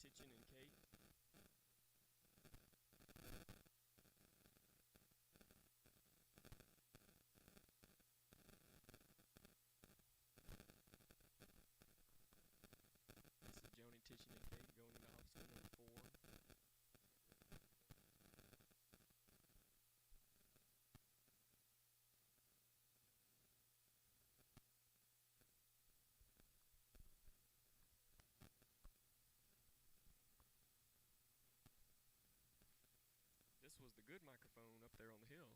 Titchen and Kate. This is Joni Titchen and Kate going into obstacle number 4. This was the good microphone up there on the hill.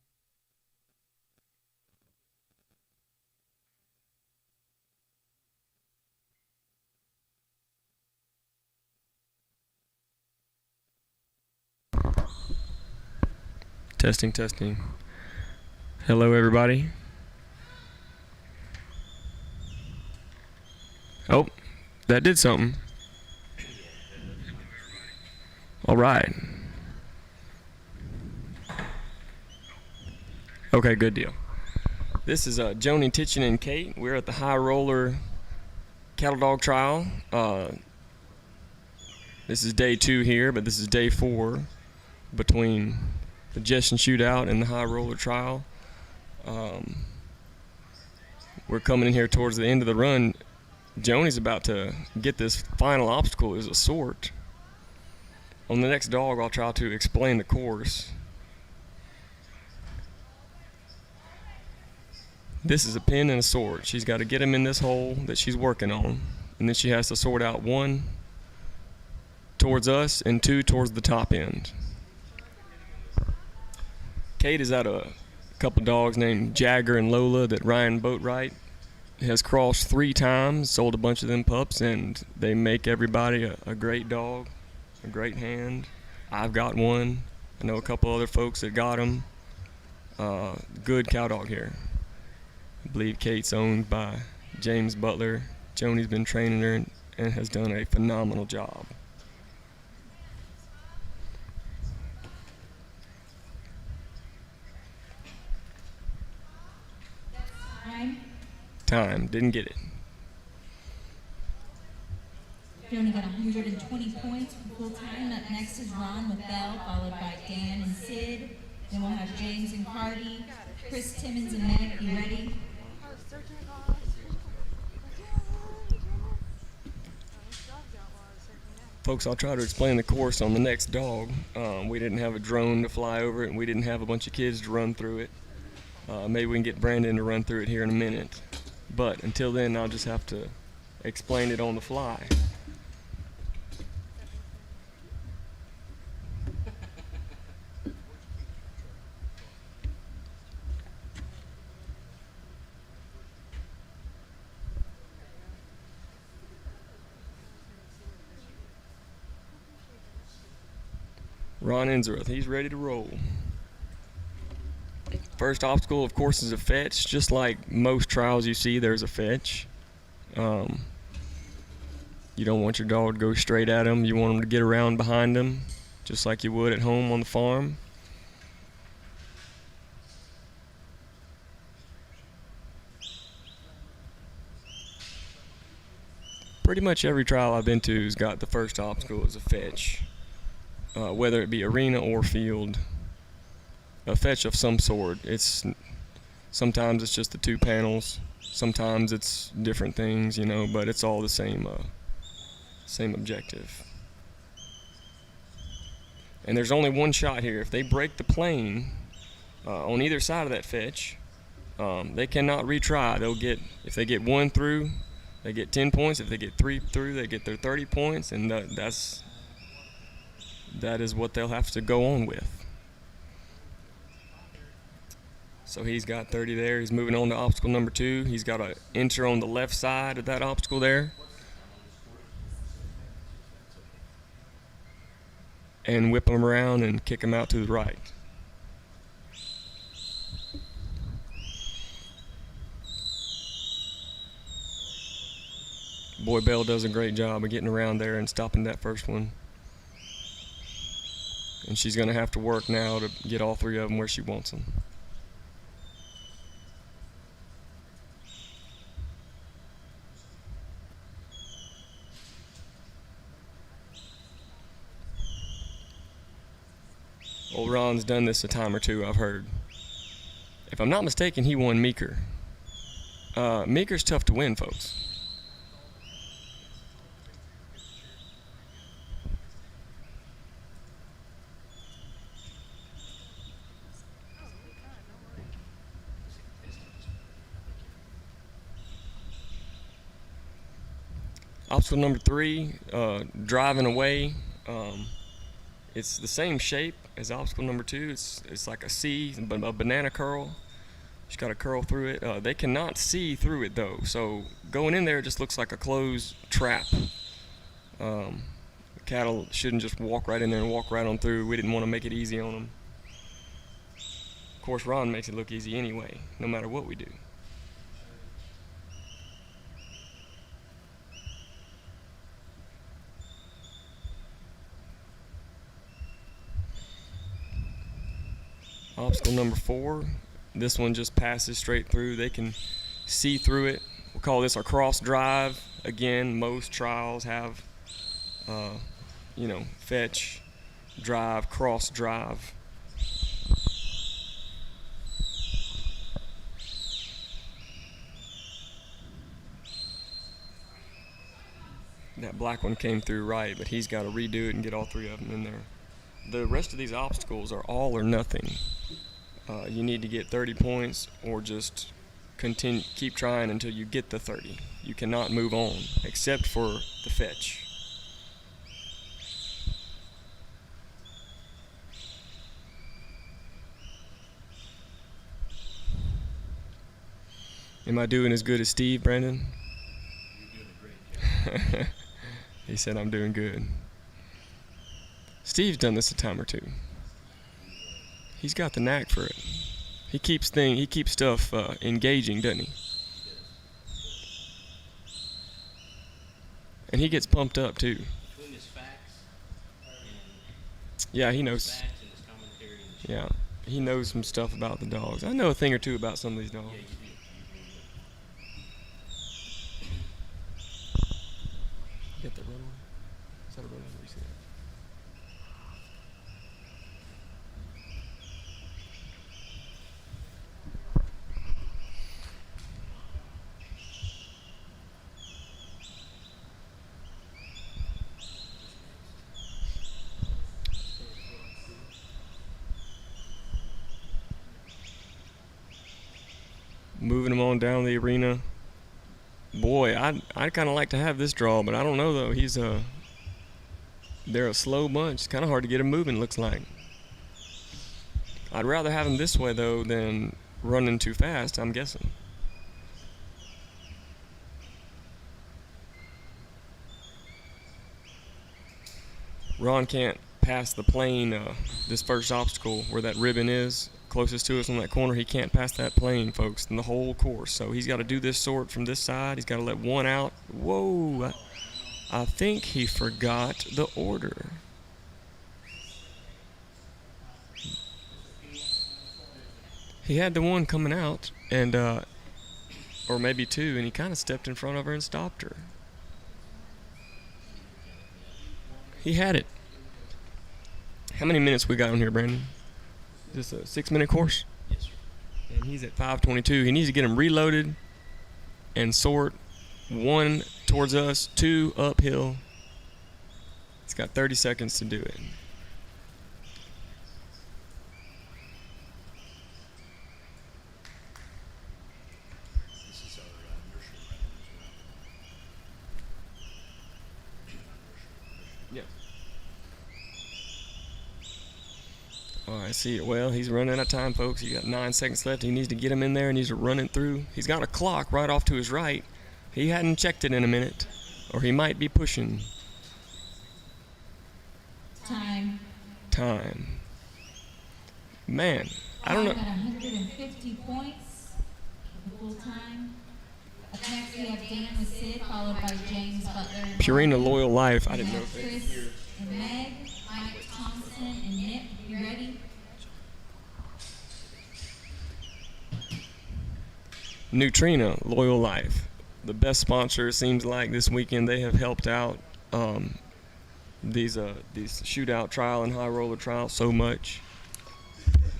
Testing, testing. Hello, everybody. Oh, that did something. All right. Okay, good deal. This is Joni Titchen and Kate. We're at the High Roller Cattle Dog Trial. This is day 2 here, but this is day 4 between the Jessen Shootout and the High Roller Trial. We're coming in here towards the end of the run. Joni's about to get this final obstacle as a sort. On the next dog, I'll try to explain the course. This is a pin and a sort. She's got to get him in this hole that she's working on, and then she has to sort out 1 towards us and 2 towards the top end. Kate is out a couple dogs named Jagger and Lola that Ryan Boatwright has crossed 3 times, sold a bunch of them pups, and they make everybody a great dog, a great hand. I've got one. I know a couple other folks that got them. Good cow dog here. I believe Kate's owned by James Butler. Joni's been training her and has done a phenomenal job. Time. Didn't get it. Joni got 120 points for full time. Up next is Ron with Bell, followed by Dan and Sid. Then we'll have James and Cardi, Chris Timmons and Meg. You ready? Folks, I'll try to explain the course on the next dog. We didn't have a drone to fly over it, and we didn't have a bunch of kids to run through it. Maybe we can get Brandon to run through it here in a minute. But until then, I'll just have to explain it on the fly. Ron Innsworth, he's ready to roll. First obstacle, of course, is a fetch. Just like most trials you see, there's a fetch. You don't want your dog to go straight at him. You want him to get around behind him, just like you would at home on the farm. Pretty much every trial I've been to has got the first obstacle as a fetch, whether it be arena or field. A fetch of some sort. Sometimes it's just the 2 panels, sometimes it's different things, but it's all the same objective. And there's only one shot here. If they break the plane on either side of that fetch, they cannot retry. If they get 1 through, they get 10 points. If they get 3 through, they get their 30 points, and that is what they'll have to go on with. So he's got 30 there. He's moving on to obstacle number 2. He's got to enter on the left side of that obstacle there and whip him around and kick him out to the right. Boy, Bell does a great job of getting around there and stopping that first one. And she's going to have to work now to get all 3 of them where she wants them. Old Ron's done this a time or two, I've heard. If I'm not mistaken, he won Meeker. Meeker's tough to win, folks. Obstacle number 3, driving away. It's the same shape as obstacle number 2. It's like a C, a banana curl. Just got to curl through it. They cannot see through it though, so going in there it just looks like a closed trap. Cattle shouldn't just walk right in there and walk right on through. We didn't want to make it easy on them. Of course, Ron makes it look easy anyway, no matter what we do. Obstacle number 4, this one just passes straight through. They can see through it. We'll call this our cross drive. Again, most trials have, fetch, drive, cross drive. That black one came through right, but he's got to redo it and get all 3 of them in there. The rest of these obstacles are all or nothing. You need to get 30 points or just keep trying until you get the 30. You cannot move on except for the fetch. Am I doing as good as Steve, Brandon? You're doing a great job. He said I'm doing good. Steve's done this a time or two. He's got the knack for it. He keeps stuff engaging, doesn't he? And he gets pumped up too. Between his facts and Yeah, he knows. facts and his commentary and his Yeah, he knows some stuff about the dogs. I know a thing or two about some of these dogs. yeah, you do. You got the runway? Is that a runway? Where you see that? Moving them on down the arena. Boy, I'd kind of like to have this draw, but I don't know though. They're a slow bunch. It's kind of hard to get them moving, looks like. I'd rather have them this way though than running too fast, I'm guessing. Ron can't pass the plane, this first obstacle where that ribbon is closest to us on that corner. He can't pass that plane, folks, in the whole course. So he's got to do this sort from this side. He's got to let one out. Whoa, I think he forgot the order. He had the one coming out, and or maybe 2, and he kind of stepped in front of her and stopped her. He had it. How many minutes we got on here, Brandon? Is this a 6-minute course? Yes, sir. And he's at 5:22. He needs to get him reloaded and sort. 1 towards us, 2 uphill. He's got 30 seconds to do it. This is our nursery as well. Yeah. All right, see it. Well, he's running out of time, folks. He got 9 seconds left. He needs to get him in there and needs to run it through. He's got a clock right off to his right. He hadn't checked it in a minute, or he might be pushing. Time. Man, I don't know. Got 150 points for the full time. Up next we have Dan with Sid, followed by James Butler. Purina Loyal Life. I didn't know We if have they Chris and Meg, Mike Thompson and Nick. You ready? Neutrina Loyal Life, the best sponsor. It seems like this weekend they have helped out these shootout trial and high roller trials so much.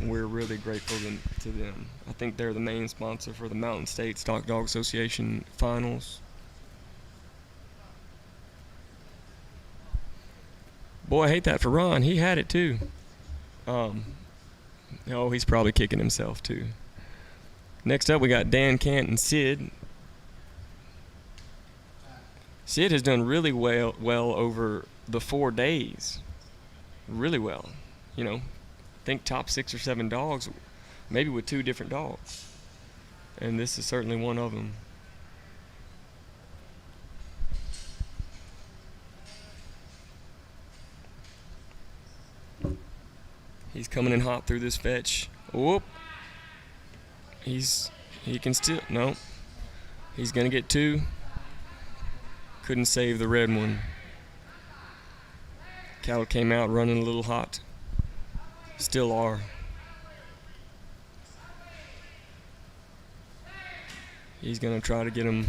we're really grateful to them. I think they're the main sponsor for the Mountain State Stock Dog Association finals. Boy, I hate that for Ron. He had it too. Oh, he's probably kicking himself too. Next up, we got Dan Cant and Sid. Sid has done really well over the 4 days. Really well. You know, I think top 6 or 7 dogs, maybe with 2 different dogs. And this is certainly one of them. He's coming in hot through this fetch. Whoop. He can still, no. He's going to get 2. Couldn't save the red one. Cattle came out running a little hot. Still are. He's going to try to get him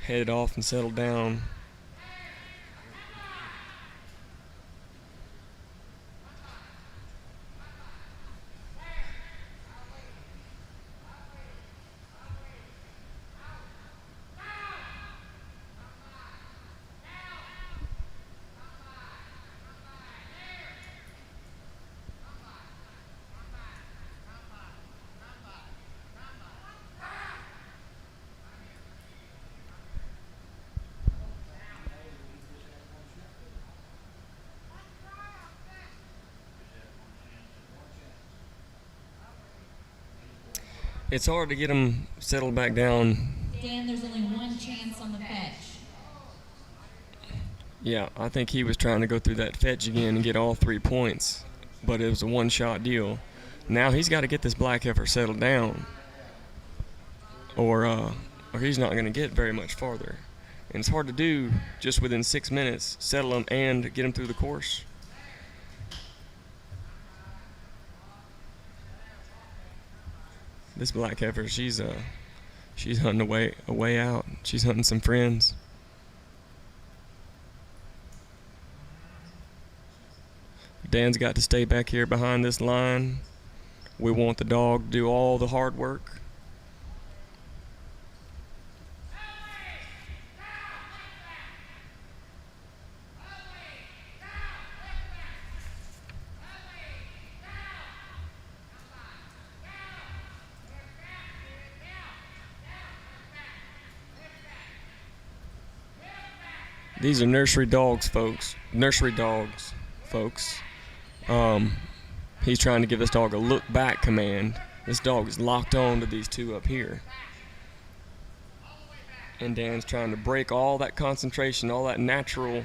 headed off and settled down. It's hard to get him settled back down. Dan, there's only one chance on the fetch. Yeah, I think he was trying to go through that fetch again and get all 3 points, but it was a one-shot deal. Now he's got to get this black heifer settled down, or he's not going to get very much farther. And it's hard to do just within 6 minutes, settle him and get him through the course. This black heifer, she's hunting a way out. She's hunting some friends. Dan's got to stay back here behind this line. We want the dog to do all the hard work. These are nursery dogs, folks. Nursery dogs, folks. He's trying to give this dog a look back command. This dog is locked on to these 2 up here. And Dan's trying to break all that concentration, all that natural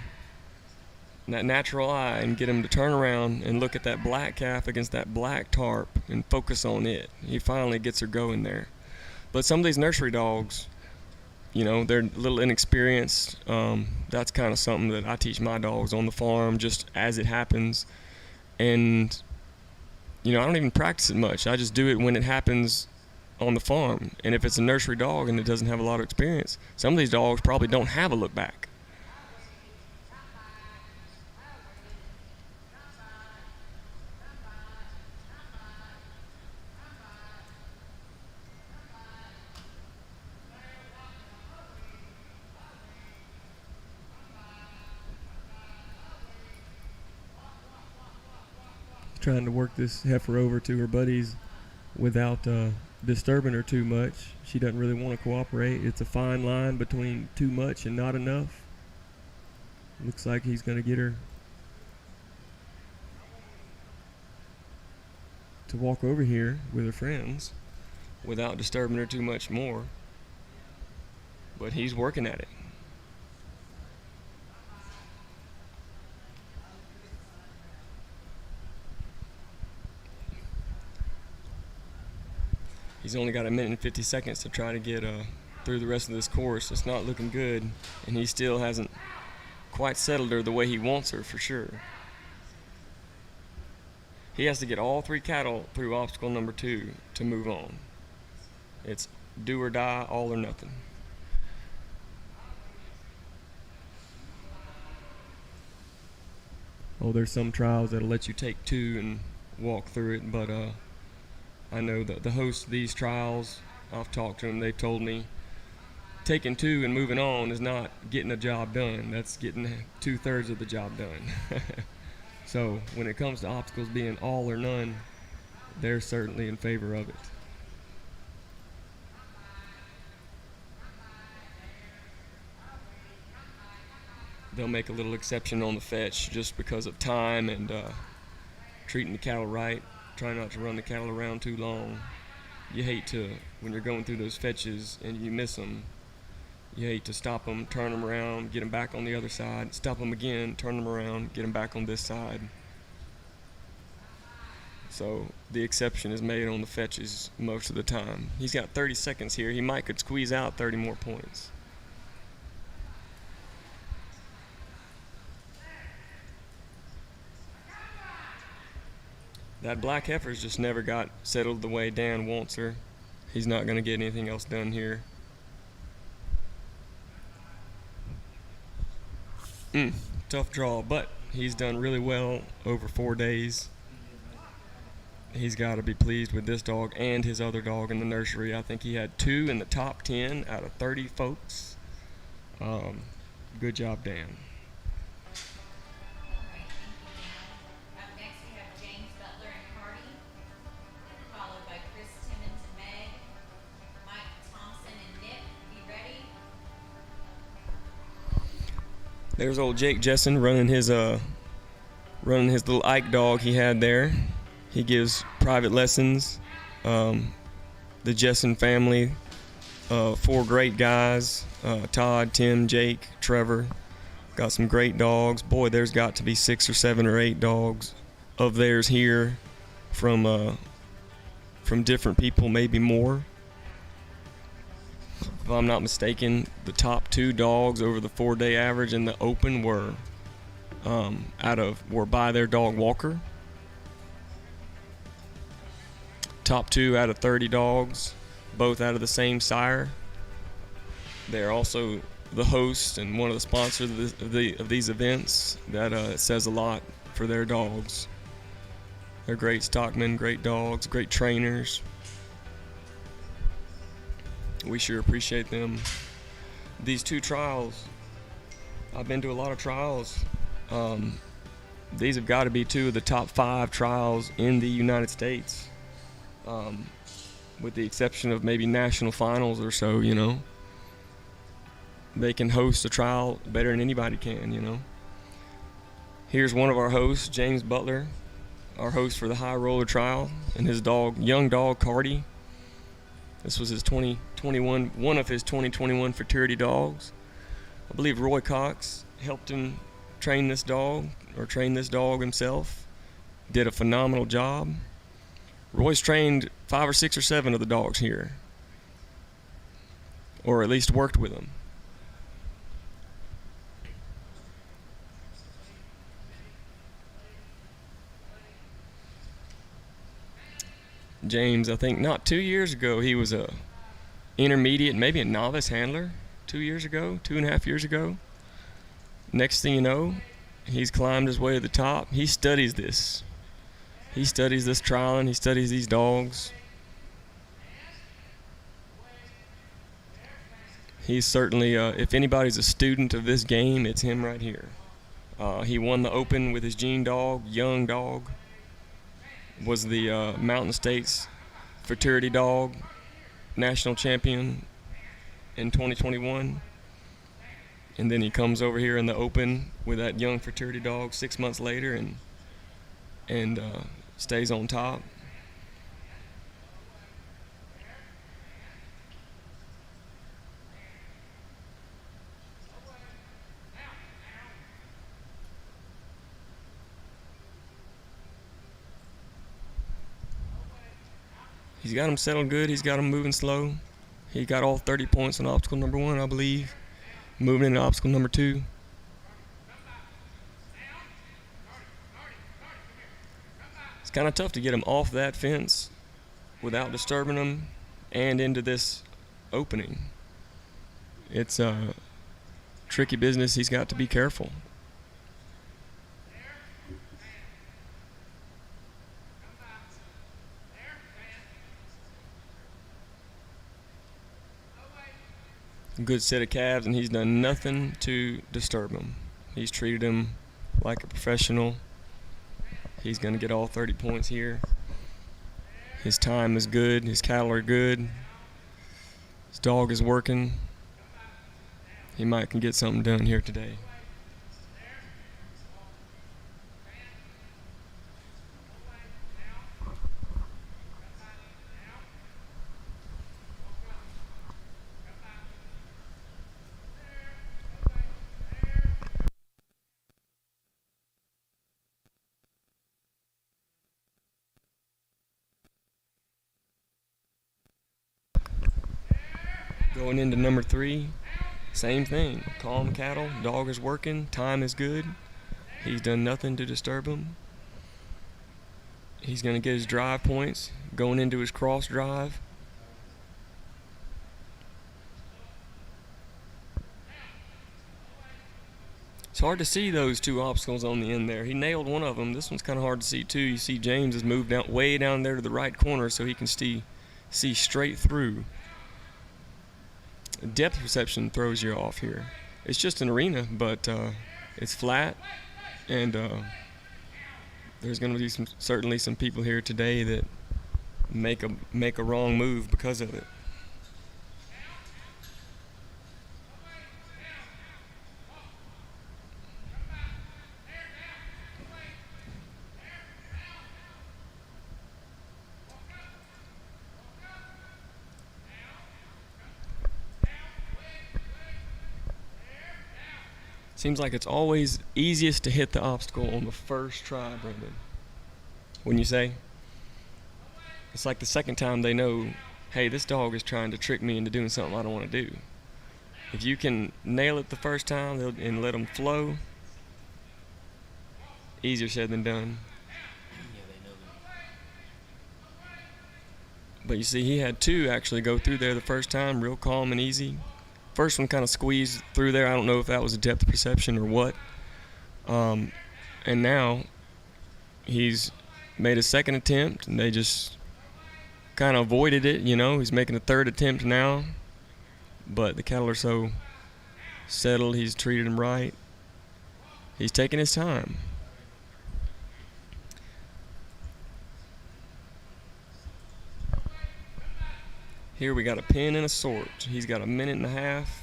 eye, and get him to turn around and look at that black calf against that black tarp and focus on it. He finally gets her going there. But some of these nursery dogs, you know, they're a little inexperienced. That's kind of something that I teach my dogs on the farm just as it happens. And, you know, I don't even practice it much. I just do it when it happens on the farm. And if it's a nursery dog and it doesn't have a lot of experience, some of these dogs probably don't have a look back. Trying to work this heifer over to her buddies without disturbing her too much. She doesn't really want to cooperate. It's a fine line between too much and not enough. Looks like he's going to get her to walk over here with her friends without disturbing her too much more. But he's working at it. He's only got 1 minute and 50 seconds to try to get through the rest of this course. It's not looking good, and he still hasn't quite settled her the way he wants her, for sure. He has to get all 3 cattle through obstacle number 2 to move on. It's do or die, all or nothing. Oh, there's some trials that'll let you take 2 and walk through it, but I know that the hosts of these trials, I've talked to them, they've told me taking 2 and moving on is not getting a job done. That's getting 2/3 of the job done. So when it comes to obstacles being all or none, they're certainly in favor of it. They'll make a little exception on the fetch just because of time and treating the cattle right. Try not to run the cattle around too long. You hate to, when you're going through those fetches and you miss them, you hate to stop them, turn them around, get them back on the other side, stop them again, turn them around, get them back on this side. So the exception is made on the fetches most of the time. He's got 30 seconds here. He might could squeeze out 30 more points. That black heifer's just never got settled the way Dan wants her. He's not going to get anything else done here. Tough draw, but he's done really well over 4 days. He's got to be pleased with this dog and his other dog in the nursery. I think he had 2 in the top 10 out of 30 folks. Good job, Dan. Up next we have James Butler and Cardi, followed by Chris Timmons and Meg, Mike Thompson and Nick. Be ready. There's old Jake Jessen running his little Ike dog he had there. He gives private lessons. The Jessen family, 4 great guys, Todd, Tim, Jake, Trevor, got some great dogs. Boy, there's got to be 6 or 7 or 8 dogs of theirs here from different people, maybe more. If I'm not mistaken, the top 2 dogs over the 4-day average in the open were by their dog Walker. Top 2 out of 30 dogs, both out of the same sire. They're also the host and one of the sponsors of these events. That says a lot for their dogs. They're great stockmen, great dogs, great trainers. We sure appreciate them. These 2 trials, I've been to a lot of trials. These have got to be 2 of the top 5 trials in the United States. With the exception of maybe national finals or so, you know. They can host a trial better than anybody can, you know. Here's one of our hosts, James Butler, our host for the high roller trial, and his dog, young dog, Cardi. This was his 2021, one of his 2021 fraternity dogs. I believe Roy Cox helped him train this dog himself. Did a phenomenal job. Roy's trained 5 or 6 or 7 of the dogs here, or at least worked with them. James, I think not 2 years ago, he was a intermediate, maybe a novice handler 2 years ago, 2.5 years ago. Next thing you know, he's climbed his way to the top. He studies this. He studies this trialing. He studies these dogs. He's certainly, if anybody's a student of this game, it's him right here. He won the Open with his Gene dog, young dog. Was the Mountain States fraternity dog national champion in 2021. And then he comes over here in the Open with that young fraternity dog 6 months later and stays on top. He's got him settled good. He's got him moving slow. He got all 30 points on obstacle number 1, I believe. Moving into obstacle number 2. It's kind of tough to get him off that fence without disturbing him and into this opening. It's a tricky business. He's got to be careful. good set of calves, and he's done nothing to disturb him. He's treated him like a professional. He's going to get all 30 points here. His time is good. His cattle are good. His dog is working. He might can get something done here today. Going into number 3, same thing. Calm cattle, dog is working, time is good. He's done nothing to disturb him. He's going to get his drive points going into his cross drive. It's hard to see those 2 obstacles on the end there. He nailed one of them. This one's kind of hard to see too. You see James has moved down, way down there to the right corner so he can see straight through. Depth perception throws you off here. It's just an arena, but it's flat, and there's going to be certainly some people here today that make a wrong move because of it. Seems like it's always easiest to hit the obstacle on the first try, Brendan. Wouldn't you say? It's like the second time they know, hey, this dog is trying to trick me into doing something I don't want to do. If you can nail it the first time and let them flow, easier said than done. Yeah, they know that. But you see, he had 2 actually go through there the first time, real calm and easy. First one kind of squeezed through there. I don't know if that was a depth perception or what. And now he's made a second attempt, and they just kind of avoided it, you know. He's making a third attempt now. But the cattle are so settled. He's treated them right. He's taking his time. Here we got a pin and a sort. He's got a minute and a half.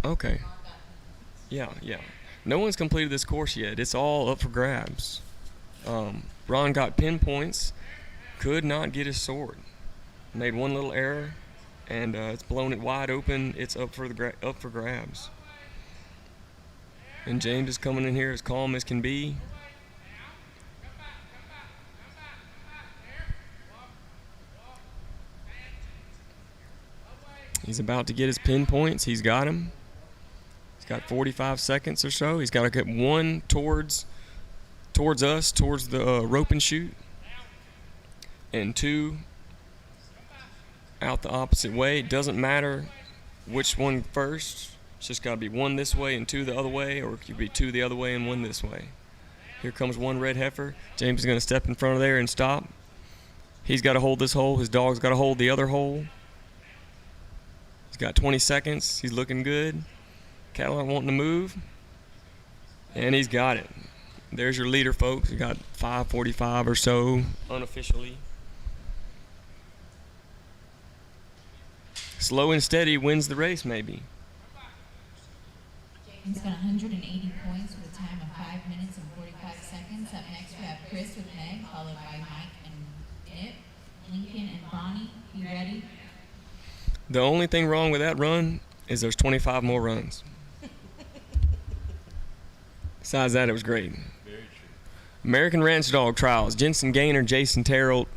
Okay. Yeah. No one's completed this course yet. It's all up for grabs. Ron got pin points. Could not get his sword. Made one little error, and it's blown it wide open. It's up for grabs. And James is coming in here as calm as can be. He's about to get his pin points. He's got them. He's got 45 seconds or so. He's got to get 1 towards us, towards the rope and shoot, and 2 out the opposite way. It doesn't matter which one first. It's just got to be 1 this way and 2 the other way, or it could be 2 the other way and 1 this way. Here comes 1 red heifer. James is going to step in front of there and stop. He's got to hold this hole. His dog's got to hold the other hole. He's got 20 seconds. He's looking good. Cattle aren't wanting to move. And he's got it. There's your leader, folks. You got 5:45 or so unofficially. Slow and steady wins the race, maybe. James got 180 points with a time of 5 minutes and 45 seconds. Up next, we have Chris with Meg, followed by Mike and Nip, Lincoln and Bonnie. You ready? The only thing wrong with that run is there's 25 more runs. Besides that, it was great. Very true. American Ranch Dog Trials. Jensen Gaynor, Jason Terrell,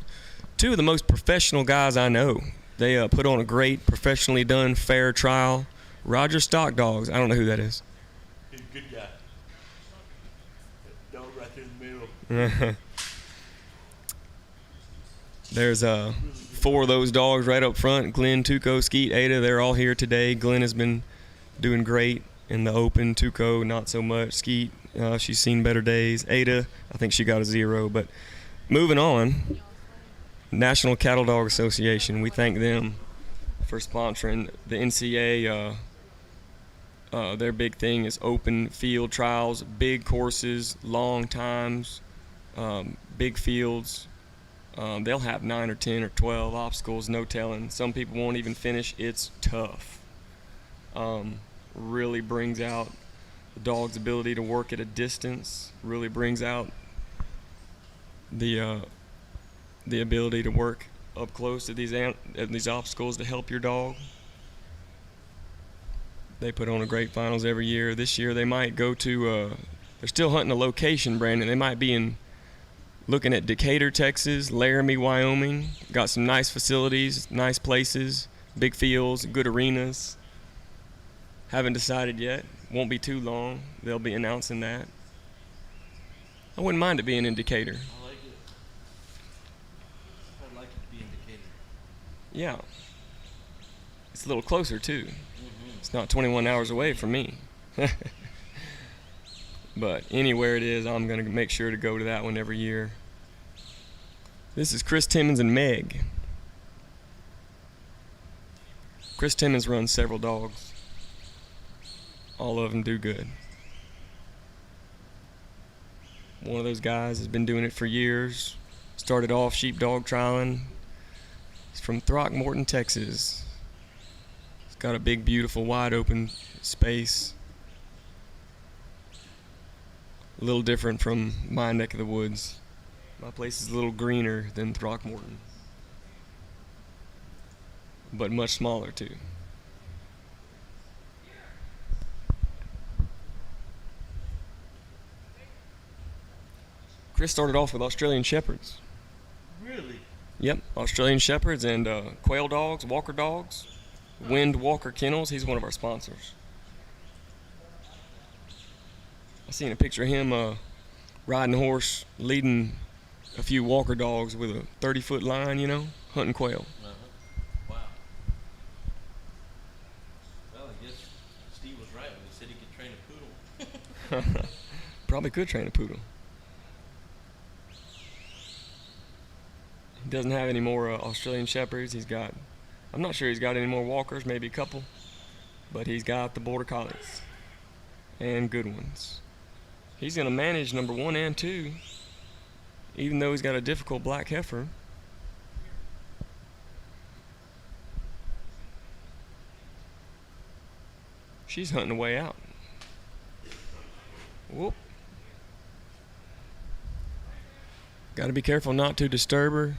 2 of the most professional guys I know. They put on a great, professionally done, fair trial. Roger Stock Dogs. I don't know who that is. He's a good guy. That dog right there in the middle. There's 4 of those dogs right up front. Glenn, Tuco, Skeet, Ada, they're all here today. Glenn has been doing great in the open. Tuco, not so much. Skeet, she's seen better days. Ada, I think she got a 0. But moving on, National Cattle Dog Association, we thank them for sponsoring the NCA. Their big thing is open field trials, big courses, long times, big fields. They'll have 9 or 10 or 12 obstacles, no telling. Some people won't even finish. It's tough. Really brings out the dog's ability to work at a distance. Really brings out the ability to work up close to these obstacles to help your dog. They put on a great finals every year. This year they might go to. They're still hunting a location, Brandon. They might be looking at Decatur, Texas, Laramie, Wyoming. Got some nice facilities, nice places, big fields, good arenas. Haven't decided yet. Won't be too long. They'll be announcing that. I wouldn't mind it being in Decatur. I like it. I'd like it to be in Decatur. Yeah. It's a little closer, too. Mm-hmm. It's not 21 hours away from me. But anywhere it is, I'm going to make sure to go to that one every year. This is Chris Timmons and Meg. Chris Timmons runs several dogs. All of them do good. One of those guys has been doing it for years. Started off sheepdog trialing. He's from Throckmorton, Texas. He's got a big, beautiful, wide open space. A little different from my neck of the woods. My place is a little greener than Throckmorton, but much smaller too. Chris started off with Australian Shepherds. Really? Yep, Australian Shepherds and quail dogs, walker dogs. Wind Walker Kennels, he's one of our sponsors. I seen a picture of him riding a horse, leading a few walker dogs with a 30-foot line, hunting quail. Uh-huh. Wow. Well, I guess Steve was right when he said he could train a poodle. Probably could train a poodle. He doesn't have any more Australian Shepherds. I'm not sure he's got any more walkers, maybe a couple, but he's got the Border Collies and good ones. He's going to manage number 1 and 2, even though he's got a difficult black heifer. She's hunting her way out. Whoop. Got to be careful not to disturb her.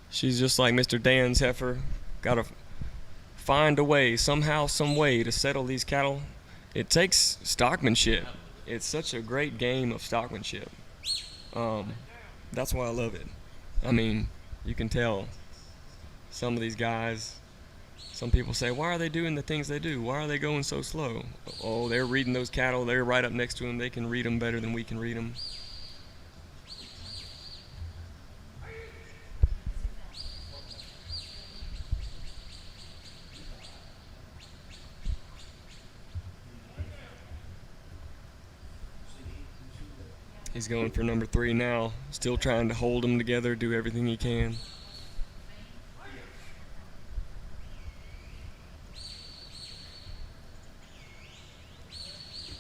She's just like Mr. Dan's heifer. Got to find a way, somehow, some way to settle these cattle. It takes stockmanship. It's such a great game of stockmanship. That's why I love it. I mean, you can tell some of these guys, some people say, why are they doing the things they do? Why are they going so slow? Oh, they're reading those cattle. They're right up next to them. They can read them better than we can read them. He's going for number 3 now, still trying to hold them together, do everything he can.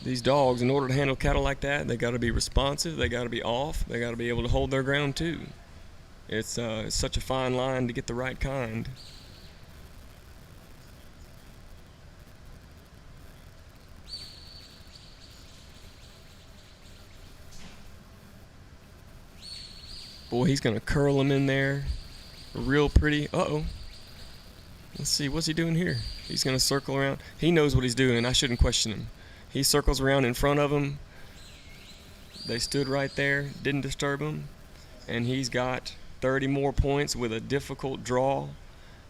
These dogs, in order to handle cattle like that, they got to be responsive, they got to be off, they got to be able to hold their ground too. It's such a fine line to get the right kind. Boy, he's going to curl him in there. Real pretty. Uh-oh. Let's see. What's he doing here? He's going to circle around. He knows what he's doing. I shouldn't question him. He circles around in front of him. They stood right there. Didn't disturb him. And he's got 30 more points with a difficult draw.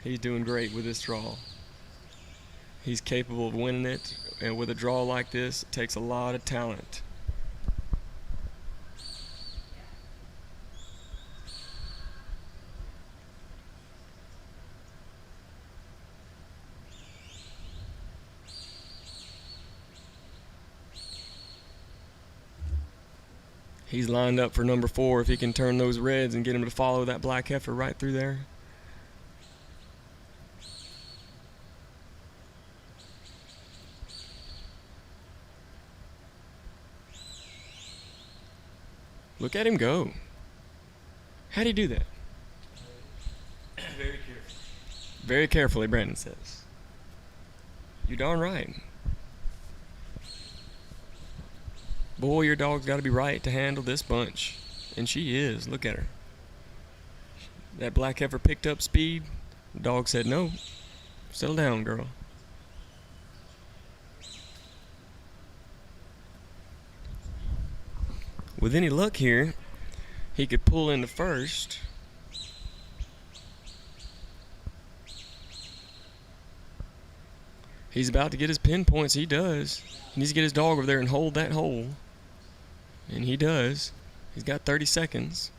He's doing great with this draw. He's capable of winning it. And with a draw like this, it takes a lot of talent. He's lined up for number 4 if he can turn those reds and get him to follow that black heifer right through there. Look at him go. How'd he do that? Very careful. Very carefully, Brandon says. You darn right. Boy, your dog's got to be right to handle this bunch. And she is. Look at her. That black heifer picked up speed. The dog said, no. Settle down, girl. With any luck here, he could pull into first. He's about to get his pinpoints. He does. He needs to get his dog over there and hold that hole. And he does. He's got 30 seconds.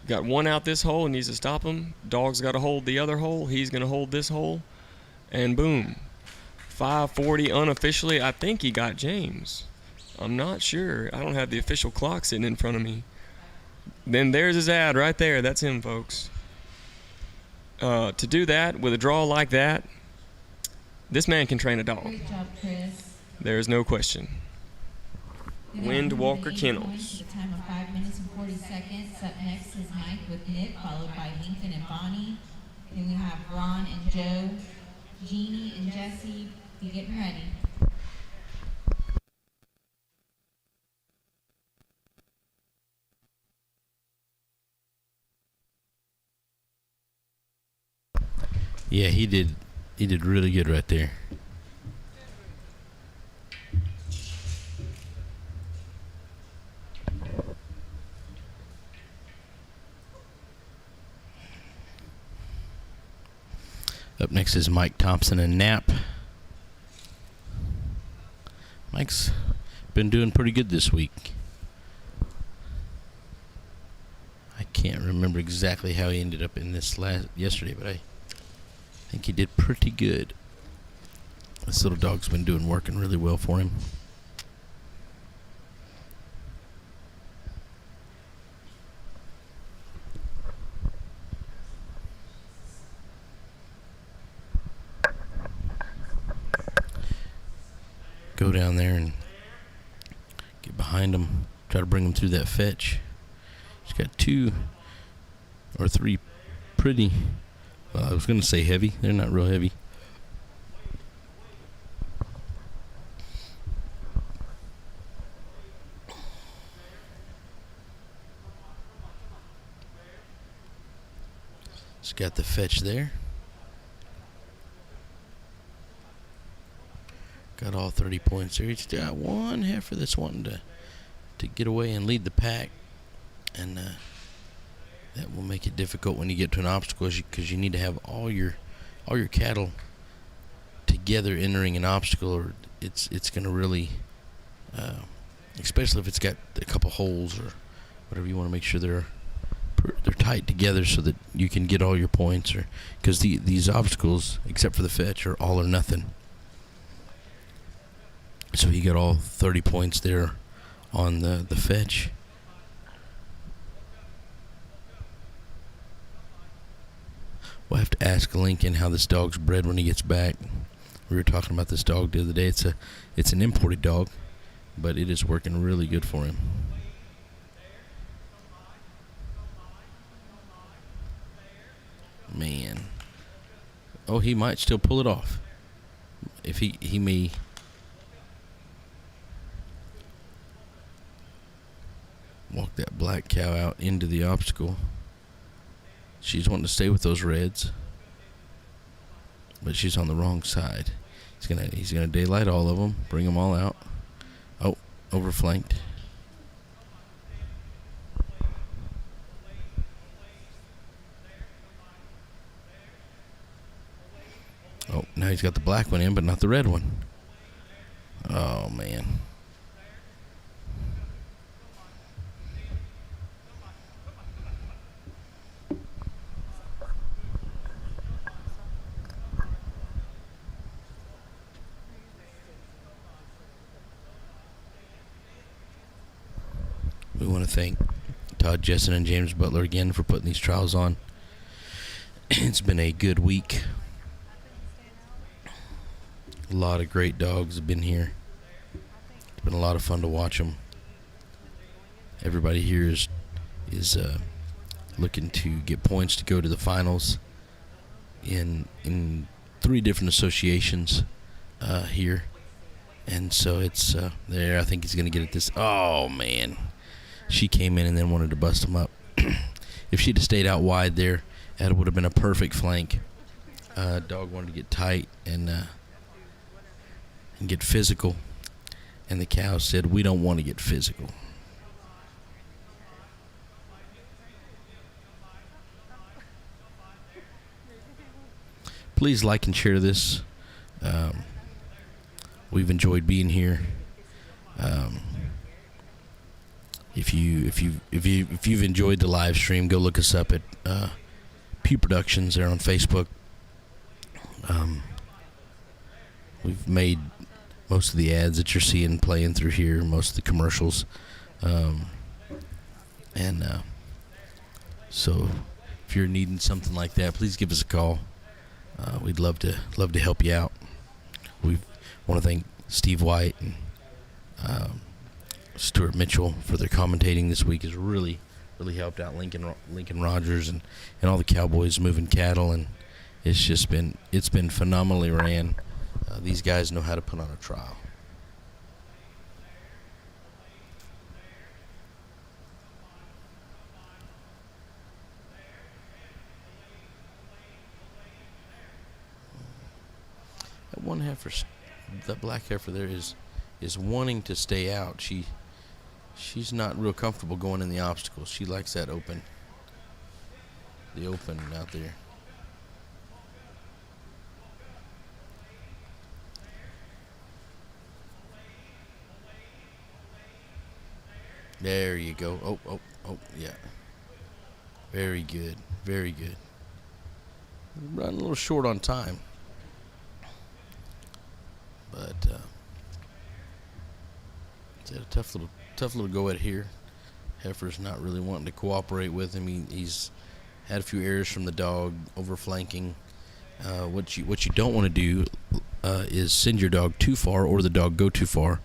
Got one out this hole and needs to stop him. Dog's got to hold the other hole. He's going to hold this hole. And boom. 5:40 unofficially. I think he got James. I'm not sure. I don't have the official clock sitting in front of me. Then there's his ad right there. That's him, folks. To do that with a draw like that, this man can train a dog. Great job, Chris. There's no question. Windwalker 180 Kennels. points at a time of 5 minutes and 40 seconds. Up next is Mike with Nick, followed by Lincoln and Bonnie. Then we have Ron and Joe, Jeannie and Jesse. Be getting ready. Yeah, he did really good right there. Up next is Mike Thompson and Knapp. Mike's been doing pretty good this week. I can't remember exactly how he ended up in this yesterday, but I think he did pretty good. This little dog's been working really well for him. Go down there and get behind him. Try to bring him through that fetch. He's got 2 or 3 pretty, I was going to say heavy. They're not real heavy. He's got the fetch there. Got all 30 points there. He's got one heifer that's wanting to get away and lead the pack. And that will make it difficult when you get to an obstacle, because you need to have all your cattle together entering an obstacle, or it's going to really, especially if it's got a couple holes or whatever, you want to make sure they're tight together so that you can get all your points, or because these obstacles, except for the fetch, are all or nothing. So you got all 30 points there on the fetch. We'll have to ask Lincoln how this dog's bred when he gets back. We were talking about this dog the other day. It's an imported dog, but it is working really good for him. Man. Oh, he might still pull it off. If he may walk that black cow out into the obstacle. She's wanting to stay with those reds, but she's on the wrong side. He's gonna daylight all of them, bring them all out. Oh, overflanked. Oh, now he's got the black one in, but not the red one. Oh, man. We want to thank Todd Jessen and James Butler again for putting these trials on. It's been a good week. A lot of great dogs have been here. It's been a lot of fun to watch them. Everybody here is looking to get points to go to the finals in 3 different associations here. And so it's there. I think he's going to get it this. Oh, man. She came in and then wanted to bust him up. If she'd have stayed out wide there, that would have been a perfect flank. Dog wanted to get tight and get physical. And the cow said, we don't want to get physical. Please like and share this. We've enjoyed being here. If you've enjoyed the live stream, go look us up at Pew Productions. They're on Facebook. We've made most of the ads that you're seeing playing through here, most of the commercials, so if you're needing something like that, please give us a call. We'd love to help you out. We want to thank Steve White and Stuart Mitchell for their commentating this week. Has really helped out Lincoln Rogers and all the Cowboys moving cattle, and it's been phenomenally ran. These guys know how to put on a trial. That one heifer, that black heifer there is wanting to stay out. She's not real comfortable going in the obstacles. She likes that open out there. There you go. Oh, yeah. Very good. Very good. Running a little short on time. But it's a tough little go at here. Heifer's not really wanting to cooperate with him. He's had a few errors from the dog, over flanking. What you don't want to do is send your dog too far or the dog go too far,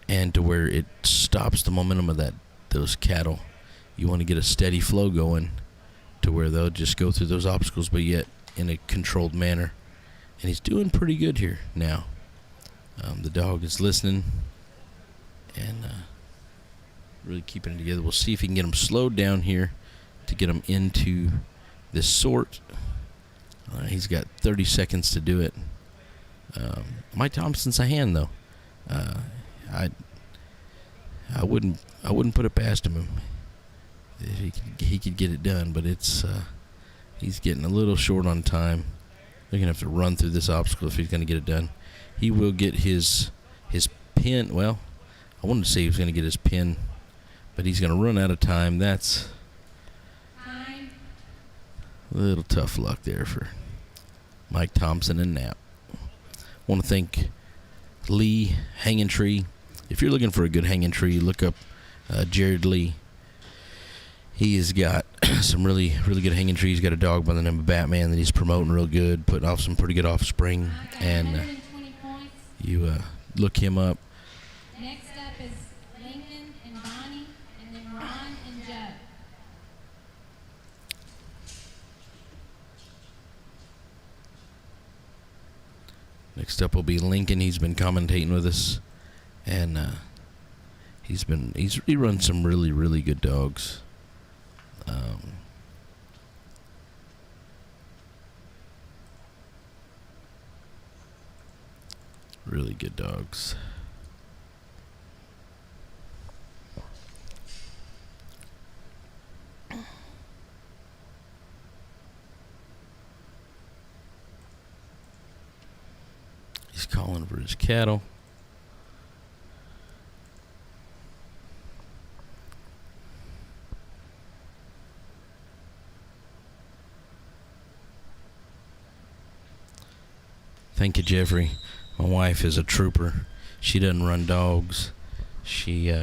and to where it stops the momentum of those cattle. You want to get a steady flow going to where they'll just go through those obstacles, but yet in a controlled manner. And he's doing pretty good here now. The dog is listening and really keeping it together. We'll see if he can get him slowed down here to get him into this sort. He's got 30 seconds to do it. Mike Thompson's a hand, though. I wouldn't put it past him. He could get it done, but he's getting a little short on time. They're gonna have to run through this obstacle if he's gonna get it done. He will get his pin. Well, I wanted to say he was gonna get his pin, but he's gonna run out of time. That's Time. a little tough luck there for Mike Thompson and Knapp. Want to thank Lee Hanging Tree. If you're looking for a good hanging tree, look up Jared Lee. He has got some really good hanging trees. He's got a dog by the name of Batman that he's promoting real good, putting off some pretty good offspring. And 120 points. you look him up. Next up is Lincoln and Bonnie, and then Ron and Judd. Next up will be Lincoln. He's been commentating with us, and he runs some really good dogs. Really good dogs. He's calling for his cattle. Thank you, Jeffrey. My wife is a trooper. She doesn't run dogs. She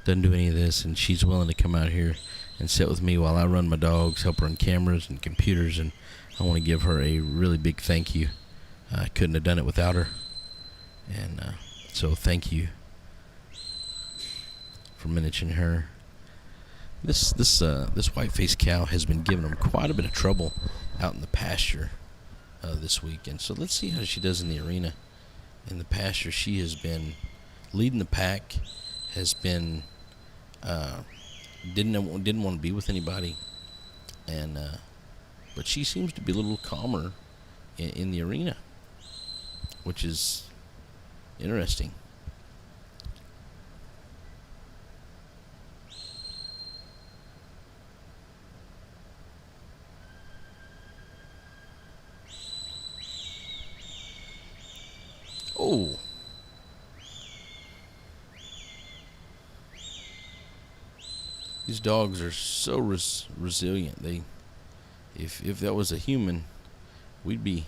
doesn't do any of this, and she's willing to come out here and sit with me while I run my dogs, help run cameras and computers, and I want to give her a really big thank you. I couldn't have done it without her, and so thank you for mentioning her. This white-faced cow has been giving them quite a bit of trouble out in the pasture this weekend. So let's see how she does in the arena. In the pasture, she has been leading the pack, has been didn't want to be with anybody, and but she seems to be a little calmer in the arena, which is interesting. Oh. These dogs are so resilient. If that was a human, we'd be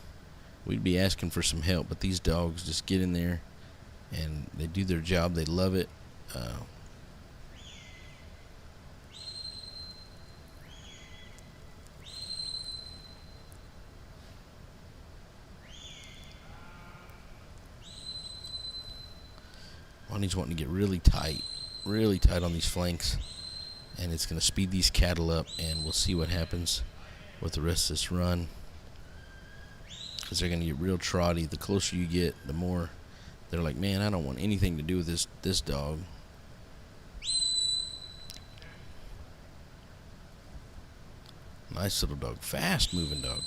asking for some help. But these dogs just get in there, and they do their job. They love it. Bonnie's wanting to get really tight on these flanks, and it's going to speed these cattle up, and we'll see what happens with the rest of this run, because they're going to get real trotty. The closer you get, the more they're like, man, I don't want anything to do with this dog. Nice little dog, fast moving dog.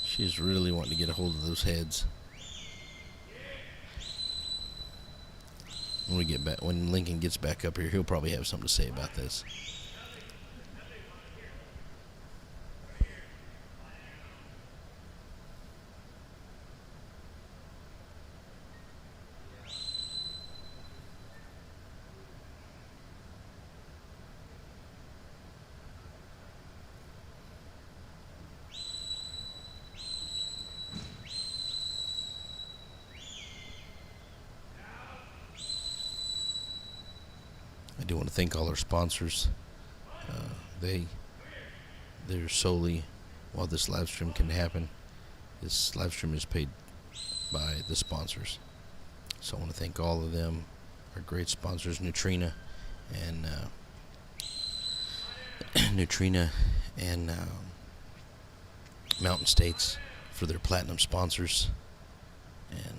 She's really wanting to get a hold of those heads. When Lincoln gets back up here, he'll probably have something to say about this. I do want to thank all our sponsors. They're solely, while this live stream can happen, this live stream is paid by the sponsors. So I want to thank all of them, our great sponsors, Nutrina and Mountain States for their platinum sponsors. And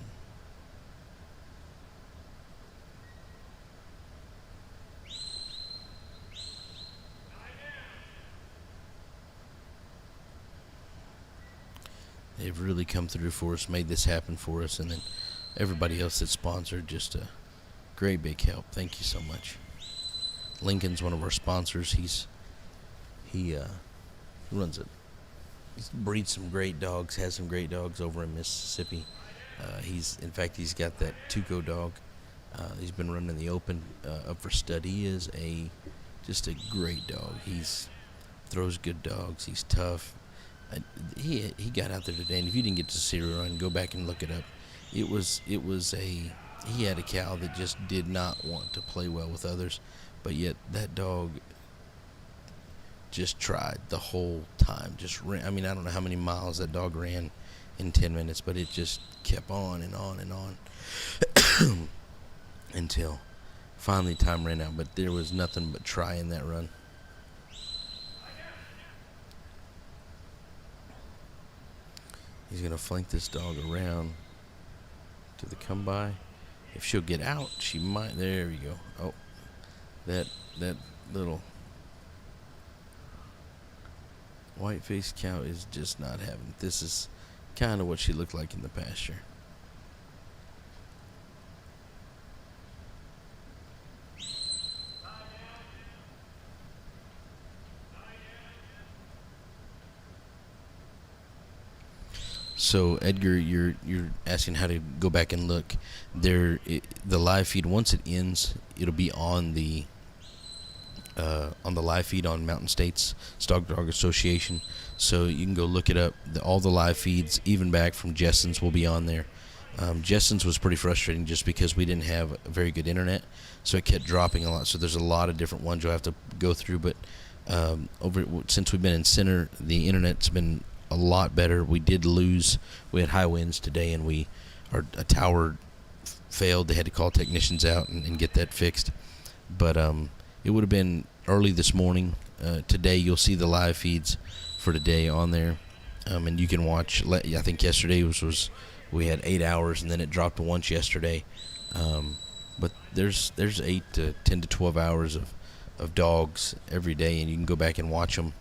they've really come through for us, made this happen for us, and then everybody else that sponsored, just a great big help. Thank you so much. Lincoln's one of our sponsors. He runs it. He breeds some great dogs, has some great dogs over in Mississippi. He's got that Tuco dog. He's been running the open up for stud. He is just a great dog. Throws good dogs. He's tough. He got out there today, and if you didn't get to see her run, go back and look it up. He had a cow that just did not want to play well with others, but yet that dog just tried the whole time. Just ran. I mean, I don't know how many miles that dog ran in 10 minutes, but it just kept on and on and on until finally time ran out. But there was nothing but try in that run. He's going to flank this dog around to the come by. If she'll get out, she might. There we go. Oh, that little white-faced cow is just not having it. This is kind of what she looked like in the pasture. So Edgar, you're asking how to go back and look. The live feed, once it ends, it'll be on the on the live feed on Mountain States Stock Dog Association. So you can go look it up. All the live feeds, even back from Jessen's, will be on there. Jessen's was pretty frustrating just because we didn't have a very good internet, so it kept dropping a lot. So there's a lot of different ones you'll have to go through. But since we've been in center, the internet's been a lot better. We did lose. We had high winds today, and a tower failed. They had to call technicians out and get that fixed. But it would have been early this morning. Today you'll see the live feeds for today on there, and you can watch. I think yesterday was we had 8 hours, and then it dropped to once yesterday. But there's 8 to 10 to 12 hours of dogs every day, and you can go back and watch them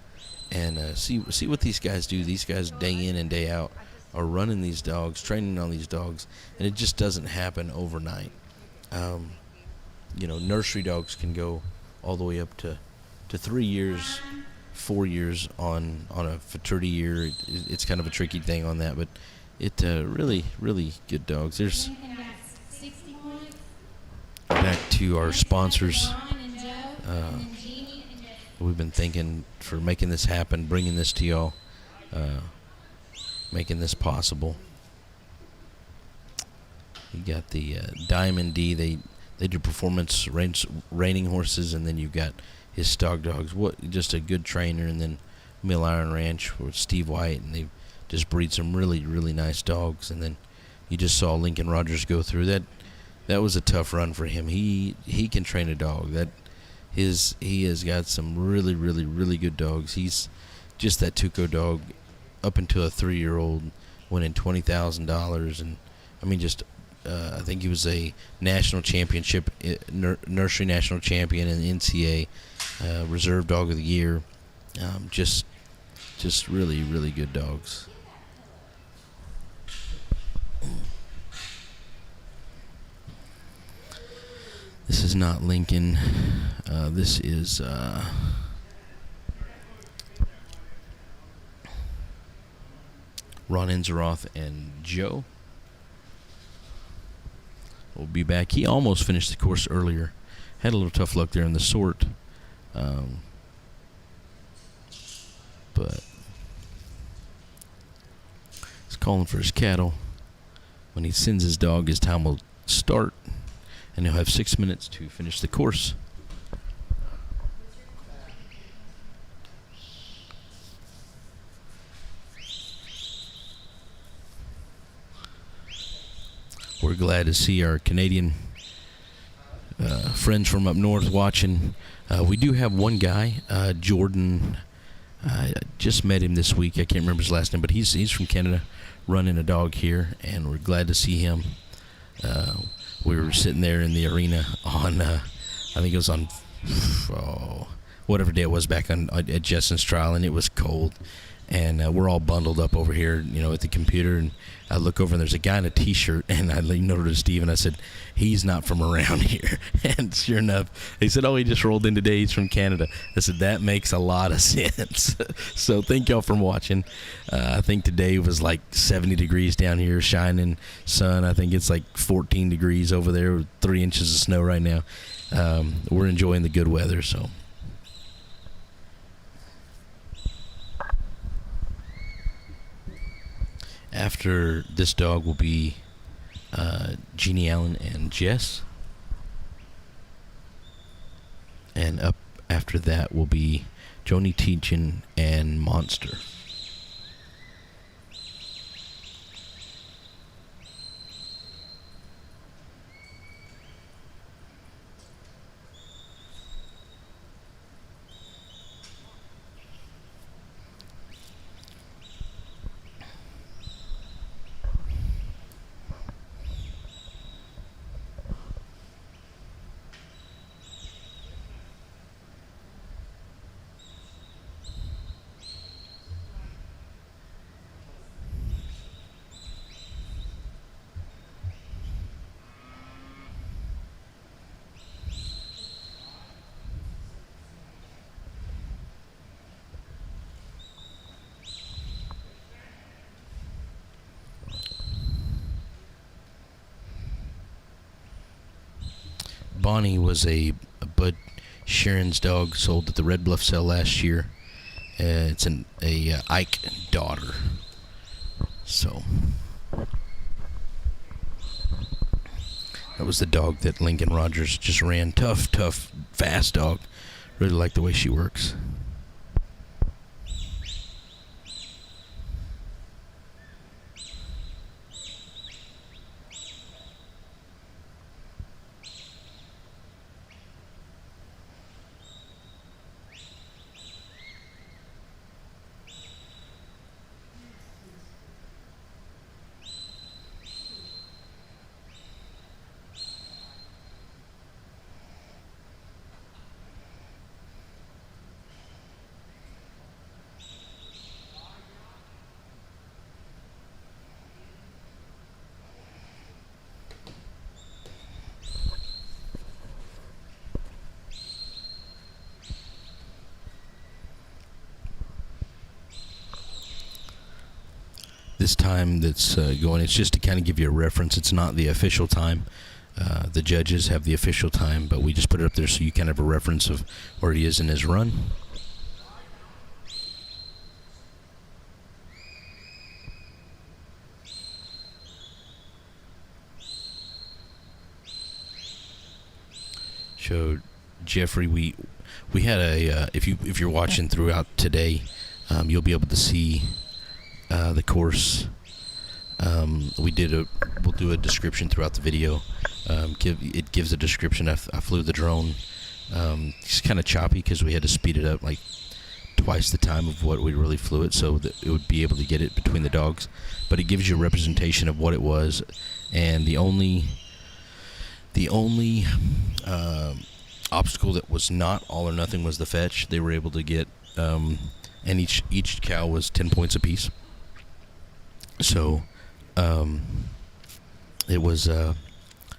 and see what these guys do. These guys day in and day out are running these dogs, training on these dogs, and it just doesn't happen overnight. Nursery dogs can go all the way up to 3 years, 4 years on a fraternity year. It's kind of a tricky thing on that, but it really, really good dogs. There's back to our sponsors. We've been thinking for making this happen, bringing this to y'all, making this possible. You got the Diamond D. They do performance reining horses, and then you've got his stock dogs. Just a good trainer, and then Mill Iron Ranch with Steve White, and they just breed some really, really nice dogs. And then you just saw Lincoln Rogers go through that. That was a tough run for him. He can train a dog. He has got some really, really, really good dogs. He's just that Tuco dog up until a 3-year-old winning $20,000, and I mean I think he was a national championship, nursery national champion in the NCA, reserve dog of the year. Just really, really good dogs. This is not Lincoln. This is Ron Enzeroth and Joe. We'll be back. He almost finished the course earlier. Had a little tough luck there in the sort. But he's calling for his cattle. When he sends his dog, his time will start, and he'll have 6 minutes to finish the course. We're glad to see our Canadian friends from up north watching. We do have one guy, Jordan. I just met him this week. I can't remember his last name, but he's from Canada, running a dog here, and we're glad to see him. We were sitting there in the arena on, I think it was on, whatever day it was back at Jessen's trial, and it was cold. And we're all bundled up over here, at the computer. And I look over, and there's a guy in a T-shirt. And I leaned over to Steve, and I said, he's not from around here. And sure enough, he said, he just rolled in today. He's from Canada. I said, that makes a lot of sense. So thank y'all for watching. I think today was like 70 degrees down here, shining sun. I think it's like 14 degrees over there with 3 inches of snow right now. We're enjoying the good weather, so. After this dog will be Jeannie Allen and Jess. And up after that will be Joni Teachin and Monster. Bonnie was a bud. Sharon's dog sold at the Red Bluff sale last year. It's a Ike daughter. So that was the dog that Lincoln Rogers just ran. Tough, fast dog. Really like the way she works. This time that's going, it's just to kind of give you a reference. It's not the official time. The judges have the official time, but we just put it up there so you kind of have a reference of where he is in his run. So Jeffrey, we had a if you're watching throughout today, you'll be able to see the course. We'll do a description throughout the video. It gives a description. I flew the drone. It's kind of choppy because we had to speed it up like twice the time of what we really flew it, so that it would be able to get it between the dogs. But it gives you a representation of what it was, and the only obstacle that was not all or nothing was the fetch. They were able to get, and each cow was 10 points apiece. So, it was,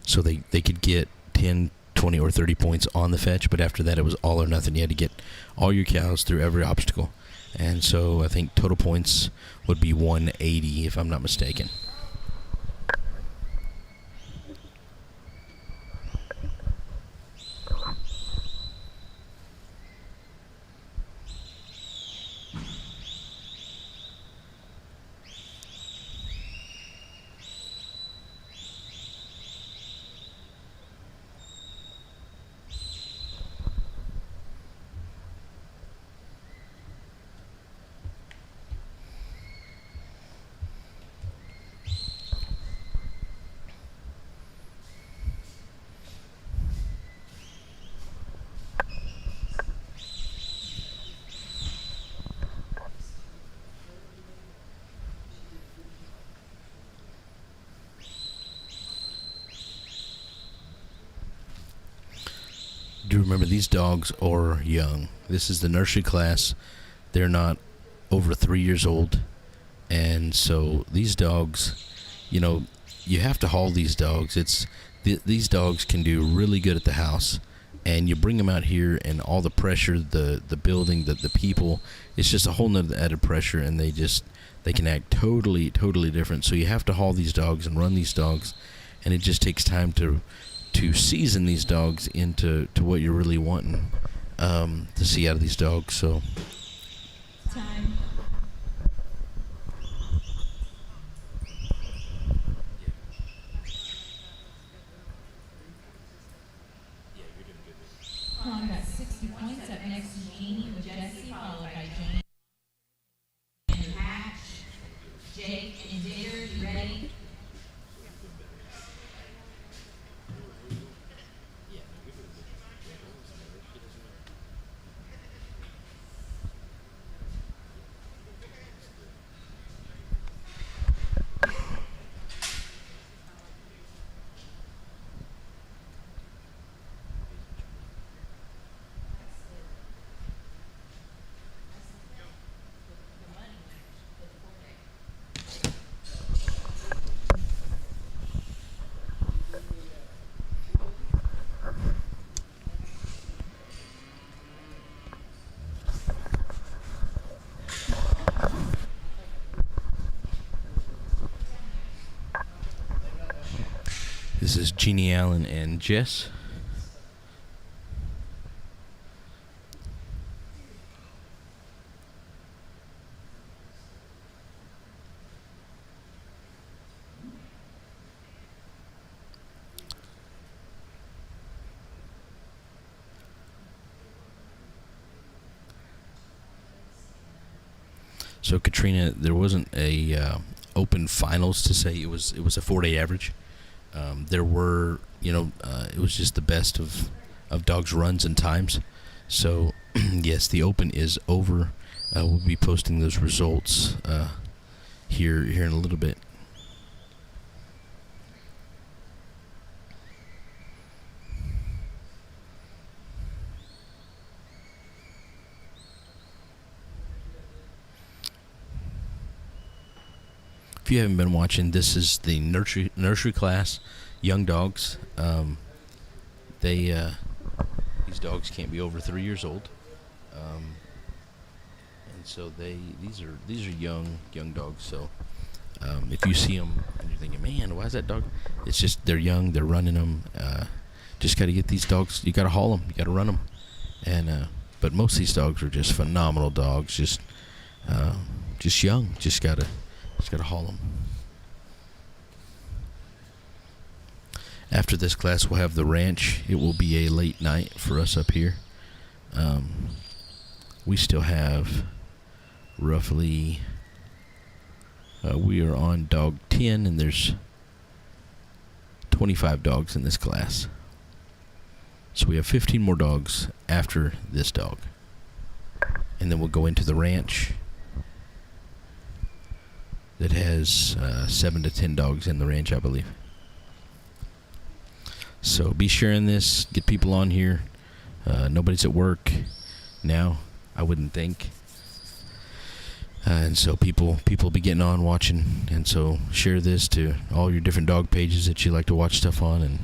so they could get 10, 20, or 30 points on the fetch, but after that it was all or nothing. You had to get all your cows through every obstacle. And so I think total points would be 180, if I'm not mistaken. Do remember, these dogs are young. This is the nursery class. They're not over 3 years old. And so these dogs, you have to haul these dogs. These dogs can do really good at the house. And you bring them out here and all the pressure, the building, the people, it's just a whole nother added pressure, and they can act totally different. So you have to haul these dogs and run these dogs, and it just takes time to season these dogs into what you're really wanting to see out of these dogs. So Time. Con got 60 points. Up next is Jeannie with Jesse, followed by Jane and Hatch. Jake and Dare, you ready? this is Jeannie Allen and Jess. So Katrina, there wasn't a open finals to say it was a 4-day average. There were, it was just the best of dogs' runs and times. So yes, the open is over. We'll be posting those results here in a little bit. If you haven't been watching, this is the nursery class, young dogs. These dogs can't be over 3 years old, and so these are young dogs. So if you see them and you're thinking, man, why is that dog? It's just they're young, they're running them. Just got to get these dogs. You got to haul them, you got to run them, and but most of these dogs are just phenomenal dogs, just young. Just gotta haul them. After this class, we'll have the ranch. It will be a late night for us up here. We still have roughly, we are on dog 10, and there's 25 dogs in this class. So we have 15 more dogs after this dog. And then we'll go into the ranch that has 7 to 10 dogs in the ranch, I believe. So be sharing this, get people on here. Nobody's at work now, I wouldn't think. And so people be getting on watching, and so share this to all your different dog pages that you like to watch stuff on, and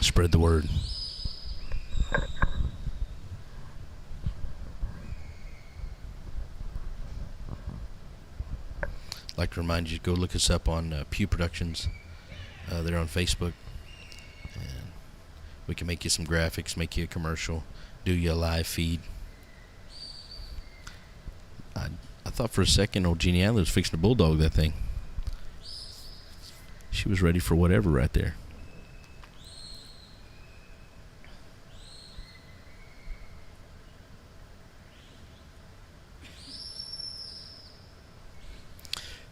spread the word. I'd like to remind you to go look us up on Pew Productions. They're on Facebook. And we can make you some graphics, make you a commercial, do you a live feed. I thought for a second old Jeannie Adler was fixing to bulldog that thing. She was ready for whatever right there.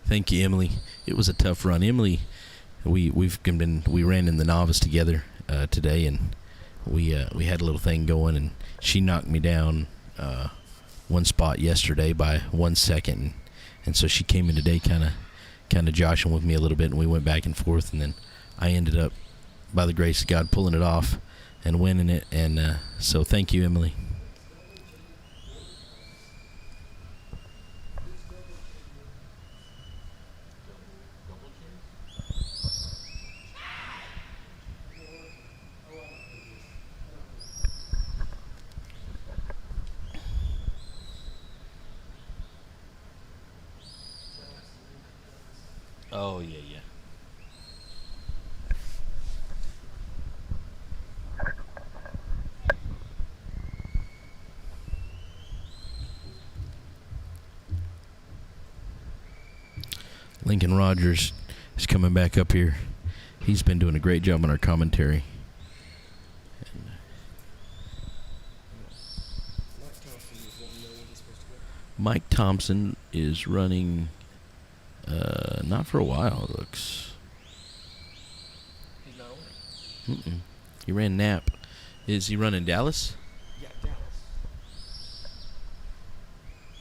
Thank you, Emily. It was a tough run. Emily, we ran in the novice together today, and we had a little thing going, and she knocked me down one spot yesterday by 1 second, and so she came in today kind of joshing with me a little bit, and we went back and forth, and then I ended up, by the grace of God, pulling it off and winning it, and so thank you, Emily. Oh, yeah. Lincoln Rogers is coming back up here. He's been doing a great job on our commentary. Mike Thompson is running... not for a while, it looks. He's not on it. He ran Nap. Is he running Dallas? Yeah, Dallas.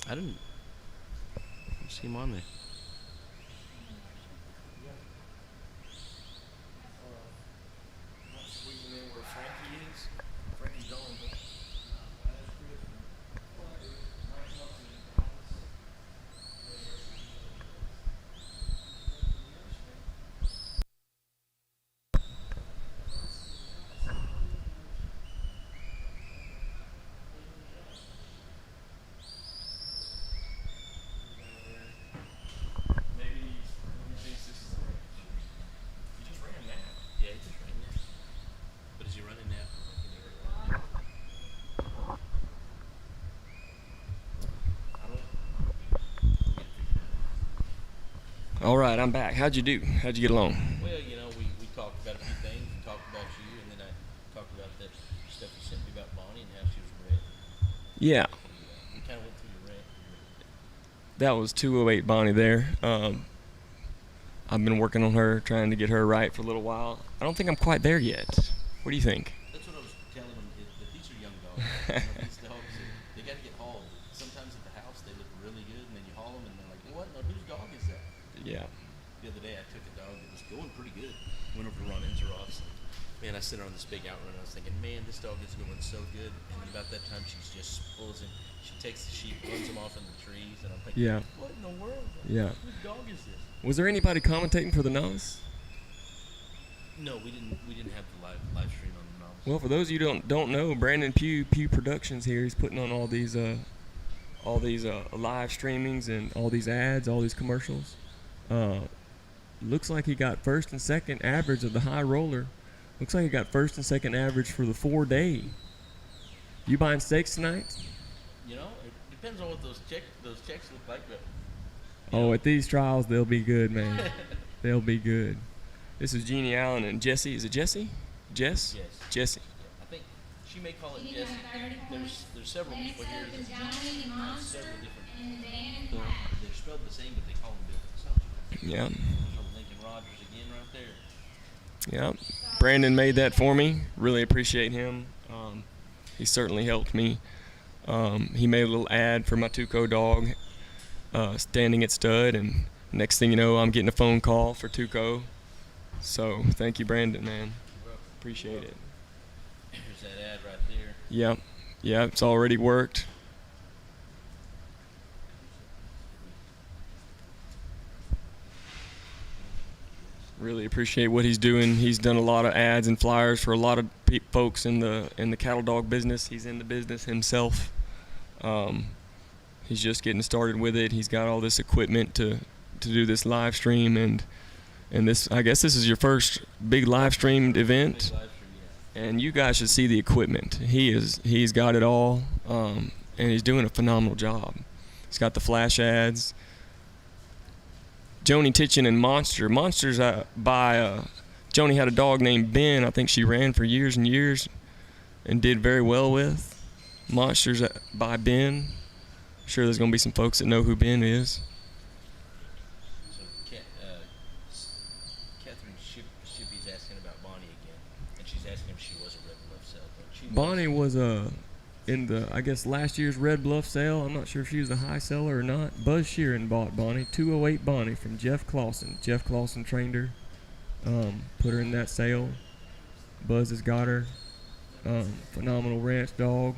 I didn't see him on there. Squeezing in where Frankie is. Frankie's gone, though. All right, I'm back. How'd you do? How'd you get along? Well, we talked about a few things. We talked about you, and then I talked about that stuff you sent me about Bonnie and how she was red. Yeah. We kind of went through your rant. That was 208 Bonnie there. I've been working on her, trying to get her right for a little while. I don't think I'm quite there yet. What do you think? That's what I was telling them, that these are young dogs. You know, these dogs, they got to get hauled. Sometimes at the house they look really good, and then you haul them, and they're like, what? No, whose dog is that? Yeah. The other day I took a dog that was going pretty good. Went over to Ron Enteroff's. Man, I sent her on this big outrun. I was thinking, man, this dog is going so good. And then about that time, she's just pulls him. She takes the sheep, runs them off in the trees, and I'm thinking, Yeah. what in the world? Yeah. Whose dog is this? Was there anybody commentating for the novice? No, we didn't. We didn't have the live stream on the novice. Well, for those of you who don't know, Brandon Pugh Productions here. He's putting on all these live streamings and all these ads, all these commercials. Looks like he got first and second average of the high roller. Looks like he got first and second average for the 4-day. You buying steaks tonight? You know, it depends on what those checks look like, but Oh, at these trials, they'll be good, man. They'll be good. This is Jeannie Allen and Jesse. Is it Jesse? Jess? yes. Jesse. I think she may call it Jeannie Jess. got 30 points. There's several Next people here up is that Johnny and Monster several different. and Dan and Pat. They're spelled the same, but they call them different. So, Yeah. Lincoln Rogers again right there. Yeah. Brandon made that for me. Really appreciate him. He certainly helped me. He made a little ad for my Tuco dog, standing at stud, and next thing you know, I'm getting a phone call for Tuco. So thank you, Brandon, man. Appreciate it. There's that ad right there. Yep. Yeah, it's already worked. Really appreciate what he's doing. He's done a lot of ads and flyers for a lot of folks in the cattle dog business. He's in the business himself. He's just getting started with it. He's got all this equipment to do this live stream, and this, I guess this is your first big live streamed event. Big live stream, yeah. And you guys should see the equipment. He's got it all, and he's doing a phenomenal job. He's got the flash ads. Joni Titchen and Monster. Monster's by Joni had a dog named Ben. I think she ran for years and years and did very well with. Monster's by Ben. I'm sure there's going to be some folks that know who Ben is. So Catherine Shippey's asking about Bonnie again, and she's asking if she was a Red Bluff sale. She Bonnie was in the, I guess, last year's Red Bluff sale. I'm not sure if she was the high seller or not. Buzz Sheeran bought Bonnie, 208 Bonnie from Jeff Clausen. Jeff Clausen trained her, put her in that sale. Buzz has got her. Phenomenal ranch dog.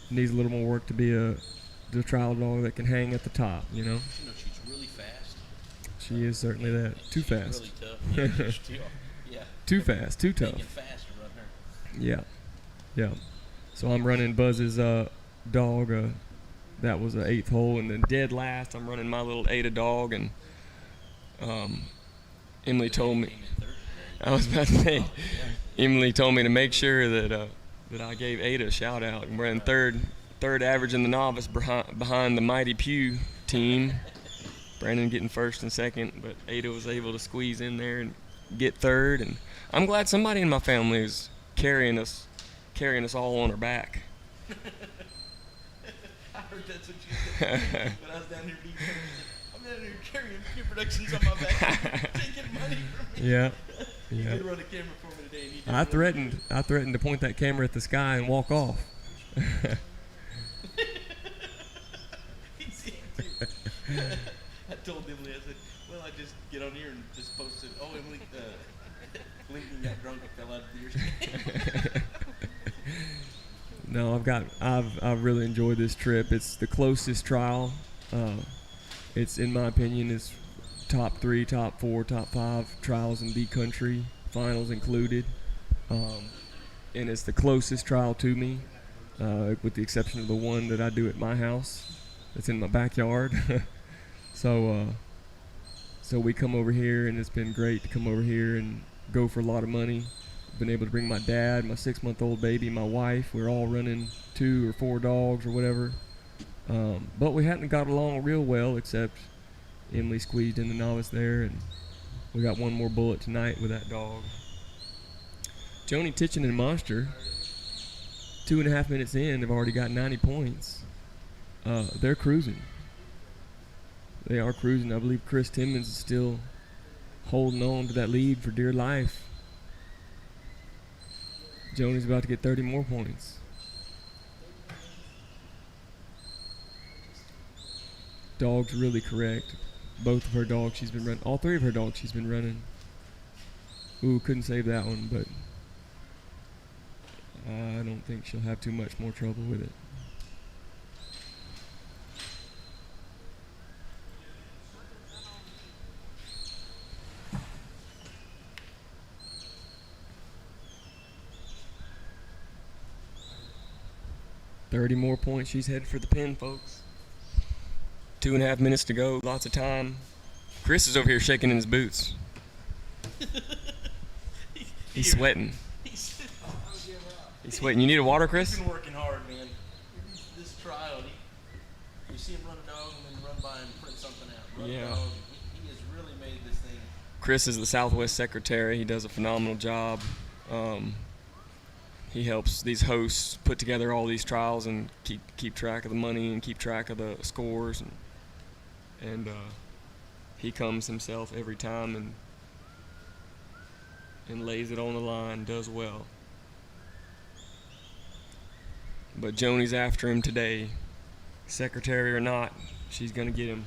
Needs a little more work to be the trial dog that can hang at the top, you know. You know, she's really fast. She is certainly that. Too She's fast. Really tough. Yeah, yeah. Too fast, too tough. Making fast to run her. Yeah, yeah. So I'm running Buzz's dog. That was an 8th hole, and then dead last, I'm running my little Ada dog, and Emily told me. Came in third today. I was about to say, Oh, yeah. Emily told me to make sure that I gave Ada a shout out. And we're in third average in the novice behind the mighty Pew team. Brandon getting first and second, but Ada was able to squeeze in there and get third. And I'm glad somebody in my family is carrying us all on her back. I heard that's what you said when I was down here being I'm down here carrying Pew Productions on my back, taking money from me. Yeah. You Yeah. did run a camera for me today. And you did I really threatened to point that camera at the sky and walk off. good. He's into it. I told Emily, I said, well, I just get on here and just post it. Oh, Emily, Lincoln got drunk and fell out of the No, I've really enjoyed this trip. It's the closest trial. It's, in my opinion, is top 3, top 4, top 5 trials in the country, finals included. And it's the closest trial to me, with the exception of the one that I do at my house. It's in my backyard. So we come over here, and it's been great to come over here and go for a lot of money. Been able to bring my dad, my 6-month-old baby, my wife. We're all running 2 or 4 dogs or whatever. But we hadn't got along real well, except Emily squeezed in the novice there, and we got one more bullet tonight with that dog. Joni Titchen and Monster, 2.5 minutes in, have already got 90 points. They're cruising. They are cruising. I believe Chris Timmons is still holding on to that lead for dear life. Joni's about to get 30 more points. Dog's really correct. Both of her dogs she's been running. All three of her dogs she's been running. Ooh, couldn't save that one, but I don't think she'll have too much more trouble with it. $30 more points. She's headed for the pin, folks. 2.5 minutes to go. Lots of time. Chris is over here shaking in his boots. He's sweating. He's sweating. You need a water, Chris? He's been working hard, man. This trial, you see him run a dog and then run by and print something out. Run a dog. He has really made this thing. Chris is the Southwest secretary. He does a phenomenal job. He helps these hosts put together all these trials and keep track of the money and keep track of the scores. And he comes himself every time and lays it on the line, does well. But Joni's after him today. Secretary or not, she's going to get him.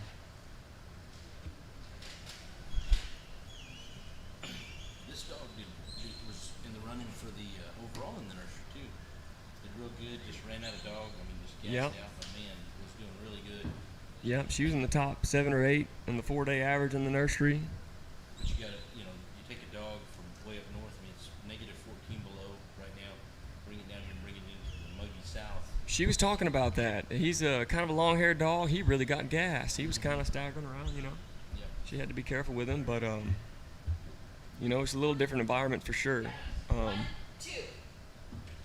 This dog was in the running for the overall in the nursery, too. Did real good, just ran out of dog. I mean, just gassed out. But, man, was doing really good. Yep, she was in the top 7 or 8 in the 4-day average in the nursery. But you got to, you take a dog from way up north. I mean, it's negative 14 below right now. Bring it down here and bring it into the muggy south. She was talking about that. He's a kind of a long-haired dog. He really got gas. He was kind of staggering around, Yep. She had to be careful with him, but it's a little different environment for sure.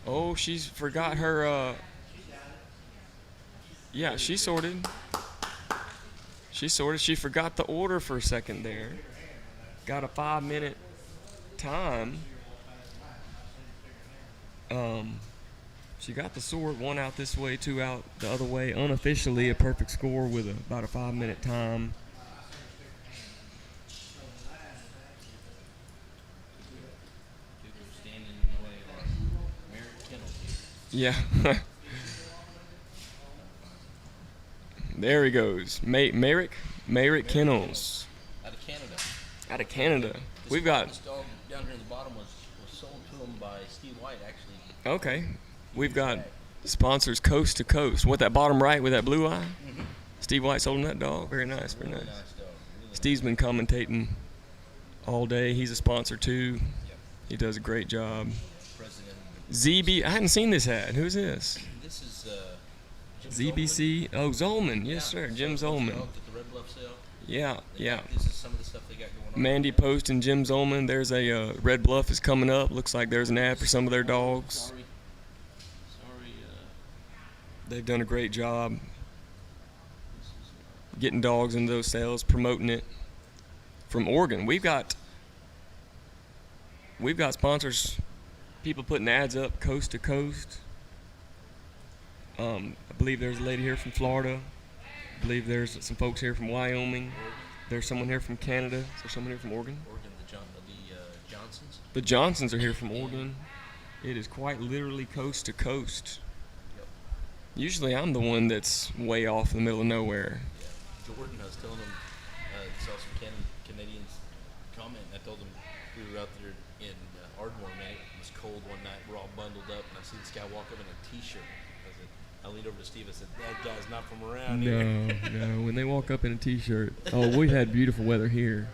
Oh, she's forgot her. Yeah, she sorted. She forgot the order for a second there. Got a 5-minute time. She got the sort, 1 out this way, 2 out the other way. Unofficially, a perfect score with about a 5-minute time. Standing in the way of our Merritt Kennels here. Yeah. There he goes. Merritt Kennels. Out of Canada. We've got. This dog down here in the bottom was sold to him by Steve White, actually. Okay. We've got sponsors coast to coast. What, that bottom right with that blue eye? Mm-hmm. Steve White sold him that dog. Very nice, very Really nice. nice dog. Really Steve's been commentating all day. He's a sponsor too. Yep. He does a great job. President. ZB. I hadn't seen this ad. Who's this? This is Jim ZBC. Oh, Zolman. Yes, sir. Jim Zolman. Dog at the Red Bluff sale. Yeah. This is some of the stuff they got going on. Mandy Post and Jim Zolman. There's a Red Bluff is coming up. Looks like there's an ad for some of their dogs. Sorry. They've done a great job getting dogs into those sales, promoting it. From Oregon, we've got sponsors, people putting ads up coast to coast. I believe there's a lady here from Florida. I believe there's some folks here from Wyoming. There's someone here from Canada. Is there someone here from Oregon? The Johnsons. The Johnsons are here from Oregon. It is quite literally coast to coast. Yep. Usually I'm the one that's way off in the middle of nowhere. Yeah. Jordan, I was telling him, saw some Canadians comment, and I told them we were out there in Ardmore, man. It was cold one night. We're all bundled up, and I see this guy walk up in a T-shirt. I leaned over to Steve. I said, "That guy's not from around here." No. When they walk up in a T-shirt. Oh, we've had beautiful weather here.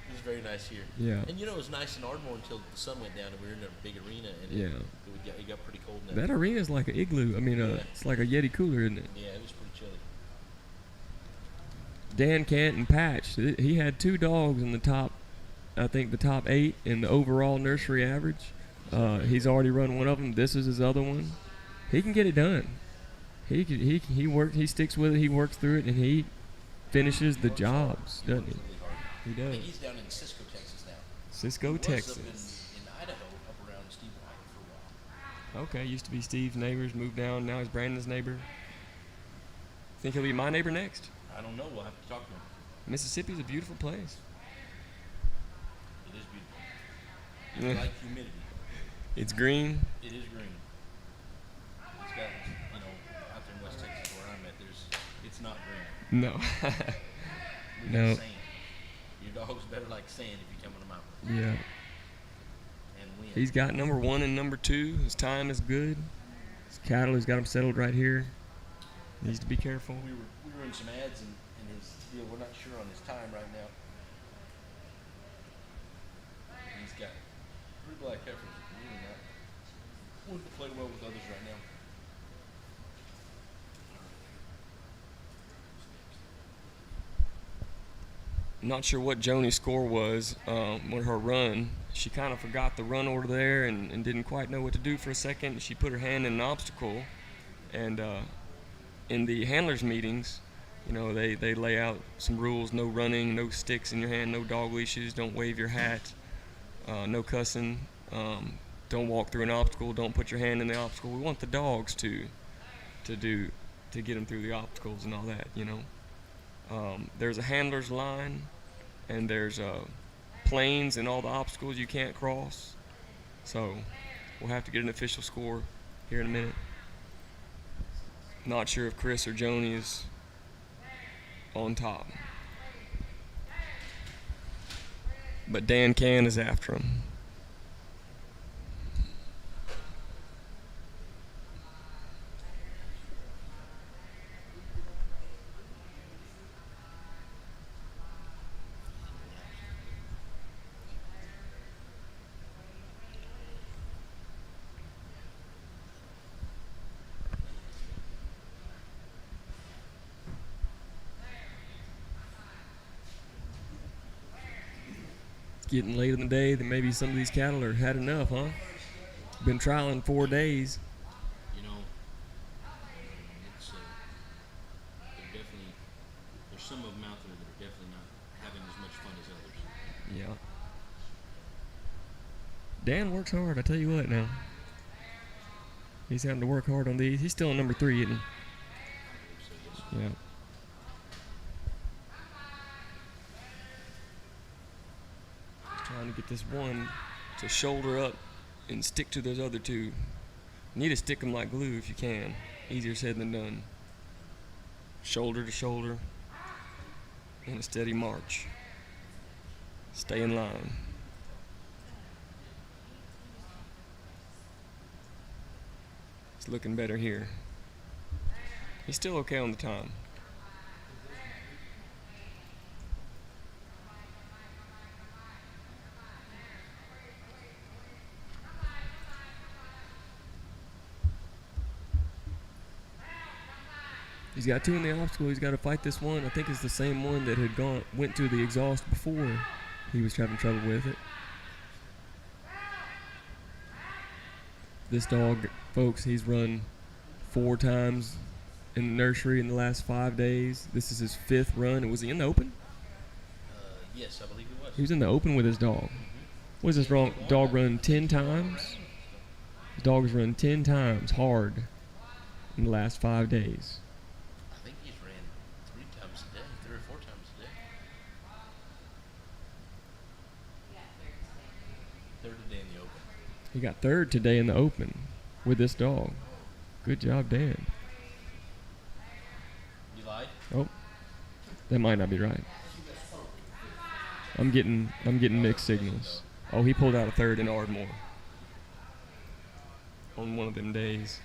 It was very nice here. Yeah. And it was nice in Ardmore until the sun went down and we were in a big arena, and it got pretty cold. That arena's like an igloo. I mean, it's like a Yeti cooler, isn't it? Yeah, it was pretty chilly. Dan Canton Patch. He had 2 dogs in the top, I think the top 8 in the overall nursery average. He's already run one of them. This is his other one. He can get it done. He works. He sticks with it. He works through it, and he finishes the jobs, doesn't he? He I does. think he's down in Cisco, Texas now. Cisco, He was Texas. up in Idaho, up around Steve White for a while. Okay, used to be Steve's neighbors, moved down. Now he's Brandon's neighbor. Think he'll be my neighbor next? I don't know. We'll have to talk to him. Mississippi's a beautiful place. It is beautiful. I like humidity. It's green. It is green. It's got, out there in West Texas where I'm at, it's not green. No. We No. got sand. Your dog's better like sand if you come on a mountain. Yeah. And wind. He's got number 1 and number 2. His time is good. His cattle, he's got him settled right here. Needs to be careful. We were in some ads and his deal. We're not sure on his time right now. He's got 3 black heifers. Really not wanting to play well with others right now. Not sure what Joni's score was with her run. She kind of forgot the run order there and didn't quite know what to do for a second. She put her hand in an obstacle, and in the handlers meetings, they lay out some rules: no running, no sticks in your hand, no dog leashes, don't wave your hat, no cussing, don't walk through an obstacle, don't put your hand in the obstacle. We want the dogs to get them through the obstacles and all that. There's a handler's line, and there's planes and all the obstacles you can't cross. So we'll have to get an official score here in a minute. Not sure if Chris or Joni is on top, but Dan Can is after him. Getting late in the day, that maybe some of these cattle are had enough, huh? Been trialing 4 days. It's they're definitely, there's some of them out there that are definitely not having as much fun as others. Yeah. Dan works hard, I tell you what now. He's having to work hard on these. He's still on number 3, isn't he? So yes, Yeah. Trying to get this one to shoulder up and stick to those other 2. You need to stick them like glue if you can. Easier said than done. Shoulder to shoulder in a steady march. Stay in line. It's looking better here. He's still okay on the time. He's got 2 in the obstacle. He's got to fight this one. I think it's the same one that had went through the exhaust before. He was having trouble with it. This dog, folks, he's run 4 times in the nursery in the last 5 days. This is his 5th run. Was he in the open? yes, I believe it was. He was in the open with his dog. Was this wrong? Dog run 10 times? His dog has run 10 times hard in the last 5 days. I think he's ran 3 times a day, 3 or 4 times a day. 3rd a day in the open. He got 3rd today in the open with this dog. Good job, Dan. You lied? Oh, that might not be right. I'm getting mixed signals. Oh, he pulled out a 3rd in Ardmore on one of them days.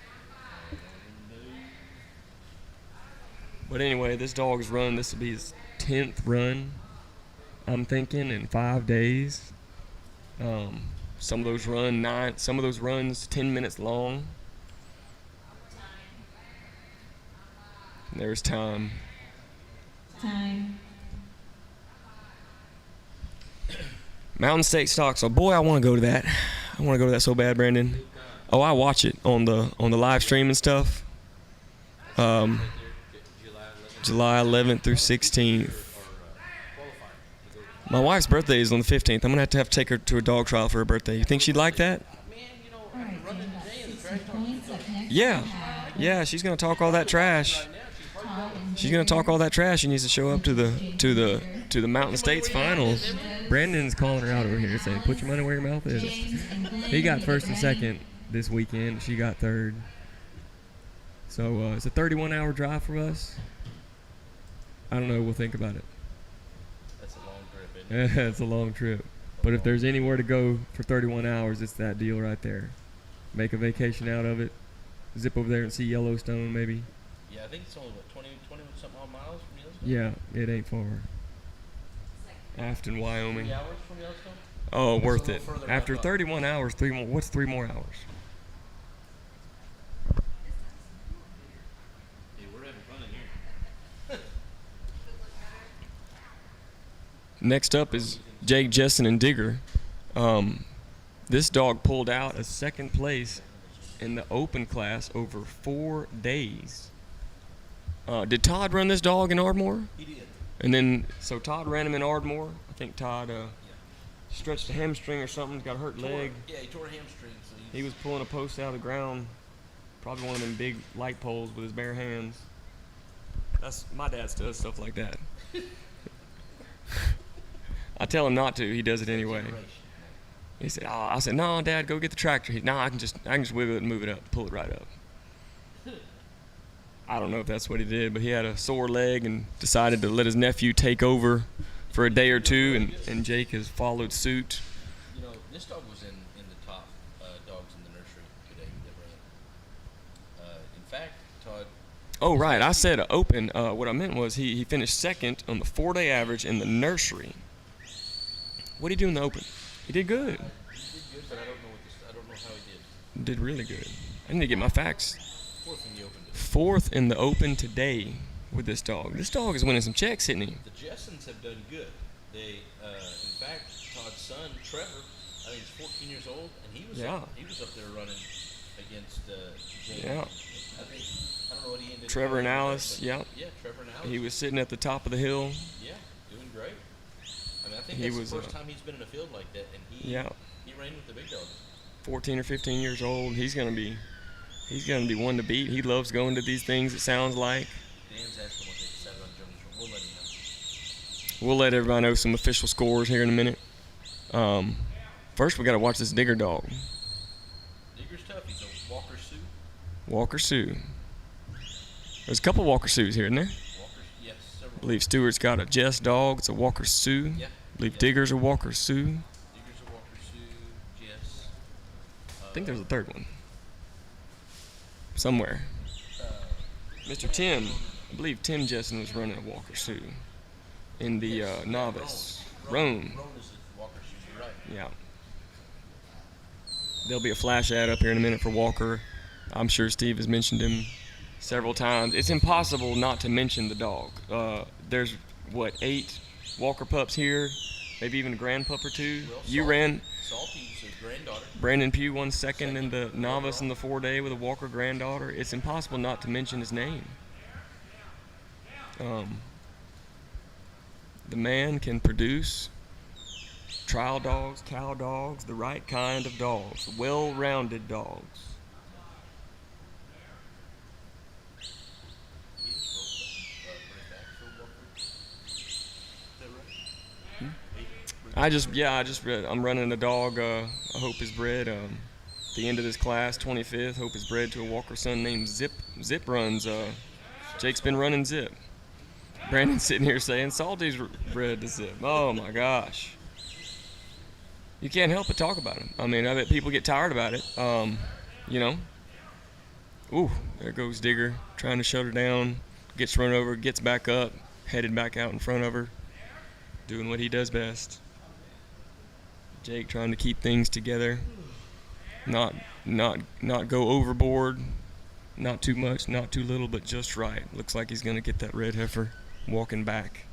But anyway, this dog's run. This will be his 10th run, I'm thinking, in 5 days. Some of those runs 10 minutes long. And there's time. Time. Mountain State Stock. So boy, I want to go to that. I want to go to that so bad, Brandon. Oh, I watch it on the live stream and stuff. July 11th through 16th. My wife's birthday is on the 15th. I'm gonna have to take her to a dog trial for her birthday. You think she'd like that? All right, Dan got 60 points. Up next, Yeah. we have Yeah, she's gonna talk all that trash. Todd and she's gonna talk all that trash. She needs to show up to the Mountain States finals. Brandon's calling her out over here, saying, "Put your money where your mouth is." He got first and second this weekend. She got third. So it's a 31-hour drive for us. I don't know. We'll think about it. That's a long trip, isn't it? It's a long trip. But if there's anywhere to go for 31 hours, it's that deal right there. Make a vacation out of it. Zip over there and see Yellowstone, maybe. Yeah, I think it's only, what, 20 something odd miles from Yellowstone? Yeah, it ain't far. Afton, Wyoming. 3 hours from Yellowstone? Oh, It's a worth little it. further After up. 31 hours, what's 3 more hours? Hey, we're having fun in here. Next up is Jake, Jessen, and Digger. This dog pulled out a second place in the open class over 4 days. Did Todd run this dog in Ardmore? He did. And then, so Todd ran him in Ardmore. I think Todd stretched a hamstring or something, got a hurt leg. Yeah, he tore a hamstring. So He was pulling a post out of the ground, probably one of them big light poles with his bare hands. That's my dad does stuff like that. I tell him not to. He does it anyway. He said, "Oh," I said, "No, Dad, go get the tractor." No, I can just wiggle it and move it up, pull it right up. I don't know if that's what he did, but he had a sore leg and decided to let his nephew take over for a day or two, and Jake has followed suit. You know, this dog was in the top dogs in the nursery today that ran. In fact, Todd. Oh, right. I said open. What I meant was he finished second on the 4-day average in the nursery. What did he do in the open? He did good. He did good, but I don't know how he did. Did really good. I need to get my facts. Fourth in the open today. Fourth in the open today with this dog. This dog is winning some checks, isn't he? The Jessens have done good. They, in fact, Todd's son Trevor, I think he's 14 years old, and he was up there running against Jake. Yeah. I don't know what he ended up Trevor and doing, Alice, but yeah. Yeah, Trevor and Alice. He was sitting at the top of the hill. Yeah, doing great. I mean, I think He that's was, the first time he's been in a field like that, and he ran with the big dogs. 14 or 15 years old. He's gonna be one to beat. He loves going to these things, it sounds like. Dan's asking what they decided on Jones. We'll let him know. We'll let everybody know some official scores here in a minute. First, we got to watch this Digger dog. Digger's tough. He's a Walker Sioux. Walker Sioux. There's a couple Walker Sioux here, isn't there? Walker, yes, several. I believe Stewart's got a Jess dog. It's a Walker Sioux. Yeah. I believe Yeah. Digger's a Walker Sioux. Digger's a Walker Sioux. Jess. I think there's a third one. Somewhere. Mr. Tim. I believe Tim Jessen was running a Walker Sioux in the novice. Roan. Roan is a Walker Sioux. You're right. Yeah. There'll be a flash ad up here in a minute for Walker. I'm sure Steve has mentioned him several times. It's impossible not to mention the dog. There's, 8 Walker pups here, maybe even a grand pup or two. Well, You ran. Salty's a granddaughter. Brandon Pugh won second in the novice in the 4-day with a Walker granddaughter. It's impossible not to mention his name. The man can produce trial dogs, cow dogs, the right kind of dogs, well-rounded dogs. He just broke back Walker. Is that right? I'm running a dog. I hope is bred. The end of this class, 25th. Hope is bred to a Walker son named Zip. Zip runs. Jake's been running Zip. Brandon's sitting here saying Salty's bred to Zip. Oh my gosh. You can't help but talk about him. I mean, I bet people get tired about it. You know. Ooh, there goes Digger trying to shut her down. Gets run over, gets back up, headed back out in front of her, doing what he does best. Jake trying to keep things together, not go overboard, not too much, not too little, but just right. Looks like he's gonna get that red heifer walking back.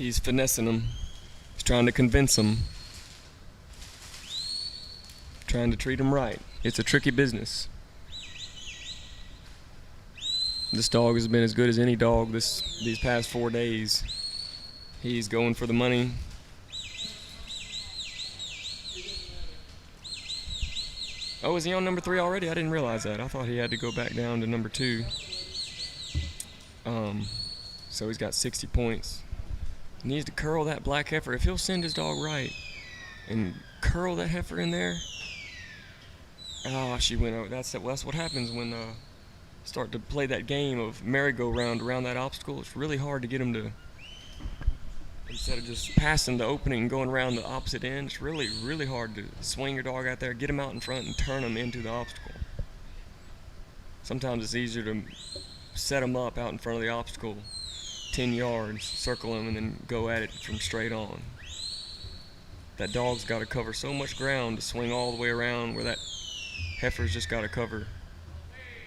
He's finessing him. He's trying to convince him. Trying to treat him right. It's a tricky business. This dog has been as good as any dog these past 4 days. He's going for the money. Oh, is he on number 3 already? I didn't realize that. I thought he had to go back down to number 2. So he's got 60 points. He needs to curl that black heifer. If he'll send his dog right and curl that heifer in there. She went over. That's what happens when start to play that game of merry-go-round around that obstacle. It's really hard to get him to, instead of just passing the opening and going around the opposite end, it's really, really hard to swing your dog out there, get him out in front, and turn him into the obstacle. Sometimes it's easier to set him up out in front of the obstacle 10 yards, circle him, and then go at it from straight on. That dog's got to cover so much ground to swing all the way around, where that heifer's just got to cover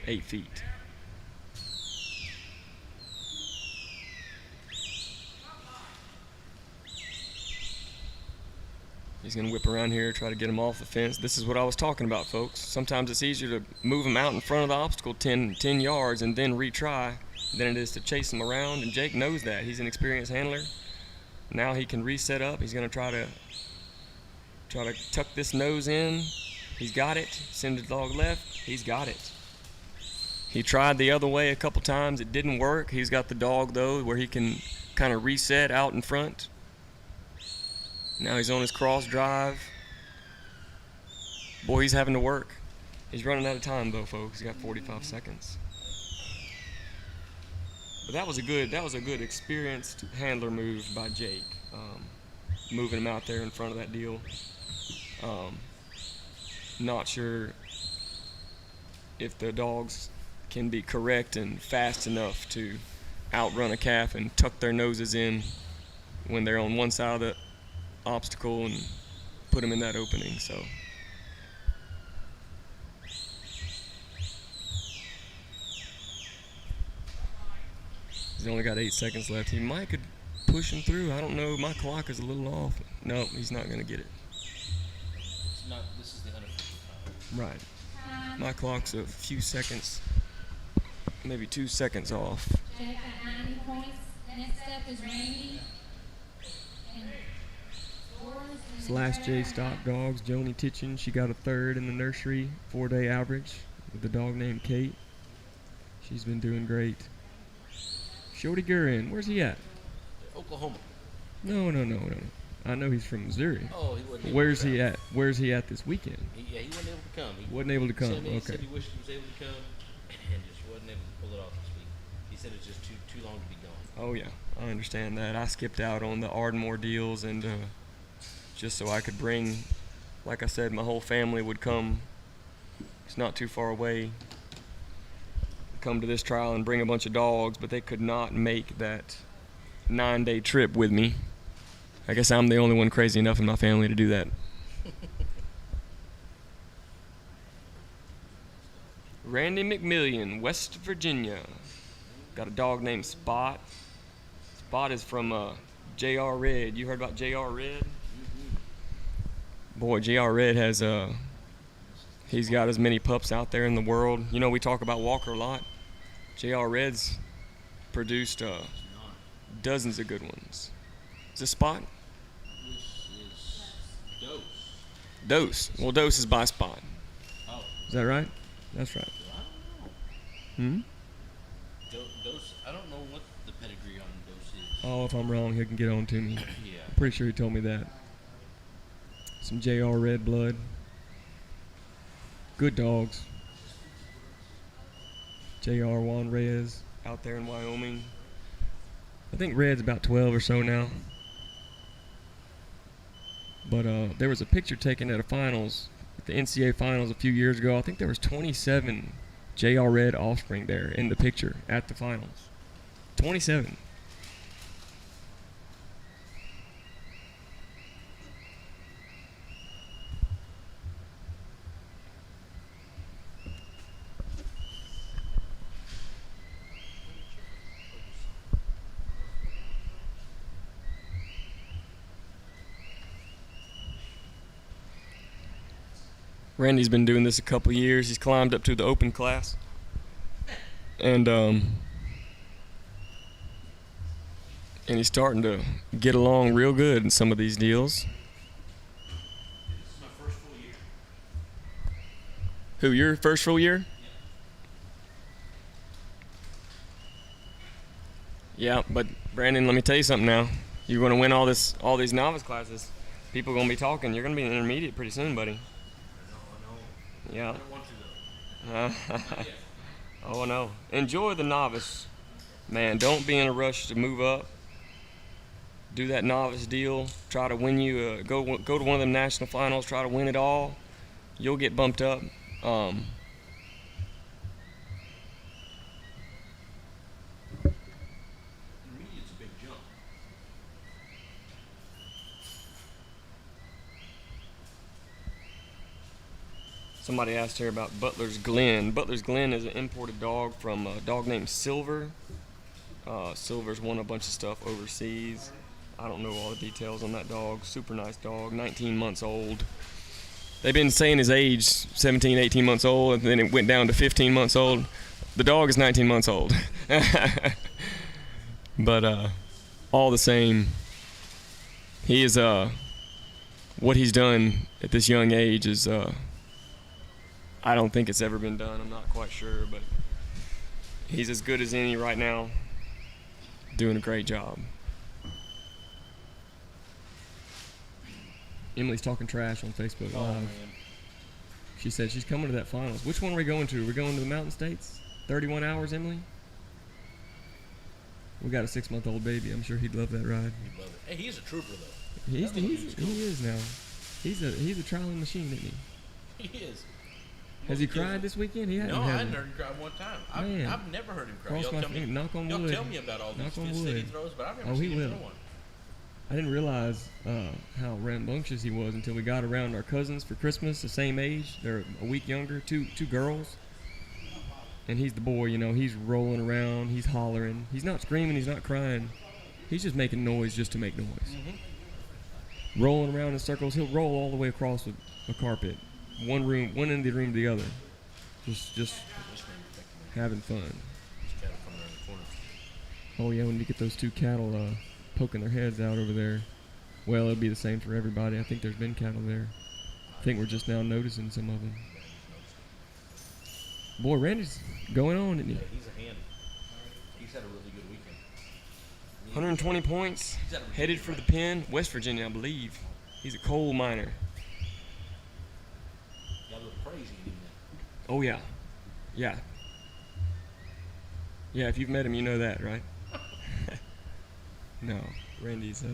8 feet. He's going to whip around here, try to get him off the fence. This is what I was talking about, folks. Sometimes it's easier to move him out in front of the obstacle 10 yards and then retry than it is to chase him around, and Jake knows that. He's an experienced handler. Now he can reset up. He's going to try to tuck this nose in. He's got it. Send the dog left. He's got it. He tried the other way a couple times. It didn't work. He's got the dog, though, where he can kind of reset out in front. Now he's on his cross drive. Boy, he's having to work. He's running out of time, though, folks. He's got 45 seconds. But that was a good experienced handler move by Jake. Moving him out there in front of that deal. Not sure if the dogs can be correct and fast enough to outrun a calf and tuck their noses in when they're on one side of the obstacle and put them in that opening. So he's only got 8 seconds left. He might could push him through. I don't know. My clock is a little off. No, he's not going to get it. This is the unofficial time. Right. My clock's a few seconds, maybe 2 seconds off. Jack got 90 points. Next up is Randy. Slash J Stock Dogs, Joni Titchen. She got a 3rd in the nursery, 4-day average, with a dog named Kate. She's been doing great. Shody Gurin, where's he at? Oklahoma. No. I know he's from Missouri. Oh, he wasn't. Where's he at? Where's he at this weekend? He wasn't able to come. He Wasn't able to come. He Okay. said he wished he was able to come, and just wasn't able to pull it off this week. He said it's just too long to be gone. Oh yeah, I understand that. I skipped out on the Ardmore deals, and just so I could bring, like I said, my whole family would come. It's not too far away. Come to this trial and bring a bunch of dogs, but they could not make that 9-day trip with me. I guess I'm the only one crazy enough in my family to do that. Randy McMillian, West Virginia. Got a dog named Spot. Spot is from J.R. Red. You heard about J.R. Red? Boy, J.R. Red has he's got as many pups out there in the world. You know, we talk about Walker a lot. J.R. Red's produced dozens of good ones. Is this Spot? This is Dose. Dose. Well, Dose is by Spot. Oh. Is that right? That's right. I don't know. Dose. I don't know what the pedigree on Dose is. Oh, if I'm wrong, he can get on to me. Yeah. I'm pretty sure he told me that. Some J.R. Red blood. Good dogs. J.R. Juan Reyes out there in Wyoming. I think Red's about 12 or so now. But there was a picture taken at a finals, at the NCAA finals a few years ago. I think there was 27 J.R. Red offspring there in the picture at the finals. 27. Randy's been doing this a couple years. He's climbed up to the open class. And he's starting to get along real good in some of these deals. This is my first full year. Who, your first full year? Yeah, but Brandon, let me tell you something now. You're going to win all these novice classes. People are going to be talking. You're going to be an intermediate pretty soon, buddy. I know. I Yeah. don't want to, though. Not yet. Oh, no. Enjoy the novice. Man, don't be in a rush to move up. Do that novice deal. Try to win you. Go to one of them national finals. Try to win it all. You'll get bumped up. Intermediate's a big jump. Somebody asked her about Butler's Glen. Butler's Glen is an imported dog from a dog named Silver. Silver's won a bunch of stuff overseas. I don't know all the details on that dog. Super nice dog, 19 months old. They've been saying his age, 17, 18 months old, and then it went down to 15 months old. The dog is 19 months old. But all the same, he is, what he's done at this young age is, I don't think it's ever been done. I'm not quite sure, but he's as good as any right now. Doing a great job. Emily's talking trash on Facebook Oh, Live. man. She said she's coming to that finals. Which one are we going to? We're going to the Mountain States? 31 hours, Emily? We got a 6-month-old baby. I'm sure he'd love that ride. He'd love it. Hey, he's a trooper, though. He cool. is now. He's a trialing machine, isn't he? He is. Has he cried this weekend? He hasn't. No, I has hadn't he? heard him cry one time. Man. I've never heard him cry. Cross Y'all my tell me, finger. Knock on y'all wood. tell me about all these Knock on fists that he wood. throws, but I've never Oh, he seen him will. throw one. I didn't realize how rambunctious he was until we got around our cousins for Christmas, the same age. They're a week younger, two girls. And he's the boy, you know. He's rolling around. He's hollering. He's not screaming. He's not crying. He's just making noise just to make noise. Mm-hmm. Rolling around in circles. He'll roll all the way across a carpet, one end of the room to the other, just having fun. This cattle coming around the corner. Oh yeah, when you get those two cattle poking their heads out over there, well, it'll be the same for everybody. I think there's been cattle there. I think we're just now noticing some of them. Boy, Randy's going on, isn't he? Yeah, he's a hand. He's had a really good weekend. 120 points, He's had a really headed good for the run. pen, West Virginia, I believe. He's a coal miner. Got a little crazy in him. Oh yeah, yeah. Yeah, if you've met him, you know that, right? No, Randy's, If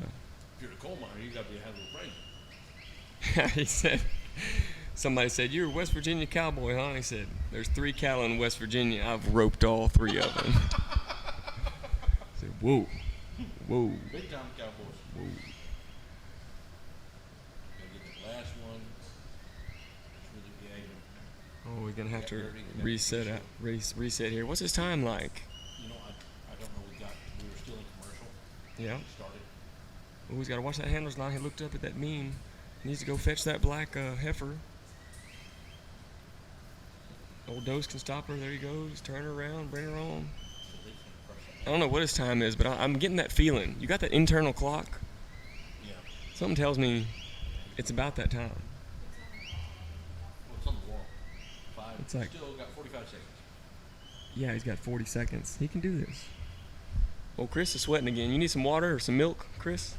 you're a coal miner, you got to be a hell of a crazy. he said, somebody said, you're a West Virginia cowboy, huh? He said, there's 3 cattle in West Virginia. I've roped all 3 of them. I said, whoa, whoa, Big time Cowboys. whoa. Gotta get the last one. It's really behaving. Oh, we're going to have to Dirty, we got reset to out, reset here. What's his time like? You know, I don't know. We were still in commercial. Yeah. We started. Oh, he's got to watch that handler's line. He looked up at that meme. He needs to go fetch that black heifer. Old Dose can stop her. There he goes. Turn her around. Bring her on. I don't know what his time is, but I'm getting that feeling. You got that internal clock? Yeah. Something tells me it's about that time. Well, it's on the wall. 5. It's like- Still got 45 seconds. Yeah, he's got 40 seconds. He can do this. Oh, Chris is sweating again. You need some water or some milk, Chris?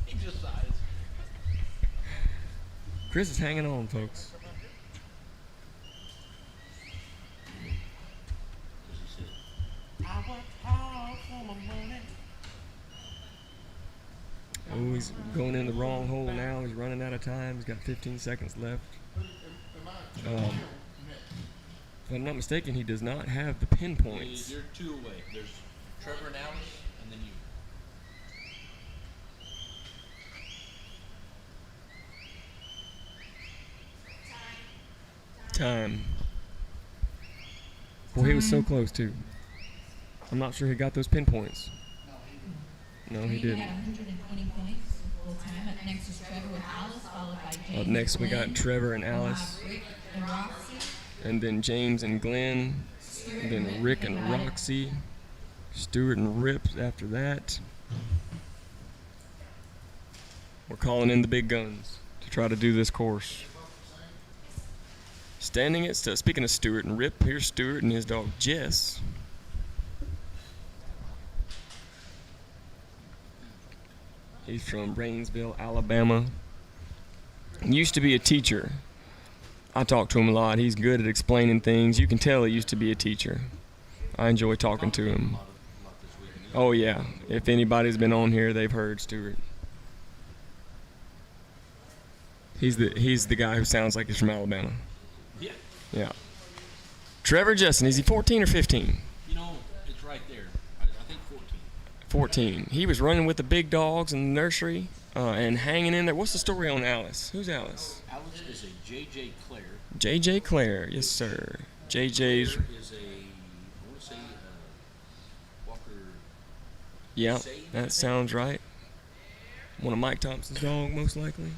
He just sighs. Chris is hanging on, folks. Because he said, I work hard for my money. Oh, he's going in the wrong hole now. He's running out of time. He's got 15 seconds left. If I'm not mistaken, he does not have the pinpoints. You're 2 away. There's Trevor and Alice, and then you. Time. Boy, he was so close, too. I'm not sure he got those pinpoints. No, he Brady didn't. had 120 points full time. Up next is Trevor with Alice, followed by James. Up next we got Glenn. Trevor and We'll have Alice, Rick and Roxy. and then James and Glenn, Stuart and then Rick Rick and Ryan. Roxy, Stuart and Rip after that. We're calling in the big guns to try to do this course. Standing at speaking of Stuart and Rip, here's Stuart and his dog Jess. He's from Brainsville, Alabama. Used to be a teacher. I talk to him a lot. He's good at explaining things. You can tell he used to be a teacher. I enjoy talking to him. A lot this weekend. Oh yeah, if anybody's been on here, they've heard Stuart. He's the guy who sounds like he's from Alabama. Yeah. Yeah. Trevor Jessen, is he 14 or 15? You know, it's right there. I think 14. 14. He was running with the big dogs in the nursery and hanging in there. What's the story on Alice? Who's Alice? Alice is a J.J. Clare. J.J. Clare, yes sir. J.J.'s, Claire is a, I want to say, Walker. yeah, Say that anything? sounds right. One of Mike Thompson's dog, most likely.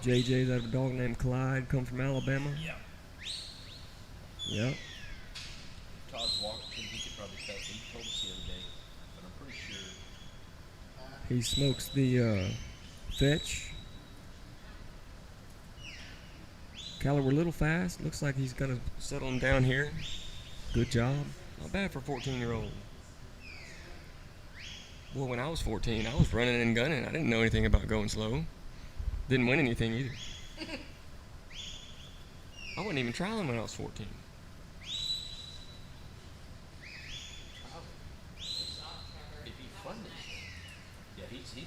J.J.'s out of a dog named Clyde, come from Alabama. Yeah. Yep. Todd's walking. He could probably tell. He told us the other day, but I'm pretty sure. He smokes the fetch. Callie, we're a little fast. Looks like he's gonna settle him down here. Good job. Not bad for a 14-year-old. Well, when I was 14, I was running and gunning. I didn't know anything about going slow. Didn't win anything either. I wasn't even trialing when I was 14. If he funded, yeah, he's been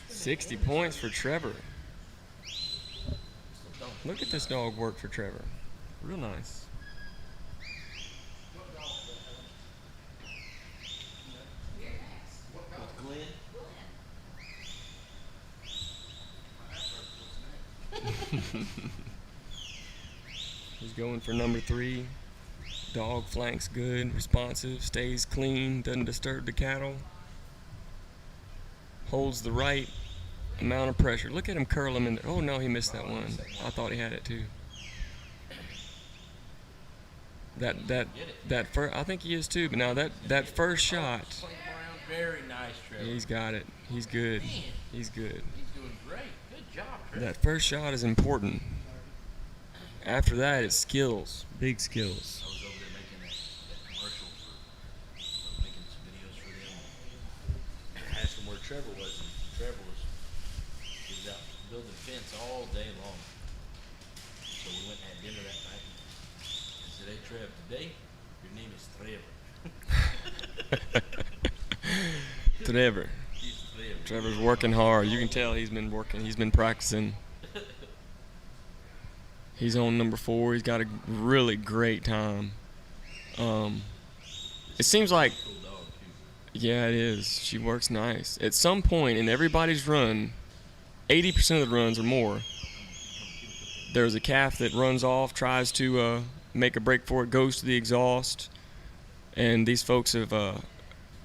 60 points for Trevor. Don't. Look at this dog work for Trevor. Real nice. With Glenn. He's going for number 3. Dog flanks good, responsive, stays clean, doesn't disturb the cattle. Holds the right amount of pressure. Look at him curl him in there. Oh no, he missed that one. I thought he had it too. That first, I think he is too. But now that first shot, Playing around. Very nice, Trevor. he's got it. He's good. He's good. He's doing great. Good job, Trevor. That first shot is important. After that, it's skills, big skills. I was over there making that commercial for making some videos for them. I asked him where Trevor was, and Trevor he was out building a fence all day long. So we went and had dinner that night. I said, "Hey, Trev, today your name is Trevor." Trevor. He's Trevor. Trevor's working hard. You can tell he's been working. He's been practicing. He's on number 4. He's got a really great time. It seems like, Cool dog too. yeah, it is. She works nice. At some point in everybody's run, 80% of the runs or more, there's a calf that runs off, tries to make a break for it, goes to the exhaust, and these folks have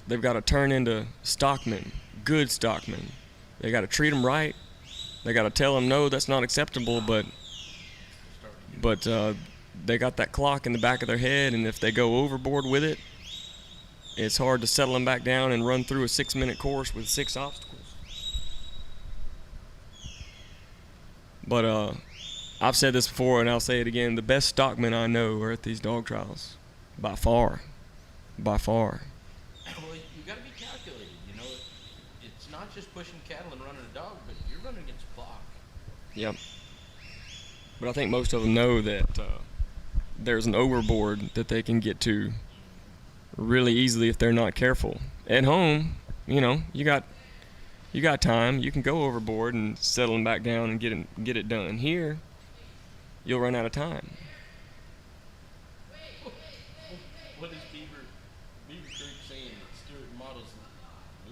they've got to turn into stockmen, good stockmen. They got to treat them right. They got to tell them no, that's not acceptable, but they got that clock in the back of their head, and if they go overboard with it, it's hard to settle them back down and run through a 6-minute course with 6 obstacles. But I've said this before, and I'll say it again, the best stockmen I know are at these dog trials. By far. By far. Well, you got to be calculated. You know, it's not just pushing cattle and running a dog, but you're running against a clock. Yep. But I think most of them know that there's an overboard that they can get to really easily if they're not careful. At home, you know, you got time. You can go overboard and settle them back down and get it done. Here, you'll run out of time. What is Beaver Creek saying that Stuart models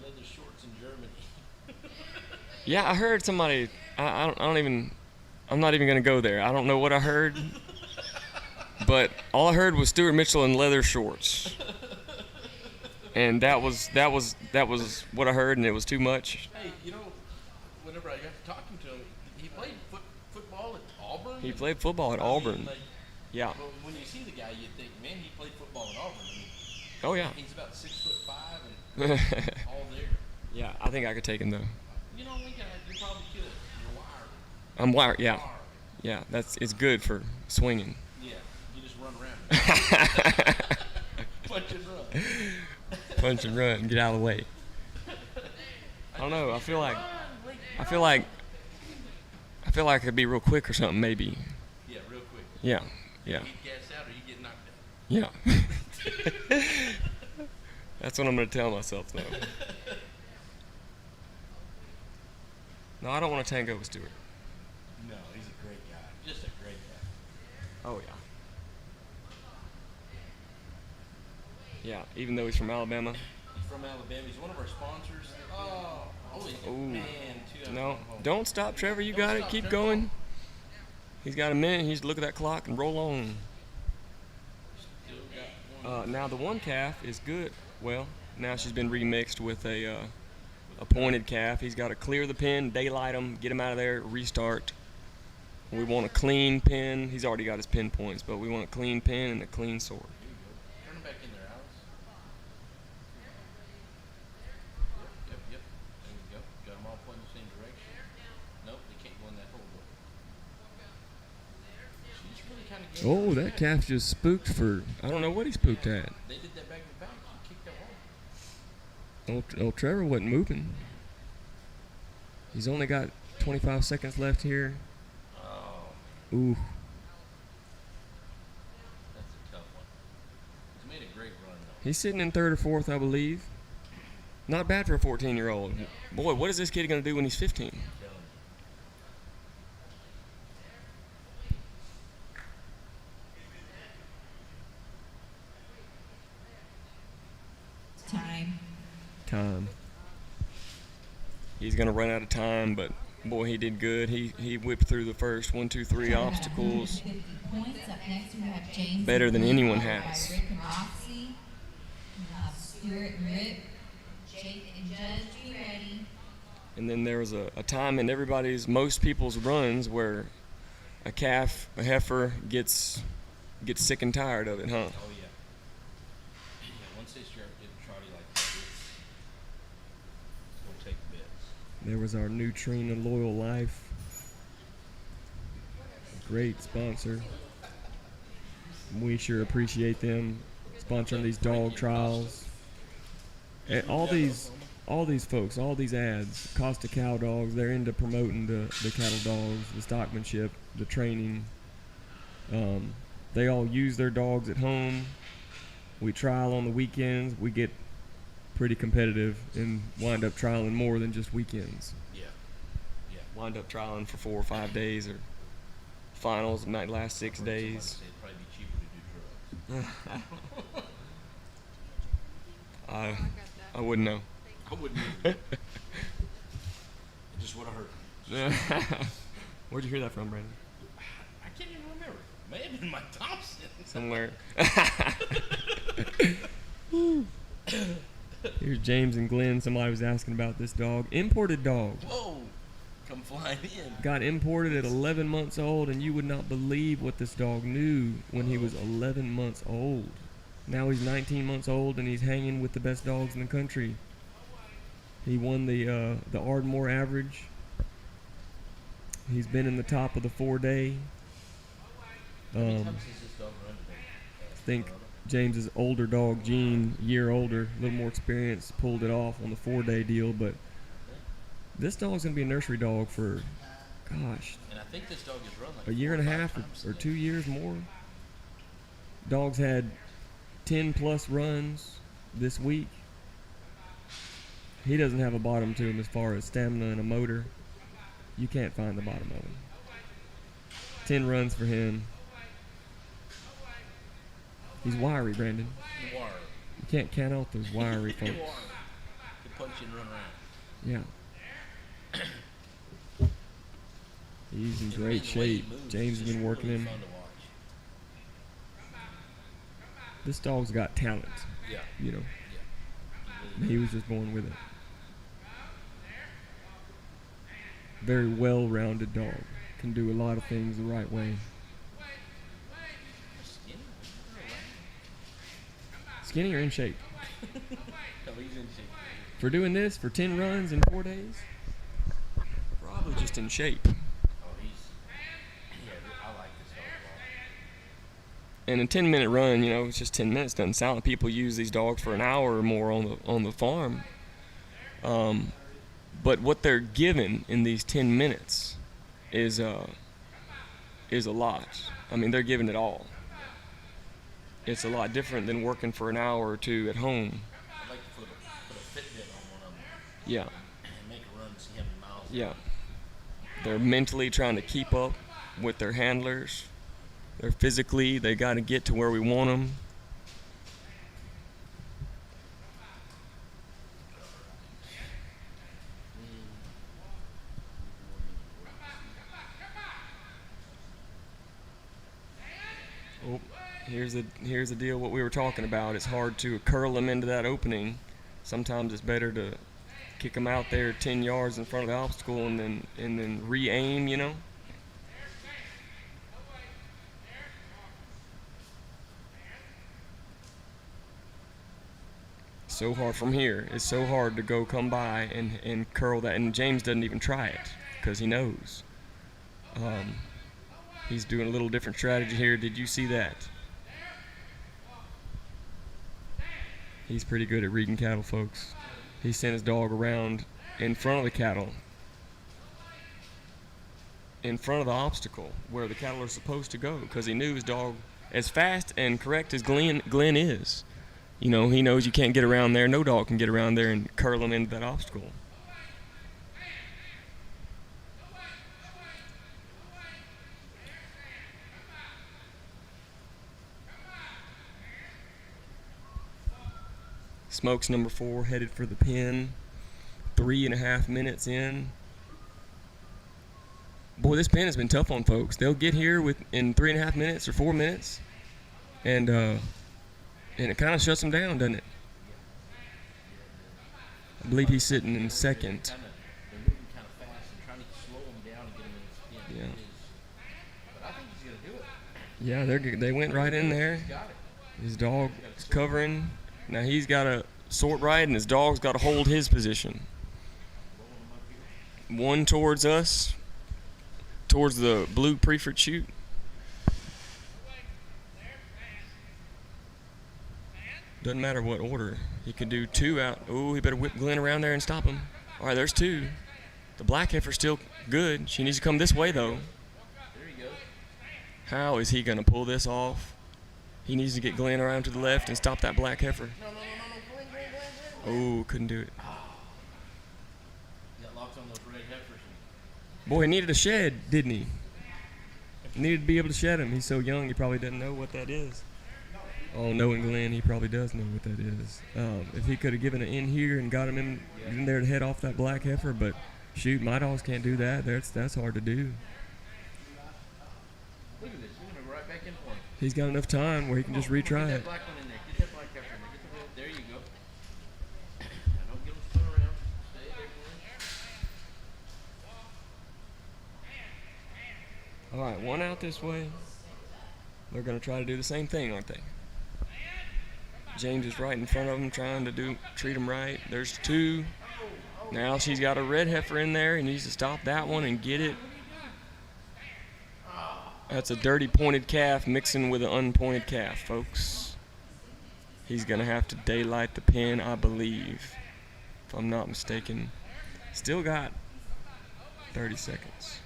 leather shorts in Germany? Yeah, I heard somebody. I'm not even gonna go there. I don't know what I heard, but all I heard was Stuart Mitchell in leather shorts. and that was what I heard, and it was too much. Hey, whenever I got to talking to him, he played football at Auburn. He played football at Auburn. Yeah. Well, when you see the guy, you think, man, he played football at Auburn. I mean, Oh yeah. he's about 6'5" and all there. Yeah, I think I could take him though. You probably could. You're wired. I'm wired. Yeah. Yeah, it's good for swinging. Yeah, you just run around. Punch and run. Punch and run, get out of the way. I don't know. I feel like I could be real quick or something, maybe. Yeah, real quick. Yeah. Yeah. You get gas out or you get knocked out. Yeah. That's what I'm going to tell myself, though. No, I don't want to tango with Stewart. No, he's a great guy. Just a great guy. Oh, yeah. Yeah, even though he's from Alabama. He's from Alabama. He's one of our sponsors. He's a man, too. No, don't stop, Trevor. You got it. Keep going. He's got a minute. He's look at that clock and roll on. Still got one. Now the one calf is good. Well, now she's been remixed with a pointed calf. He's got to clear the pen, daylight him, get him out of there, restart. We want a clean pen. He's already got his pin points, but we want a clean pen and a clean sword. Turn him back in there, Alice. Yep. There we go. Got them all pointing the same direction. Nope, they can't go in that hole. She's really kind of getting Oh, that calf just spooked for, I don't know what he spooked at. They did that back in the back. She kicked that wall. Oh, Trevor wasn't moving. He's only got 25 seconds left here. Oh, Ooh. that's a tough one. He's made a great run, though. He's sitting in third or fourth, I believe. Not bad for a 14-year-old. Boy, what is this kid going to do when he's 15? I'm telling you. Time. He's going to run out of time, but boy, he did good. He whipped through the first 1, 2, 3 obstacles. 150 points. Up next we have James Better than and anyone followed has. by Rick and Roxy. Stuart and Rick. Jake and Judge, be ready. And then there was a time in most people's runs where a calf, a heifer gets sick and tired of it, huh? Oh, yeah. Yeah, once they start getting trotty like that, it's going to take bits. There was our new Trina Loyal Life. Great sponsor. We sure appreciate them sponsoring these dog trials. And all these folks, all these ads, Costa Cow Dogs, they're into promoting the cattle dogs, the stockmanship, the training. They all use their dogs at home. We trial on the weekends. We get pretty competitive and wind up trialing more than just weekends. Yeah. Wind up trialing for 4 or 5 days, or finals might last 6 days. It'd probably be cheaper to do drugs. I wouldn't know. I wouldn't either. Just what I heard. Where'd you hear that from, Brandon? I can't even remember. May have been Mike Thompson. Somewhere. Here's James and Glenn. Somebody was asking about this dog. Imported dog. Whoa. Come flying in. Got imported at 11 months old, and you would not believe what this dog knew when he was 11 months old. Now he's 19 months old, and he's hanging with the best dogs in the country. He won the Ardmore average. He's been in the top of the 4-day. How many times has this dog run today? I think James's older dog, Gene, year older, a little more experience, pulled it off on the 4-day deal. But this dog's going to be a nursery dog for, gosh, And I think this dog has run like a year and a 4 or 5 half times or today. 2 years more. Dog's had 10+ runs this week. He doesn't have a bottom to him as far as stamina and a motor. You can't find the bottom of him. 10 runs for him. He's wiry, Brandon. You are. You can't count out those wiry folks. You are. Can punch you and run around. Yeah. He's in great shape. James has been working him. Fun to watch. This dog's got talent, Yeah. you know. Yeah. He was just born with it. Very well-rounded dog. Can do a lot of things the right way. Skinny or in shape? No, he's in shape. For doing this for 10 runs in 4 days? Probably just in shape. Oh, I like this dog a lot. And a 10-minute run, it's just 10 minutes. Doesn't sound like people use these dogs for an hour or more on the farm. But what they're given in these 10 minutes is a lot. I mean, they're giving it all. It's a lot different than working for an hour or two at home. I'd like to put a Fitbit on one of them. Yeah. And make a run and see how many miles. Yeah. They're mentally trying to keep up with their handlers. They're physically, they got to get to where we want them. Oh, here's the deal. What we were talking about. It's hard to curl them into that opening. Sometimes it's better to kick them out there 10 yards in front of the obstacle and then re-aim. So hard from here. It's so hard to come by and curl that. And James doesn't even try it because he knows. He's doing a little different strategy here. Did you see that? He's pretty good at reading cattle, folks. He sent his dog around in front of the cattle, in front of the obstacle where the cattle are supposed to go, because he knew his dog, as fast and correct as Glenn is, he knows you can't get around there. No dog can get around there and curl him into that obstacle. Smokes number 4 headed for the pen. 3.5 minutes in. Boy, this pen has been tough on folks. They'll get here in 3.5 minutes or 4 minutes, and it kind of shuts them down, doesn't it? I believe he's sitting in second. They're moving kind of fast and trying to slow him down and get him in his skin. Yeah. But I think he's going to do it. Yeah, they went right in there. He's got it. His dog is covering. Now he's got to sort right, and his dog's got to hold his position. One towards us, towards the blue prefert chute. Doesn't matter what order. He could do 2 out. Oh, he better whip Glenn around there and stop him. All right, there's 2. The black heifer's still good. She needs to come this way, though. There you go. How is he going to pull this off? He needs to get Glenn around to the left and stop that black heifer. No. Oh, couldn't do it. He got locked on those red heifers. Boy, he needed a shed, didn't he? Needed to be able to shed him. He's so young, he probably doesn't know what that is. Oh, knowing Glenn, he probably does know what that is. If he could have given it in here and got him in there to head off that black heifer, but shoot, my dogs can't do that. That's hard to do. Look at this. You're going to go right back in for him. He's got enough time where he can just retry Get that it. black one in there. Get that black heifer in there. There you go. Now don't get him spun around. Stay there, Glenn. All right, one out this way. They're going to try to do the same thing, aren't they? James is right in front of him, trying to treat him right. There's 2. Now she's got a red heifer in there. He needs to stop that one and get it. That's a dirty pointed calf mixing with an unpointed calf, folks. He's going to have to daylight the pen, I believe, if I'm not mistaken. Still got 30 seconds.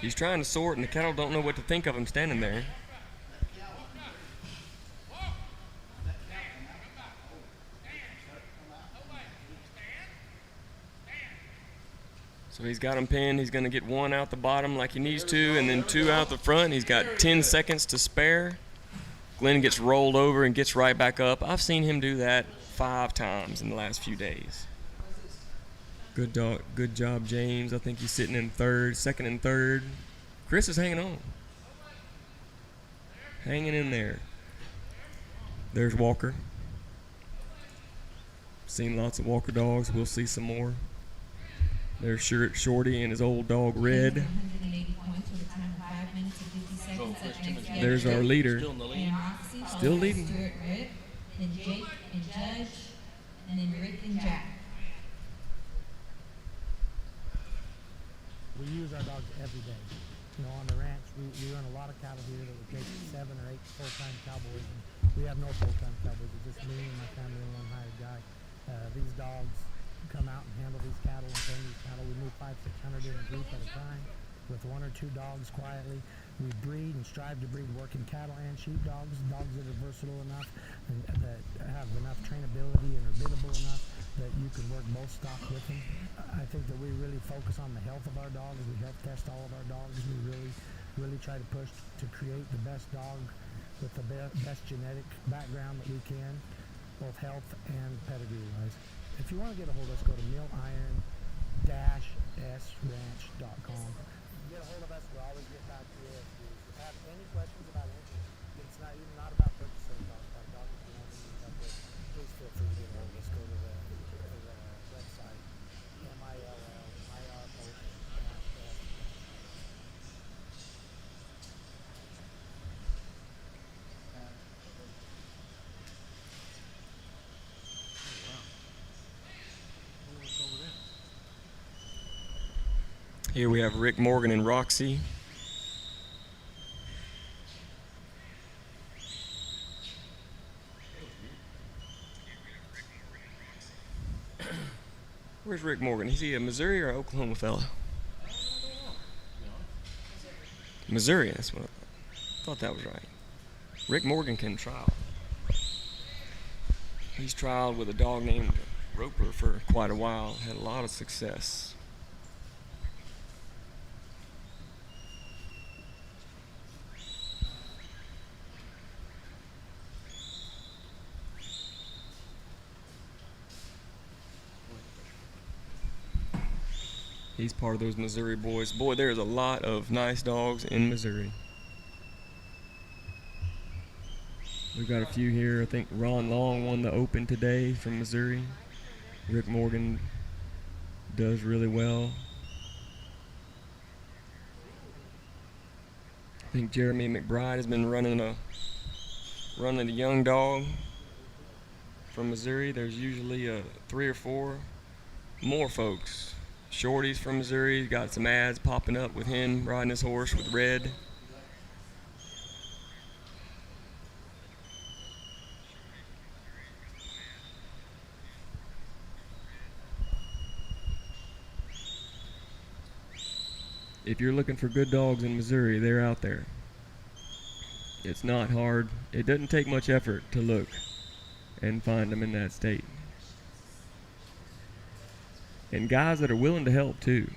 He's trying to sort, and the cattle don't know what to think of him standing there. So he's got him pinned. He's going to get 1 out the bottom like he needs to, and then 2 out the front. He's got 10 seconds to spare. Glenn gets rolled over and gets right back up. I've seen him do that 5 times in the last few days. Good job, James. I think he's sitting in second and third. Chris is hanging on. Hanging in there. There's Walker. Seen lots of Walker dogs. We'll see some more. There's Shorty and his old dog Red. 180 points with a time of 5 minutes and 50 seconds. Chris Up next, Timmons. we have There's our leader. Still in the lead. and Roxy, followed Still by leading. Stuart Rip, then Jake and Judge, and then Rick and Jack. We use our dogs every day. You know, on the ranch, we run a lot of cattle here that would take 7 or 8 full-time cowboys, and we have no full-time cowboys. It's just me and my family and one hired guy. These dogs come out and handle these cattle and tame these cattle. We move 500-600 in a group at a time with 1 or 2 dogs quietly. We breed and strive to breed working cattle and sheep dogs that are versatile enough and that have enough trainability and are biddable enough that you can work both stock with them. I think that we really focus on the health of our dogs. We health test all of our dogs. We really try to push to create the best dog with the best genetic background that we can, both health and pedigree-wise. If you want to get a hold of us, go to milliron-sranch.com. Get a hold of us. We'll always get back to you. If you have any questions about anything, it's not even not about purchasing a dog. If you want to use up there, please feel free to get a hold of us. Go to the website, MILLIRPost. What's over there? Here we have Rick Morgan and Roxy. Where's Rick Morgan? Is he a Missouri or Oklahoma fella? Missouri, that's what I thought that was right. Rick Morgan can trial. He's trialed with a dog named Roper for quite a while, had a lot of success. He's part of those Missouri boys. Boy, there's a lot of nice dogs in Missouri. We've got a few here. I think Ron Long won the Open today from Missouri. Rick Morgan does really well. I think Jeremy McBride has been running a young dog from Missouri. There's usually 3 or 4 more folks. Shorty's from Missouri, got some ads popping up with him riding his horse with Red. If you're looking for good dogs in Missouri, they're out there. It's not hard. It doesn't take much effort to look and find them in that state. And guys that are willing to help too.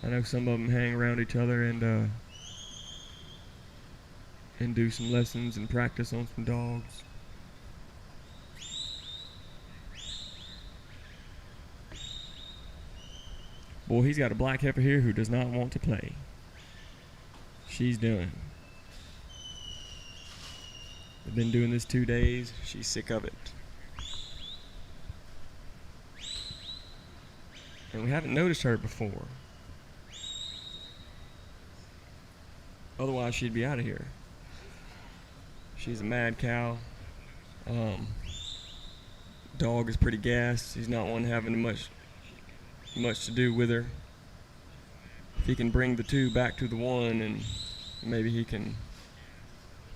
I know some of them hang around each other and do some lessons and practice on some dogs. Boy, he's got a black heifer here who does not want to play. She's done. We've been doing this 2 days. She's sick of it. And we haven't noticed her before. Otherwise, she'd be out of here. She's a mad cow. Dog is pretty gassed. He's not one having much to do with her. If he can bring the 2 back to the 1, and maybe he can.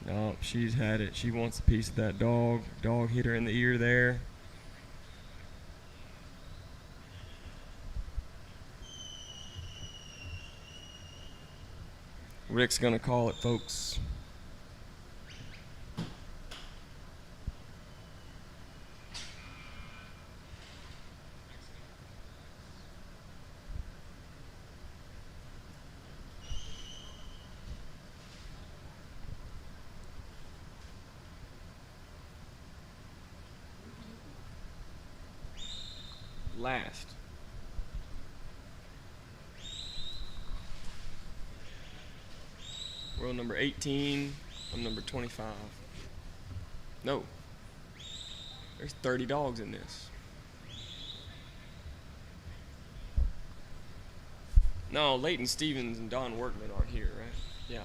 No, she's had it. She wants a piece of that dog. Dog hit her in the ear there. Rick's gonna call it, folks. Last. Row number 18. I'm number 25. No. There's 30 dogs in this. No, Leighton Stevens and Don Workman aren't here, right? Yeah,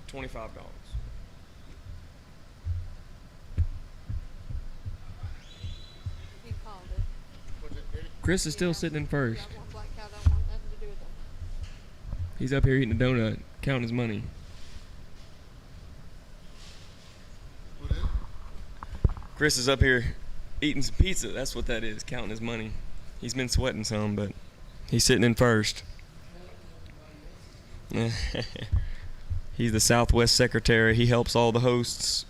25 dogs. He called it. Chris is still sitting in first. That one black cow don't want nothing to do with him. He's up here eating a donut, counting his money. Chris is up here eating some pizza. That's what that is, counting his money. He's been sweating some, but he's sitting in first. He's the Southwest secretary. He helps all the hosts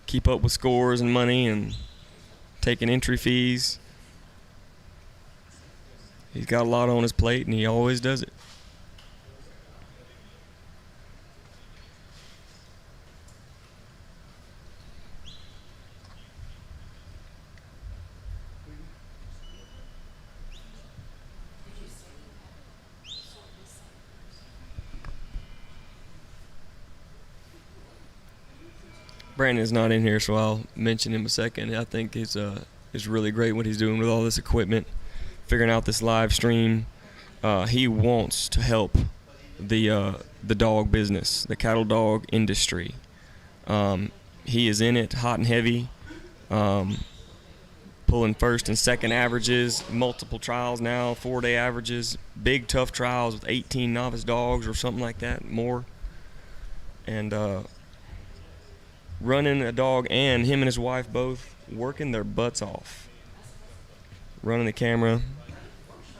keep up with scores and money and taking entry fees. He's got a lot on his plate, and he always does it. Brandon's not in here, so I'll mention him a second. I think it's really great what he's doing with all this equipment, figuring out this live stream. He wants to help the dog business, the cattle dog industry. He is in it hot and heavy, pulling first and second averages, multiple trials now, 4-day averages, big tough trials with 18 novice dogs or something like that, more. And running a dog, and him and his wife both working their butts off, running the camera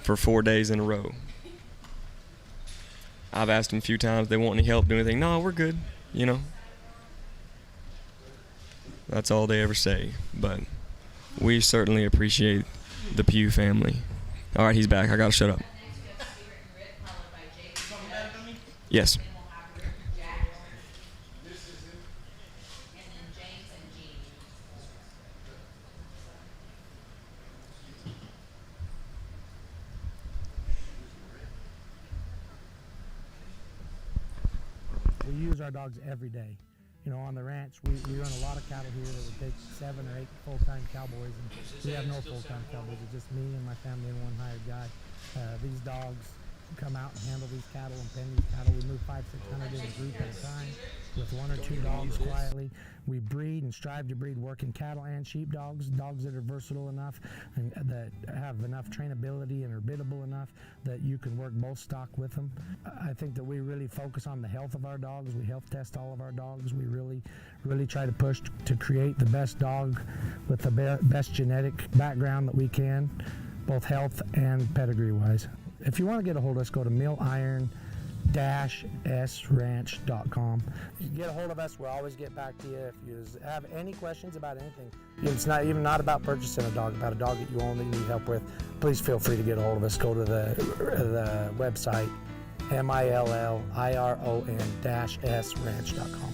for 4 days in a row. I've asked him a few times if they want any help, do anything. No, we're good, you know. That's all they ever say. But we certainly appreciate the Pugh family. All right, he's back. I got to shut up. Yes. We use our dogs every day. You know, on the ranch, we run a lot of cattle here that would take 7 or 8 full-time cowboys, and we have no full-time cowboys. It's just me and my family and one hired guy. These dogs come out and handle these cattle and pen these cattle. We move 500-600 in a group at a time with 1 or 2 dogs quietly. We breed and strive to breed working cattle and sheep dogs that are versatile enough and that have enough trainability and are biddable enough that you can work both stock with them. I think that we really focus on the health of our dogs. We health test all of our dogs. We really try to push to create the best dog with the best genetic background that we can, both health and pedigree wise. If you want to get a hold of us, go to milliron-sranch.com. Get a hold of us. We'll always get back to you. If you have any questions about anything, it's not about purchasing a dog, about a dog that you own that you need help with, please feel free to get a hold of us. Go to the website, milliron-sranch.com.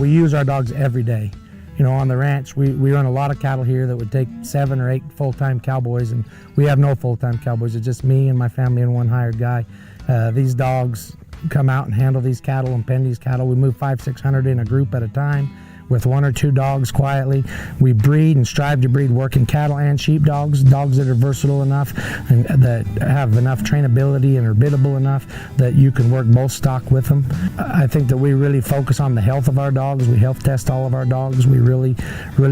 We use our dogs every day. You know, on the ranch, we run a lot of cattle here that would take 7 or 8 full-time cowboys, and we have no full-time cowboys. It's just me and my family and one hired guy. These dogs come out and handle these cattle and pen these cattle. We move 500-600 in a group at a time with 1 or 2 dogs quietly. We breed and strive to breed working cattle and sheep dogs that are versatile enough and that have enough trainability and are biddable enough that you can work both stock with them. I think that we really focus on the health of our dogs. We health test all of our dogs. We really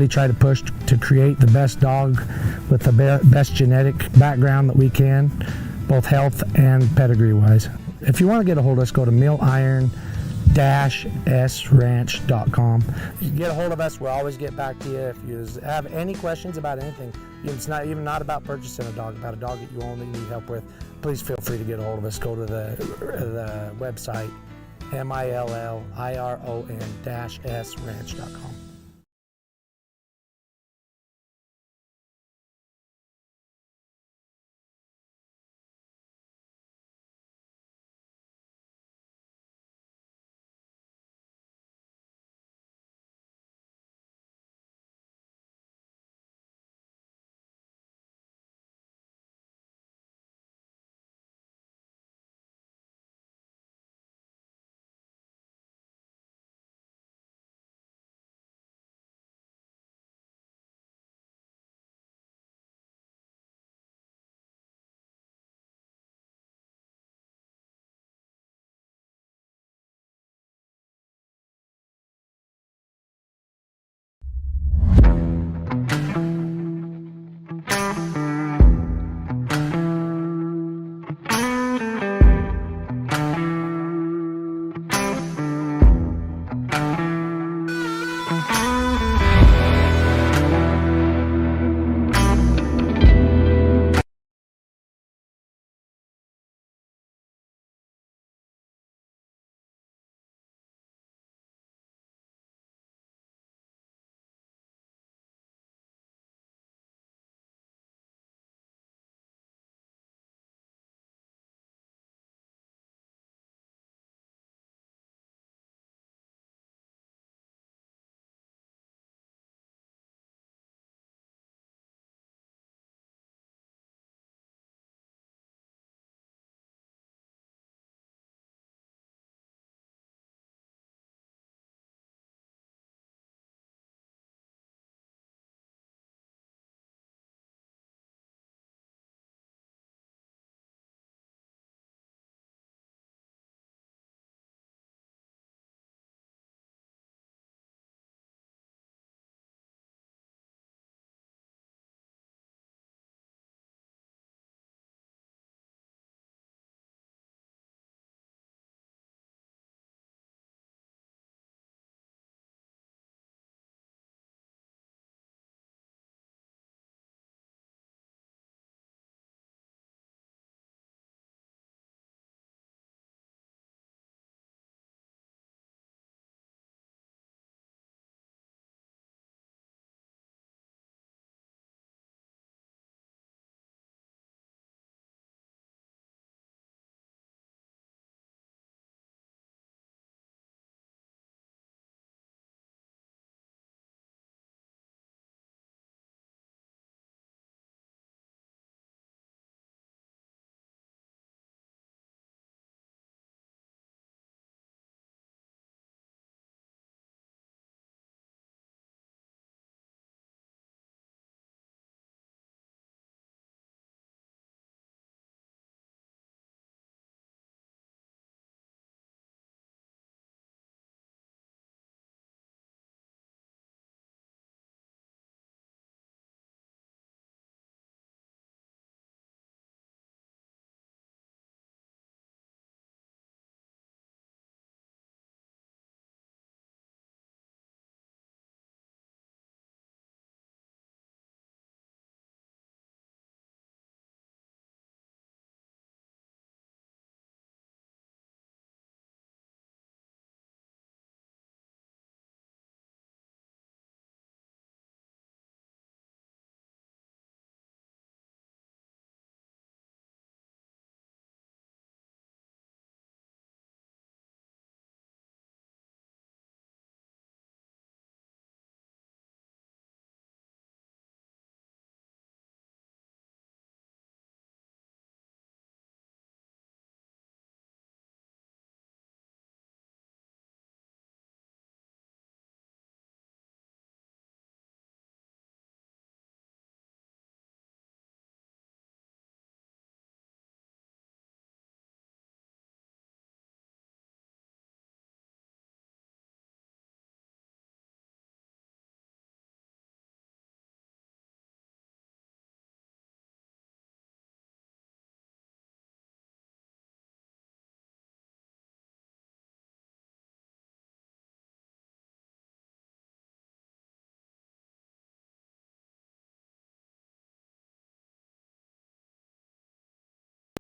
try to push to create the best dog with the best genetic background that we can, both health and pedigree wise. If you want to get a hold of us, go to milliron-sranch.com. You can get a hold of us, we'll always get back to you. If you have any questions about anything, it's not even about purchasing a dog, about a dog that you only need help with, please feel free to get a hold of us. Go to the website, milliron-sranch.com.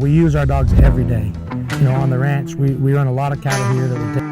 We use our dogs every day. You know, on the ranch, we run a lot of cattle here that we take.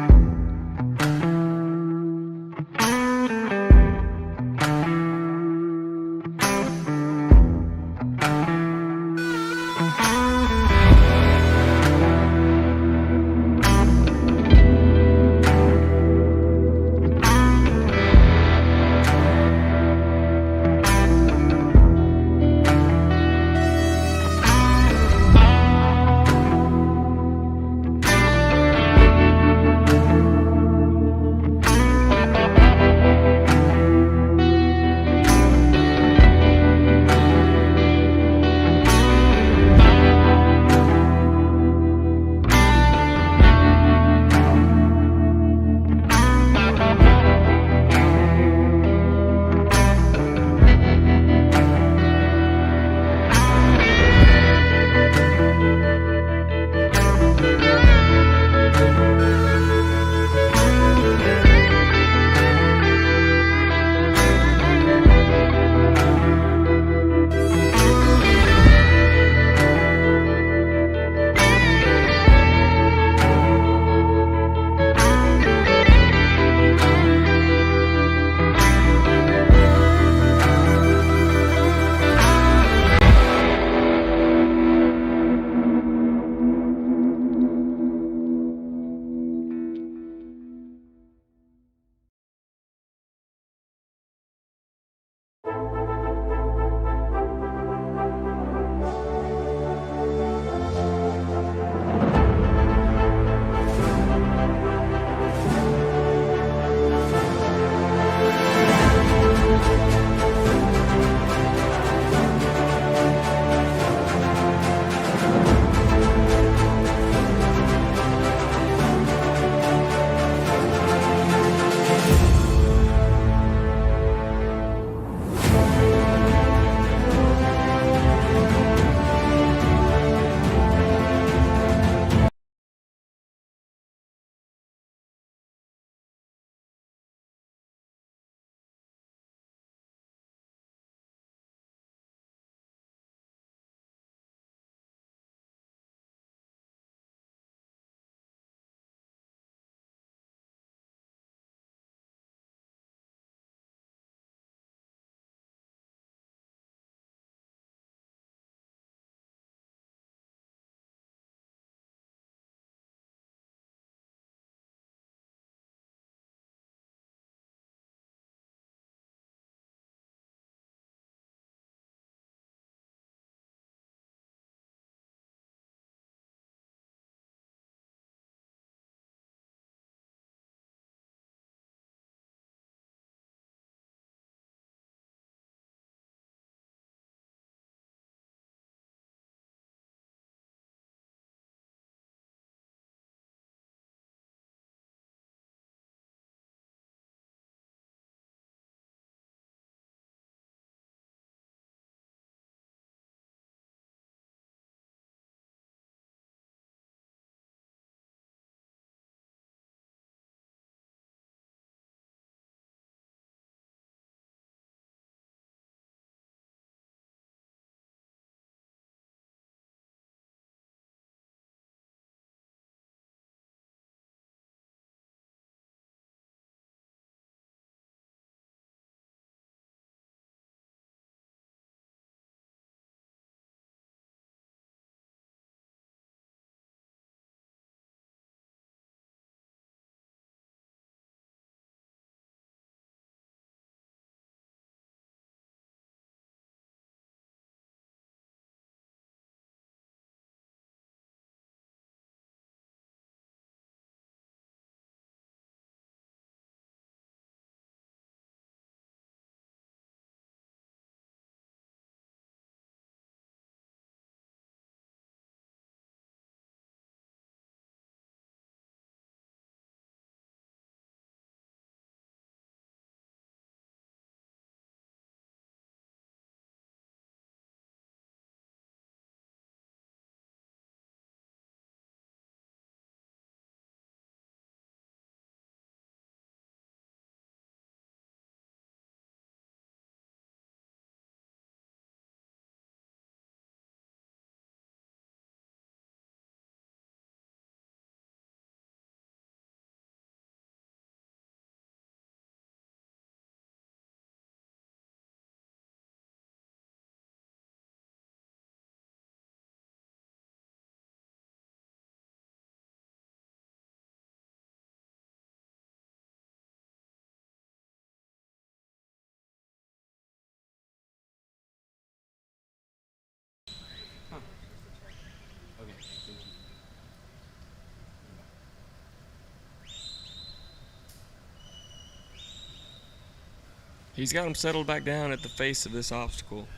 He's got him settled back down at the face of this obstacle.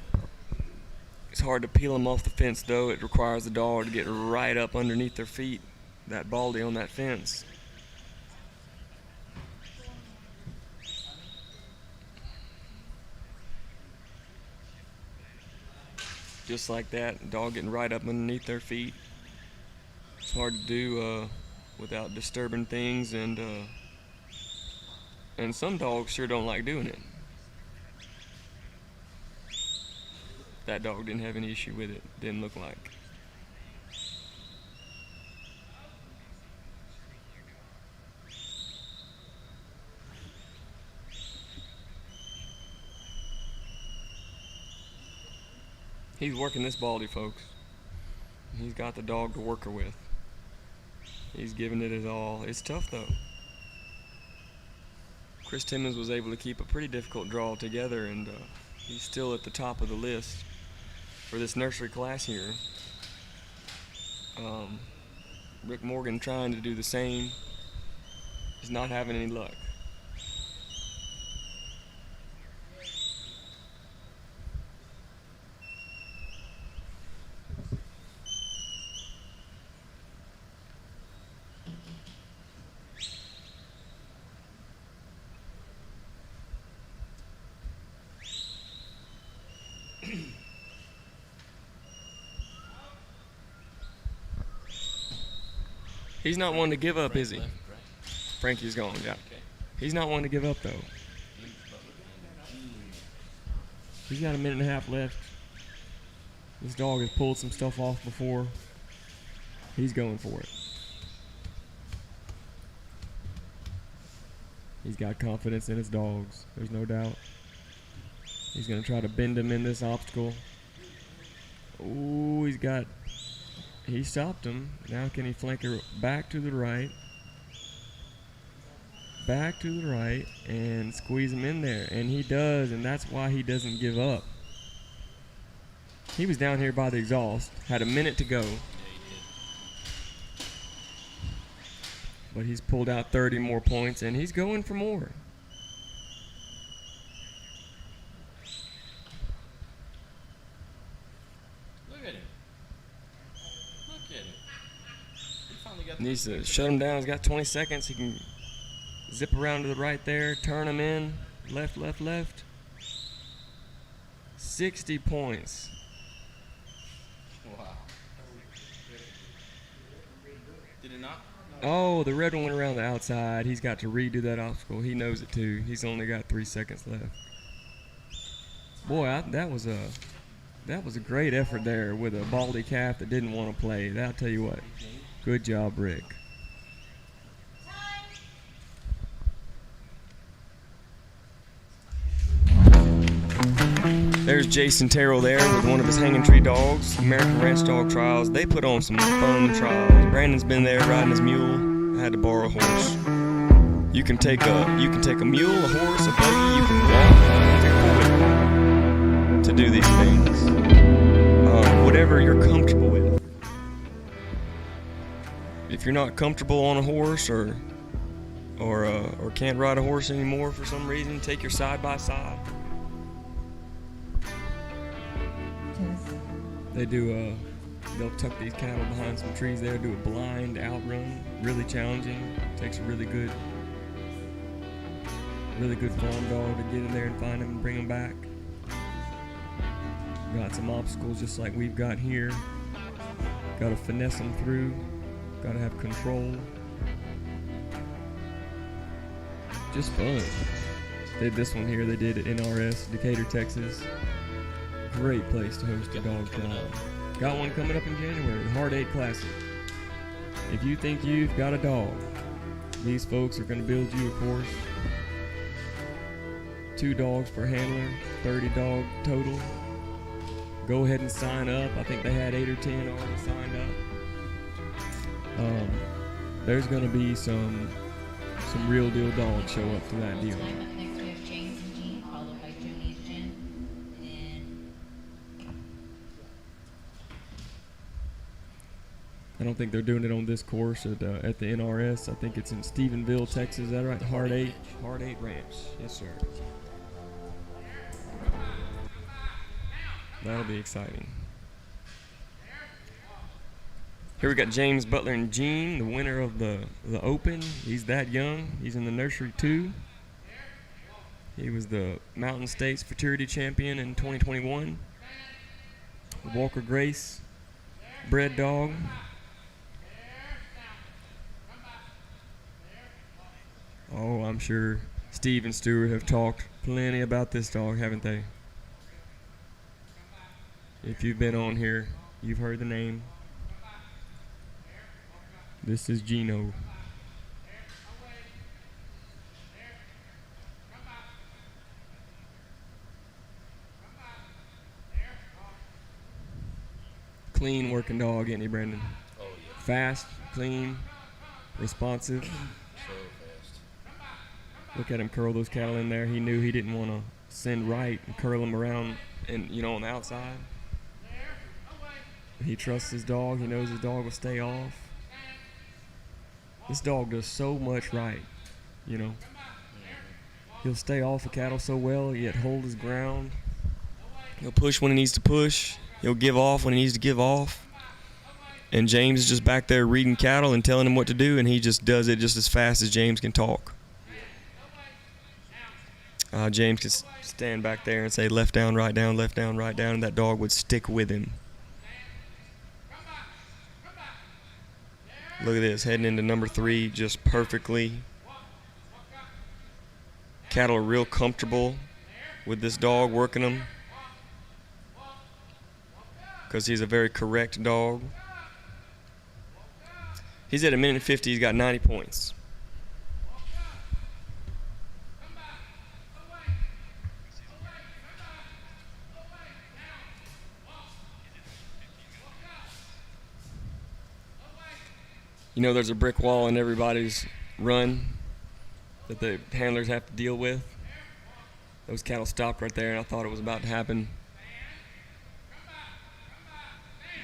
It's hard to peel him off the fence, though. It requires the dog to get right up underneath their feet, that baldy on that fence. Just like that, the dog getting right up underneath their feet. It's hard to do without disturbing things, and some dogs sure don't like doing it. That dog didn't have any issue with it, didn't look like. He's working this baldy, folks. He's got the dog to work her with. He's giving it his all. It's tough, though. Chris Timmons was able to keep a pretty difficult draw together, and he's still at the top of the list for this nursery class here. Rick Morgan trying to do the same. He's not having any luck. He's not one to give up, is he? Left, right? Frankie's gone, yeah. Okay. He's not one to give up, though. He's got a minute and a half left. This dog has pulled some stuff off before. He's going for it. He's got confidence in his dogs. There's no doubt. He's going to try to bend him in this obstacle. Ooh, he stopped him. Now can he flank her back to the right? Back to the right and squeeze him in there. And he does, and that's why he doesn't give up. He was down here by the exhaust, had a minute to go. Yeah, he did. But he's pulled out 30 more points, and he's going for more. Look at him. Look at him. He finally got the Needs to shut him down. He's got 20 seconds. He can zip around to the right there, turn him in, left, left, left. 60 points. Wow. Did it not? Oh, the red one went around the outside. He's got to redo that obstacle. He knows it too. He's only got 3 seconds left. Boy, that was a great effort there with a baldy calf that didn't want to play. I'll tell you what. Good job, Rick. There's Jason Terrell there with one of his hanging tree dogs. American Ranch Dog Trials. They put on some fun trials. Brandon's been there riding his mule. I had to borrow a horse. You can take a mule, a horse, a buggy. You can walk to do these things. Whatever you're comfortable with. If you're not comfortable on a horse or can't ride a horse anymore for some reason, take your side by side. They do they'll tuck these cattle behind some trees there, do a blind outrun, really challenging. Takes a really good farm dog to get in there and find them and bring them back. Got some obstacles just like we've got here. Got to finesse them through. Got to have control. Just fun. They did this one here. They did at NRS, Decatur, Texas. Great place to host a dog trial. Got one coming up in January, Hard 8 Classic. If you think you've got a dog, these folks are going to build you a course. 2 dogs per handler, 30 dog total. Go ahead and sign up. I think they had 8 or 10 already signed up. There's going to be some real deal dogs show up to that deal. Next we have James and Jean, followed by Joni's Jen. I don't think they're doing it on this course at the NRS. I think it's in Stephenville, Texas. Is that right? Hard 8 Ranch. Yes, sir. That'll be exciting. Here we got James Butler and Jean, the winner of the Open. He's that young. He's in the nursery too. He was the Mountain States Futurity Champion in 2021. Walker Grace, bred dog. Oh, I'm sure Steve and Stuart have talked plenty about this dog, haven't they? If you've been on here, you've heard the name. This is Gino. Clean working dog, ain't he, Brandon? Oh, yeah. Fast, clean, responsive. So fast. Look at him curl those cattle in there. He knew he didn't want to send right and curl them around and on the outside. He trusts his dog. He knows his dog will stay off. This dog does so much right, He'll stay off the cattle so well, yet hold his ground. He'll push when he needs to push. He'll give off when he needs to give off. And James is just back there reading cattle and telling him what to do, and he just does it just as fast as James can talk. James could stand back there and say left down, right down, and that dog would stick with him. Look at this, heading into number 3 just perfectly. Cattle are real comfortable with this dog, working them, because he's a very correct dog. He's at 1:50. He's got 90 points. There's a brick wall in everybody's run that the handlers have to deal with. Those cattle stopped right there, and I thought it was about to happen.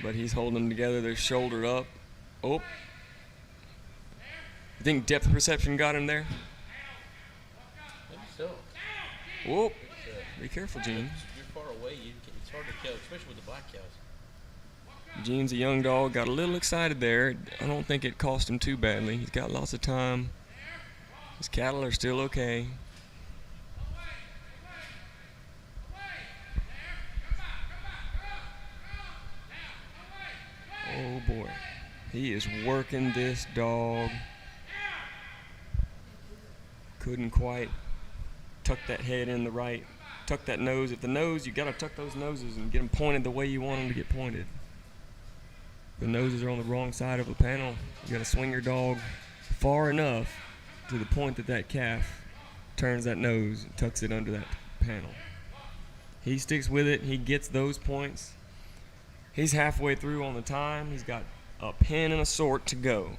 But he's holding them together. They're shouldered up. Oh. You think depth perception got him there? Maybe so. Whoop. Be careful, Gene. You're far away. It's hard to tell, especially with the black cows. Gene's a young dog. Got a little excited there. I don't think it cost him too badly. He's got lots of time. His cattle are still okay. Oh boy. He is working this dog. Couldn't quite tuck that head in the right. Tuck that nose. If the nose, you gotta tuck those noses and get them pointed the way you want them to get pointed. The noses are on the wrong side of the panel. You gotta swing your dog far enough to the point that that calf turns that nose and tucks it under that panel. He sticks with it. He gets those points. He's halfway through on the time. He's got a pin and a sort to go.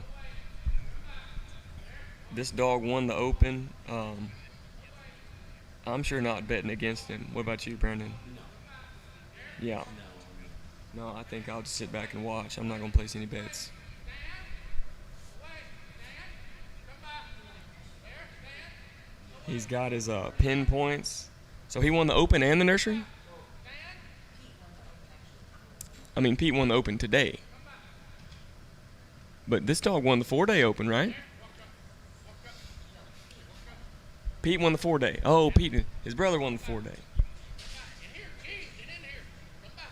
This dog won the Open. I'm sure not betting against him. What about you, Brandon? No. Yeah. No, I think I'll just sit back and watch. I'm not going to place any bets. He's got his pin points. So he won the Open and the nursery? I mean, Pete won the Open today. But this dog won the 4-day Open, right? Pete won the 4-day. Oh, Pete, his brother won the 4-day.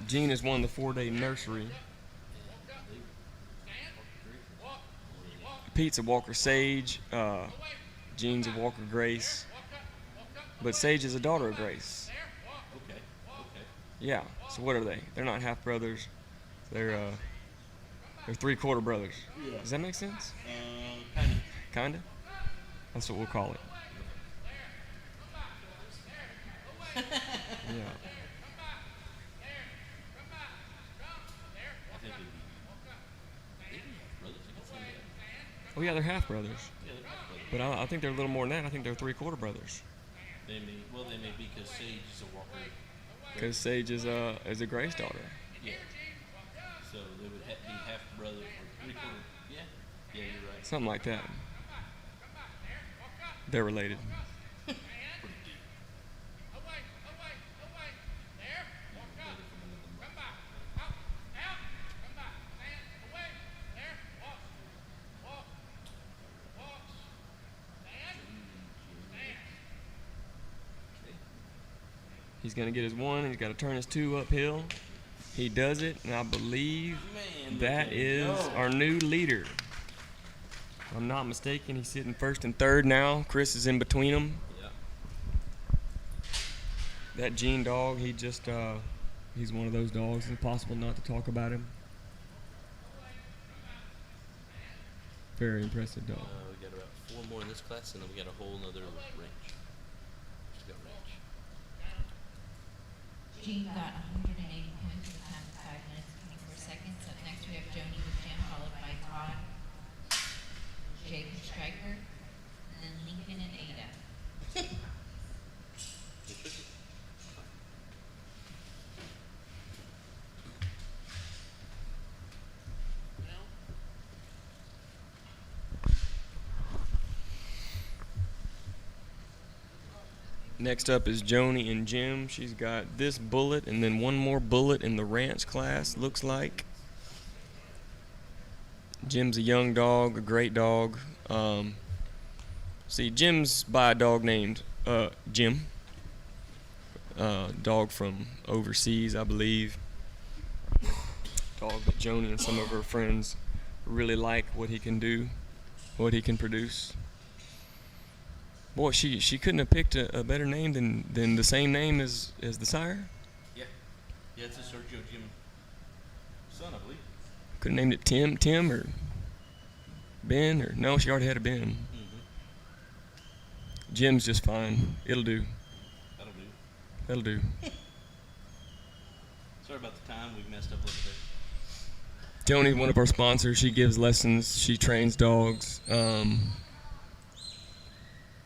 Gene has won the 4-day nursery. Pete's a Walker Sage. Gene's a Walker Grace. But Sage is a daughter of Grace. Okay. Yeah. So what are they? They're not half brothers. They're 3/4 brothers. Yeah. Does that make sense? Kind Kinda. That's what we'll call it. Yeah. I think they'd be brothers. I can see that. Oh yeah, they're half brothers. Yeah, they're half brothers. But I think they're a little more than that. I think they're 3/4 brothers. They may be because Sage is a Walker. Because Sage is a Grace daughter. Yeah. So they would be half brother or 3/4. Yeah. Yeah, you're right. Something like that. They're related. Pretty deep. Brother from another He's going to get his 1. He's got to turn his 2 uphill. He does it, and I believe Man, that is our new leader. If I'm not mistaken, he's sitting first and third now. Chris is in between them. Yeah. That Gene dog, he's one of those dogs. It's impossible not to talk about him. Very impressive dog. We got about 4 more in this class, and then we got a whole nother range. Just got range. Jean got 180 points in the time of 5 minutes and 24 seconds. Up next we have Joni with Jim, followed by Todd, Jake and Stryker, and then Lincoln and Ada. Next up is Joni and Jim. She's got this bullet and then one more bullet in the ranch class, looks like. Jim's a young dog, a great dog. See, Jim's by a dog named Jim. Dog from overseas, I believe. Dog that Joni and some of her friends really like what he can do, what he can produce. Boy, she couldn't have picked a better name than the same name as the sire. Yeah. Yeah, it's a Sergio Jim son, I believe. Could have named it Tim or Ben, or no, she already had a Ben. Mm-hmm. Jim's just fine. It'll do. That'll do. That'll do. Sorry about the time. We messed up a little bit. Joni's one of our sponsors. She gives lessons. She trains dogs.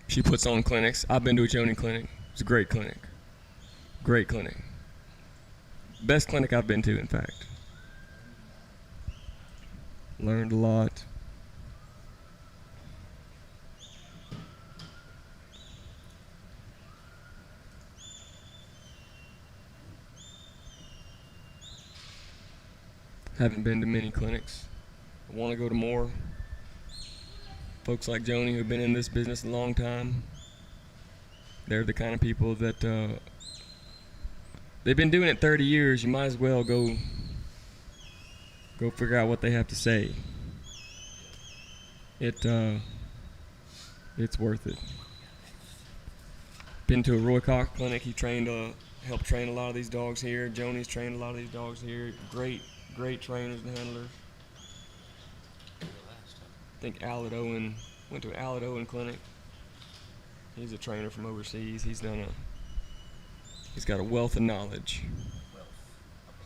She puts on clinics. I've been to a Joni clinic. It's a great clinic. Great clinic. Best clinic I've been to, in fact. Learned a lot. Haven't been to many clinics. I want to go to more. Folks like Joni who've been in this business a long time, they're the kind of people that they've been doing it 30 years. You might as well go figure out what they have to say. It's worth it. Been to a Roy Cox clinic. He helped train a lot of these dogs here. Joni's trained a lot of these dogs here. Great trainers and handlers. I think went to Allard Owen clinic. He's a trainer from overseas. He's got a wealth of knowledge.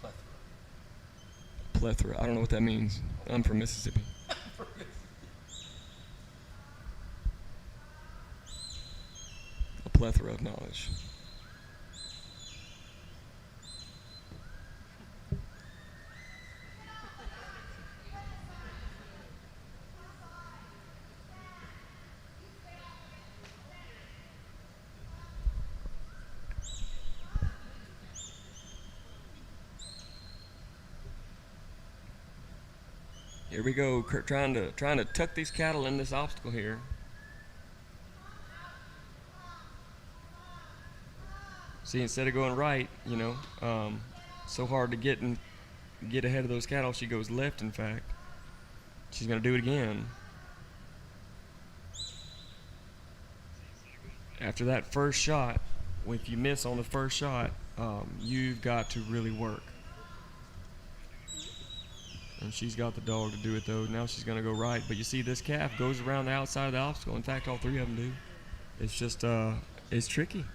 A Plethora. I don't know what that means. I'm from Mississippi. A plethora of knowledge. Here we go, trying to tuck these cattle in this obstacle here. See, instead of going right, so hard to get ahead of those cattle, she goes left. In fact, she's gonna do it again. After that first shot, if you miss on the first shot, you've got to really work. And she's got the dog to do it, though. Now she's going to go right. But you see this calf goes around the outside of the obstacle. In fact, all three of them do. It's just, it's tricky.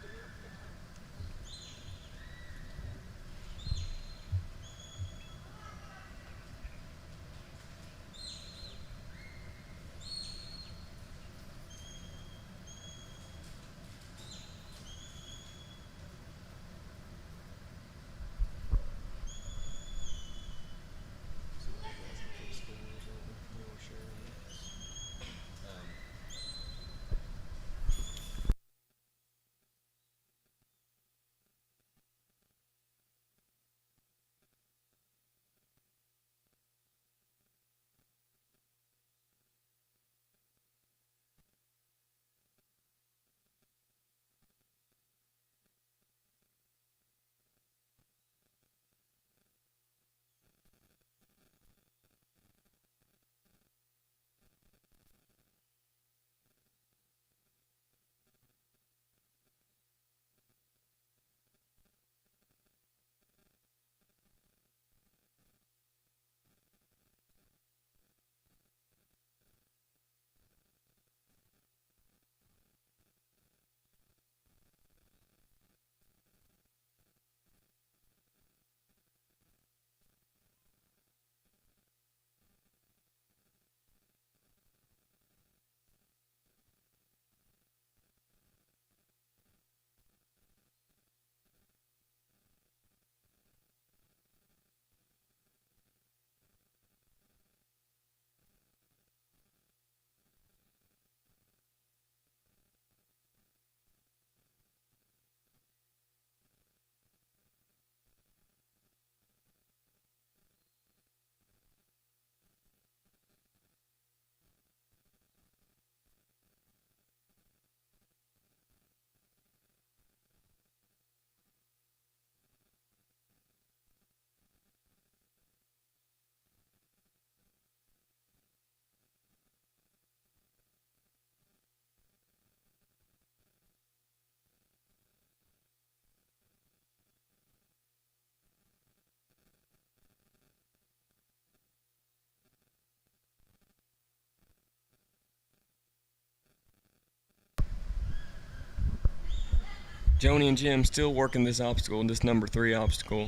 Joni and Jim still working this obstacle, this number 3 obstacle.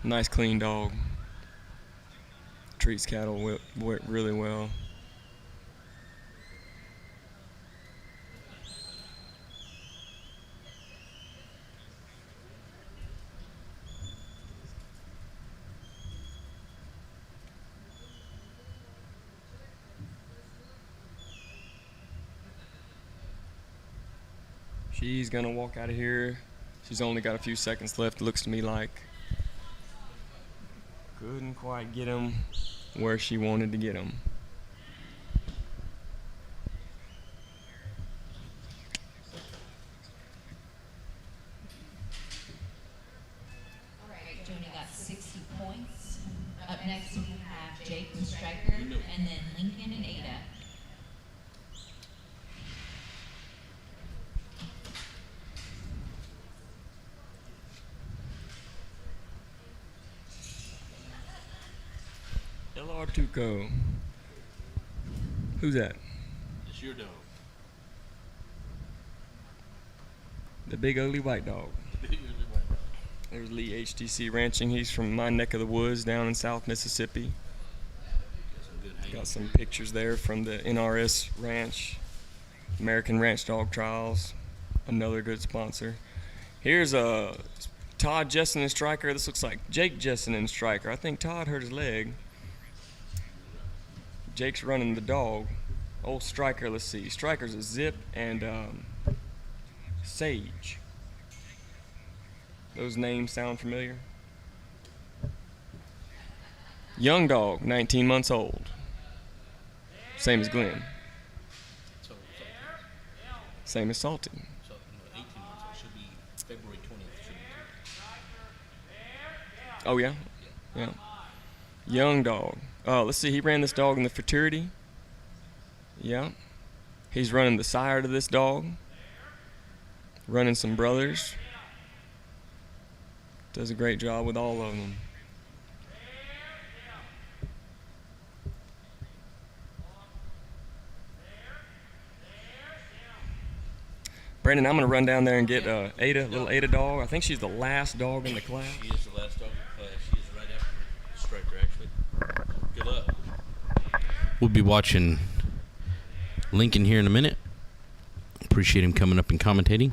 Nice clean dog. Treats cattle really well. She's gonna walk out of here. She's only got a few seconds left, looks to me like. Couldn't quite get him where she wanted to get him. All right, Joni got 60 points. Up next we have Jake the striker, and then Lincoln and Ada. LR Tuco. Who's that? It's your dog. The big ugly white dog. There's Lee HTC Ranching. He's from my neck of the woods down in South Mississippi. Got some pictures there from the NRS Ranch, American Ranch Dog Trials. Another good sponsor. Here's Todd Jessen and Striker. This looks like Jake Jessen and Striker. I think Todd hurt his leg. Jake's running the dog. Old Striker, let's see. Striker's a Zip and Sage. Those names sound familiar? Young dog, 19 months old. Same as Glenn. Same as Salty. So, 18 months. It should be February 20th. Should be Oh, yeah? Yeah. Young dog. Let's see, he ran this dog in the fraternity. Yeah. He's running the sire to this dog. Running some brothers. Does a great job with all of them. Brandon, I'm going to run down there and get Ada, little Ada dog. I think she's the last dog in the class. She is the last dog in the class. She is right after Striker, actually. Good luck. We'll be watching Lincoln here in a minute. Appreciate him coming up and commentating.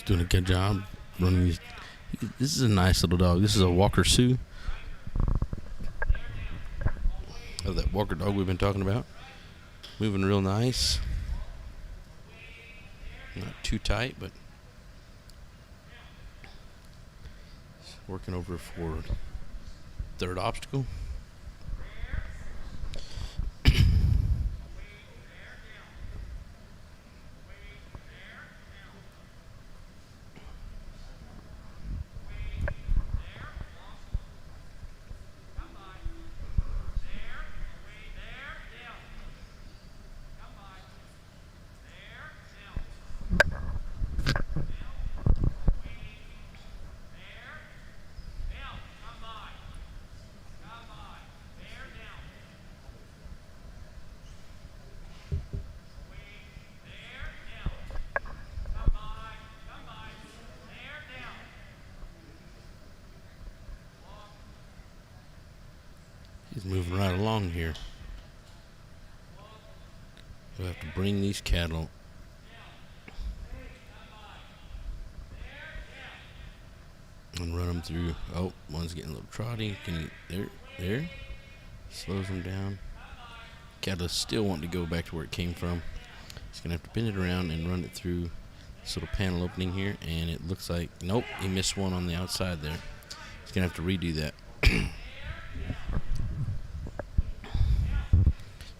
Doing a good job running these. This is a nice little dog. This is a Walker Sioux. Of that Walker dog we've been talking about. Moving real nice. Not too tight, but working over for third obstacle. He's moving right along here. We'll have to bring these cattle and run them through. Oh, one's getting a little trotty. Can you, there. Slows them down. Cattle still want to go back to where it came from. He's going to have to bend it around and run it through This little panel opening here, and it looks like, nope, he missed one on the outside there. He's going to have to redo that.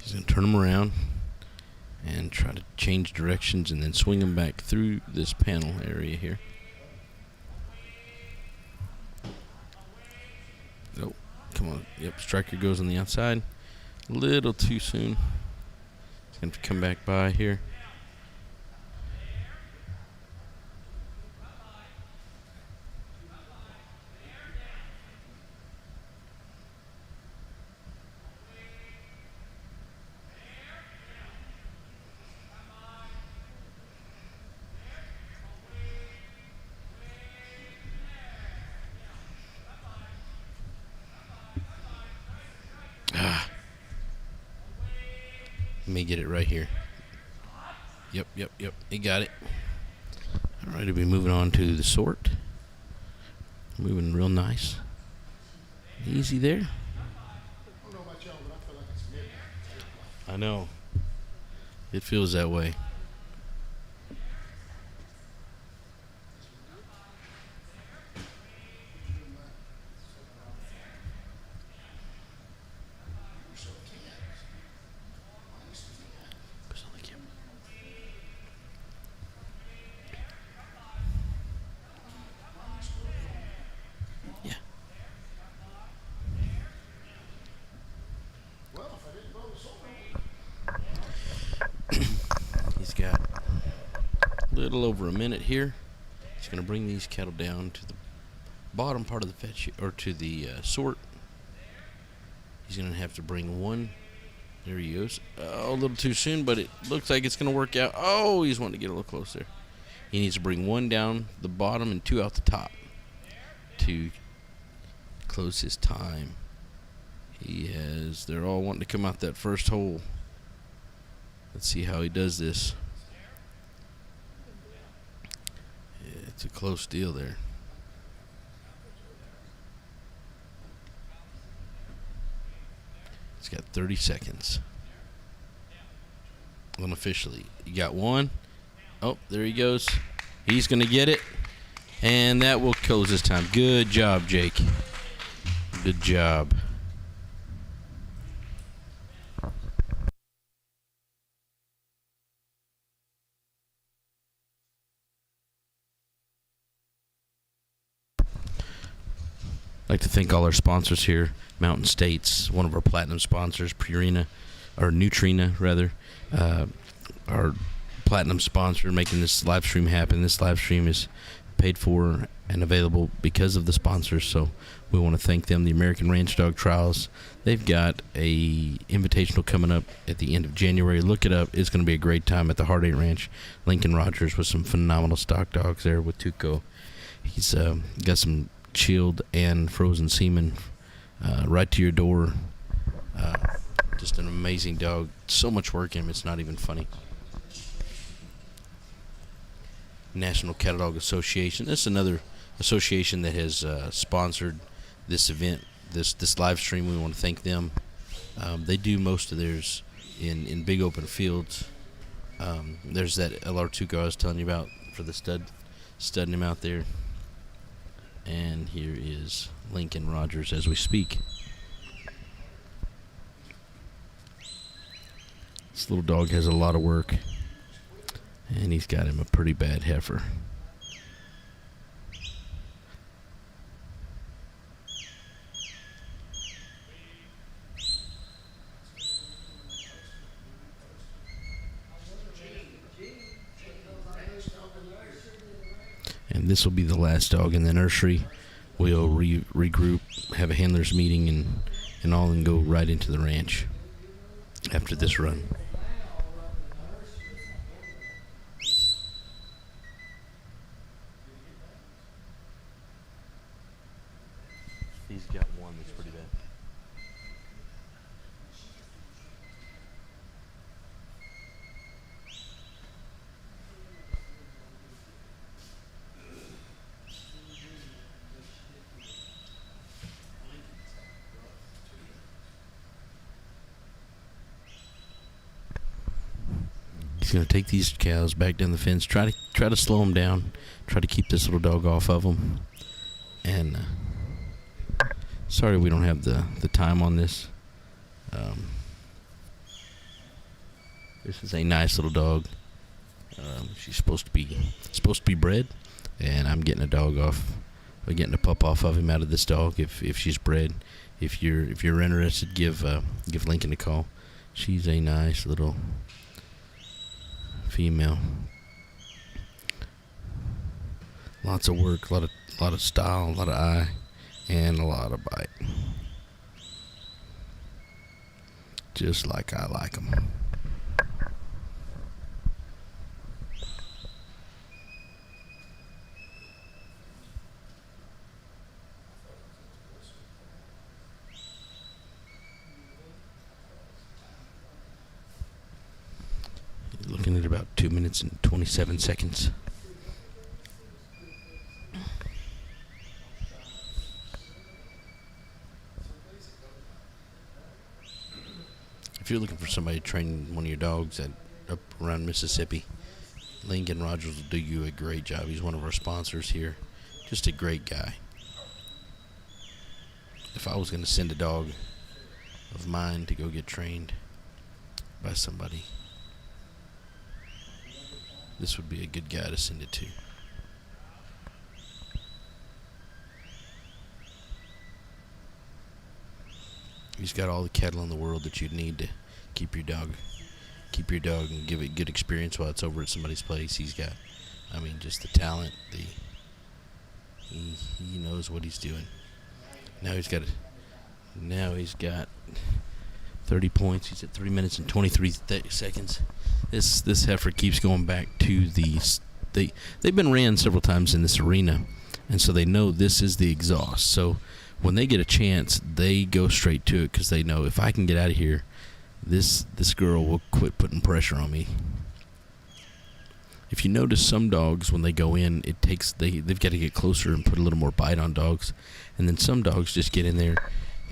He's going to turn him around and try to change directions and then swing him back through this panel area here. Nope. Come on. Yep, striker goes on the outside. A little too soon. He's going to come back by here. Let me get it right here. Yep. He got it. All right, we'll be moving on to the sort. Moving real nice. Easy there. I know. It feels that way. He's got a little over a minute here. He's going to bring these cattle down to the bottom part of the fetch, or to the sort. He's going to have to bring one. There he goes. Oh, a little too soon, but it looks like it's going to work out. Oh, he's wanting to get a little closer. He needs to bring one down the bottom and two out the top to close his time. They're all wanting to come out that first hole. Let's see how he does this. Yeah, it's a close deal there. He's got 30 seconds. Unofficially. You got one. Oh, there he goes. He's going to get it. And that will close his time. Good job, Jake. Good job. I'd like to thank all our sponsors here. Mountain States, one of our platinum sponsors, Purina, or Nutrina rather, our platinum sponsor, making this live stream happen. This live stream is paid for and available because of the sponsors, so we want to thank them. The American Ranch Dog Trials, they've got a invitational coming up at the end of January. Look it up. It's going to be a great time at the Heart 8 Ranch. Lincoln Rogers with some phenomenal stock dogs there with Tuco. He's got some chilled and frozen semen right to your door. Just an amazing dog. So much work in him, it's not even funny. National Cattle Dog Association. This is another association that has sponsored this event, this live stream. We want to thank them. They do most of theirs in big open fields. There's that LR2 I was telling you about for the studding him out there. And here is Lincoln Rogers as we speak. This little dog has a lot of work, and he's got him a pretty bad heifer. And this will be the last dog in the nursery. We'll regroup, have a handlers meeting, and all, and go right into the ranch after this run. He's got one that's pretty bad. gonna take these cows back down the fence. Try to slow them down. Try to keep this little dog off of them. And sorry we don't have the time on this. This is a nice little dog. She's supposed to be bred, and I'm getting a dog off. We're getting a pup off of him out of this dog. If she's bred, if you're interested, give Lincoln a call. She's a nice little female. Lots of work, a lot of style, a lot of eye, and a lot of bite. Just like I like them. Looking at about 2 minutes and 27 seconds. If you're looking for somebody to train one of your dogs up around Mississippi, Lincoln Rogers will do you a great job. He's one of our sponsors here. Just a great guy. If I was going to send a dog of mine to go get trained by somebody, this would be a good guy to send it to. He's got all the cattle in the world that you'd need to keep your dog and give it good experience while it's over at somebody's place. He's got, just the talent. He knows what he's doing. Now he's got 30 points. He's at 3 minutes and 23 seconds. This heifer keeps going back to they've been ran several times in this arena, and so they know this is the exhaust. So when they get a chance, they go straight to it because they know if I can get out of here, this girl will quit putting pressure on me. If you notice, some dogs when they go in, they've got to get closer and put a little more bite on dogs, and then some dogs just get in there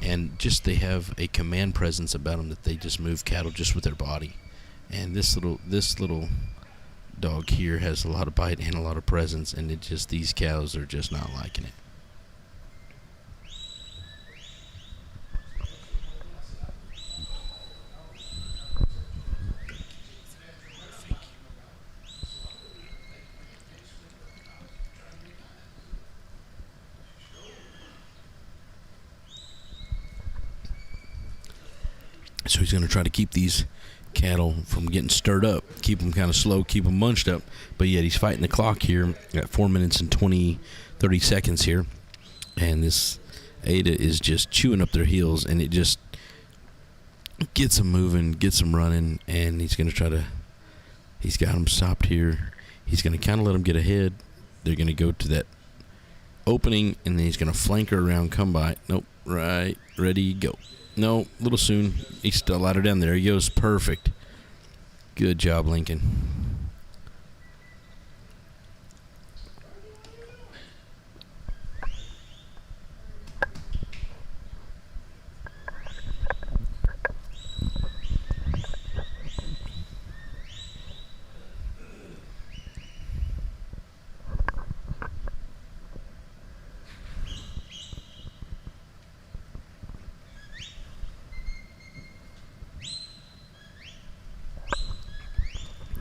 and just they have a command presence about them that they just move cattle just with their body. And this little dog here has a lot of bite and a lot of presence, and these cows are just not liking it. So he's going to try to keep these cattle from getting stirred up, keep them kind of slow, keep them munched up, but yet he's fighting the clock here at 4 minutes and 30 seconds here, and this Ada is just chewing up their heels, and it just gets them moving, gets them running, and he's got them stopped here. He's going to kind of let them get ahead. They're going to go to that opening, and then he's going to flank her around, come by. Nope, right, ready, go. No, a little soon. He's still let her down there. He goes perfect. Good job, Lincoln.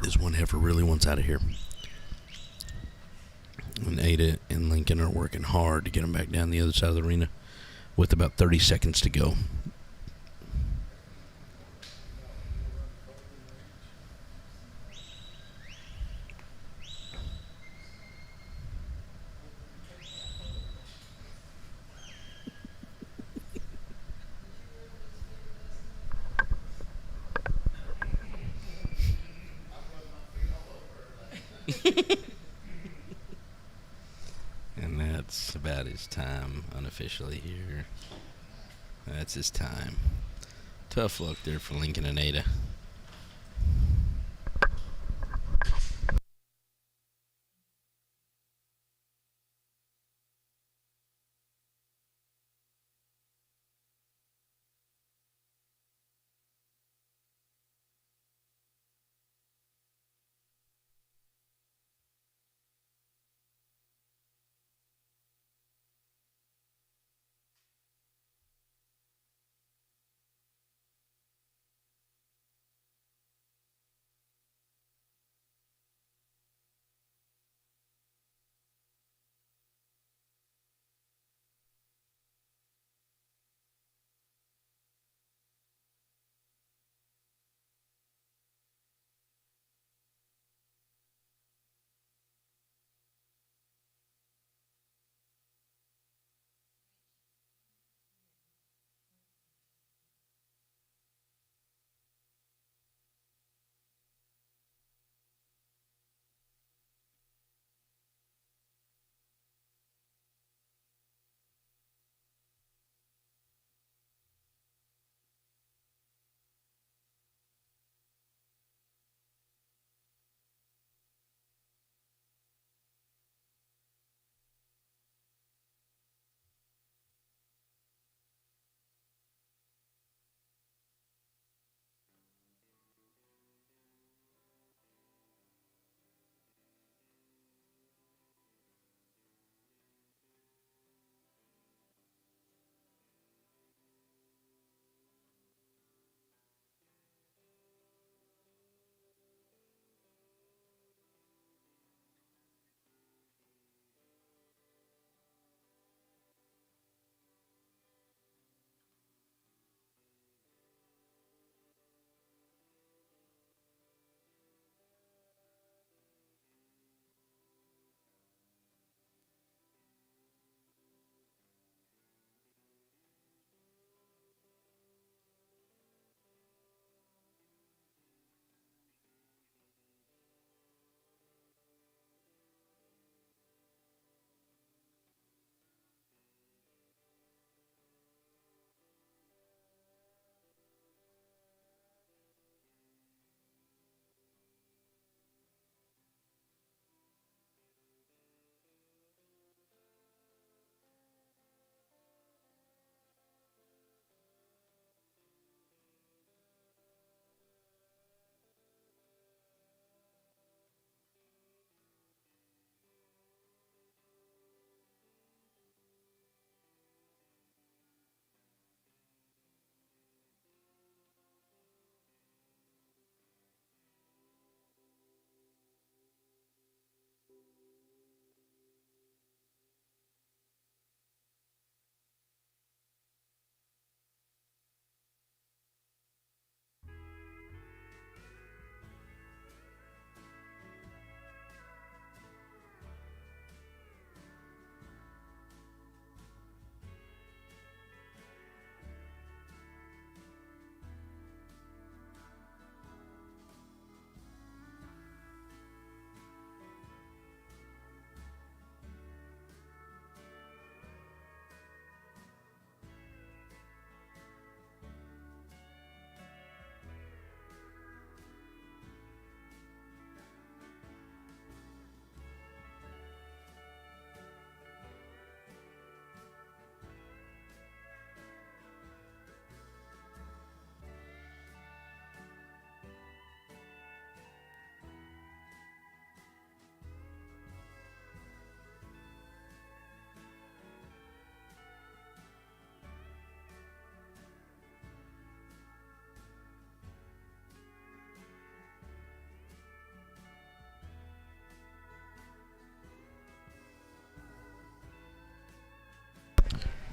This one heifer really wants out of here. And Ada and Lincoln are working hard to get him back down the other side of the arena with about 30 seconds to go. And that's about his time unofficially here. That's his time. Tough luck there for Lincoln and Ada.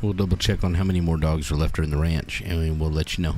We'll double check on how many more dogs are left in the ranch, and we'll let you know.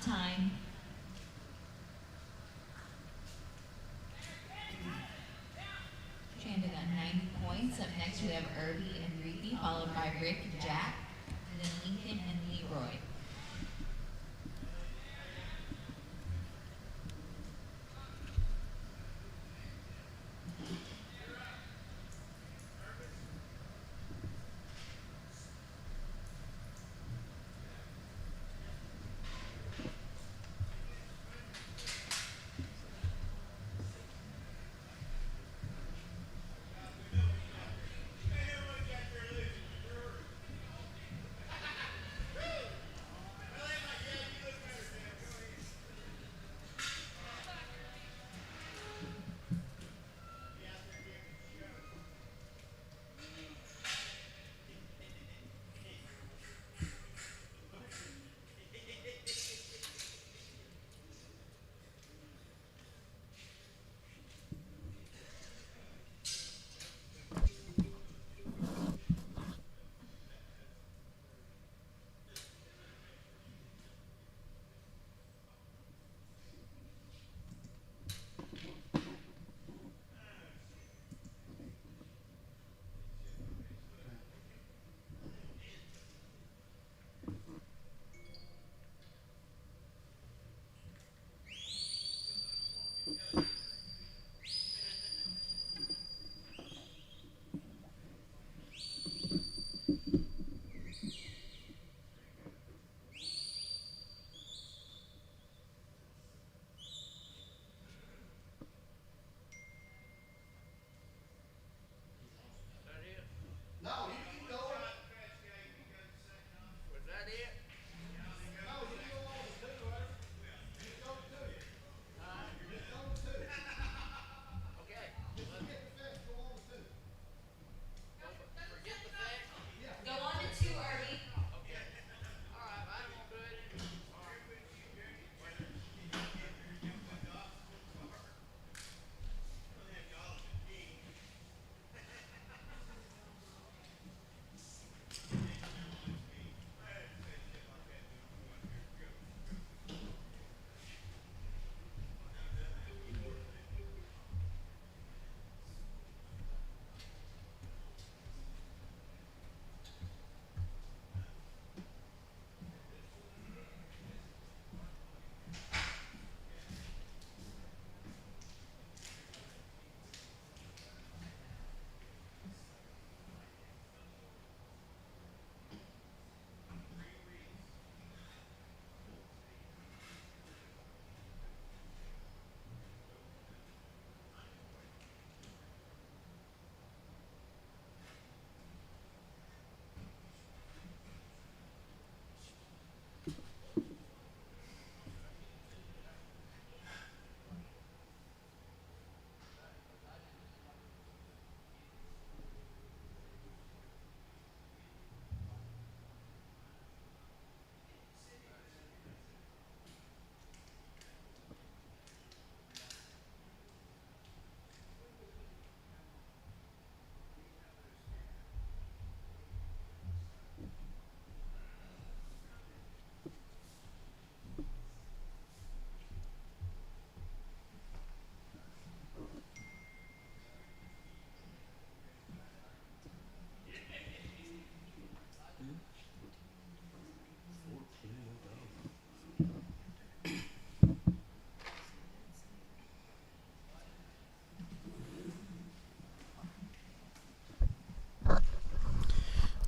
time. Chandler got 90 points. Up next we have Irby and Reedy, followed by Rick and Jack, and then Lincoln and Leroy. Go on to 2, Irby.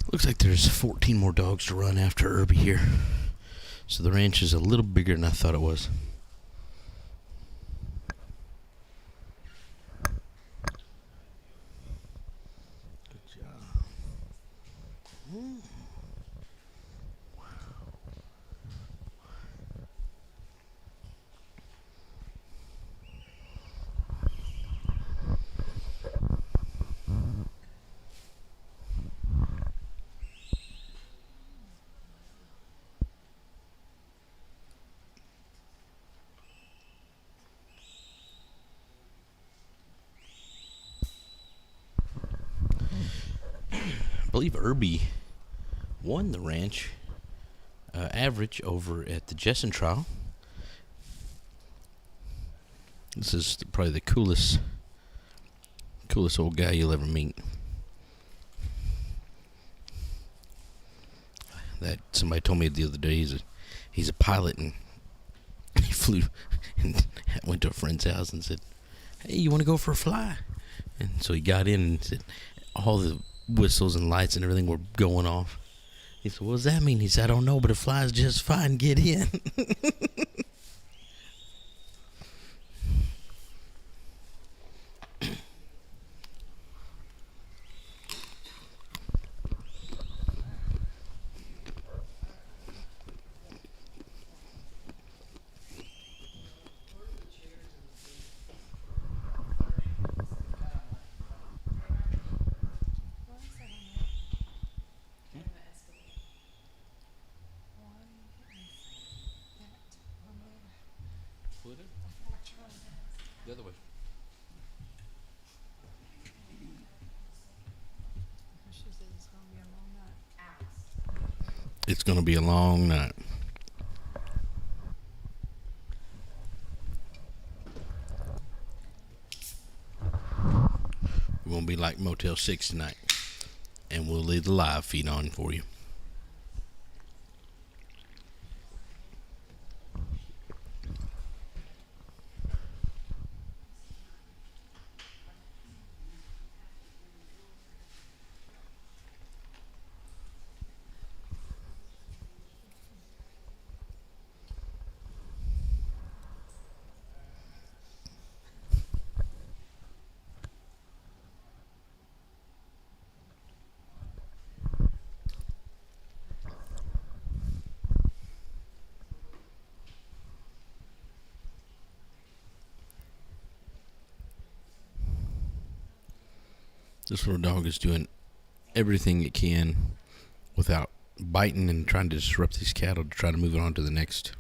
Looks like there's 14 more dogs to run after Irby here. So the ranch is a little bigger than I thought it was. Good job. I believe Irby won the ranch average over at the Jessen trial. This is probably the coolest old guy you'll ever meet. That somebody told me the other day he's a pilot, and he flew and went to a friend's house and said, "Hey, you want to go for a fly?" And so he got in and said all the whistles and lights and everything were going off. He said, "What does that mean?" He said, "I don't know, but it flies just fine. Get in." What is that on there? Pull it in. The other way. She says it's gonna be a long night. It's going to be a long night. We're going to be like Motel 6 tonight. And we'll leave the live feed on for you. This little dog is doing everything it can without biting and trying to disrupt these cattle to try to move it on to the next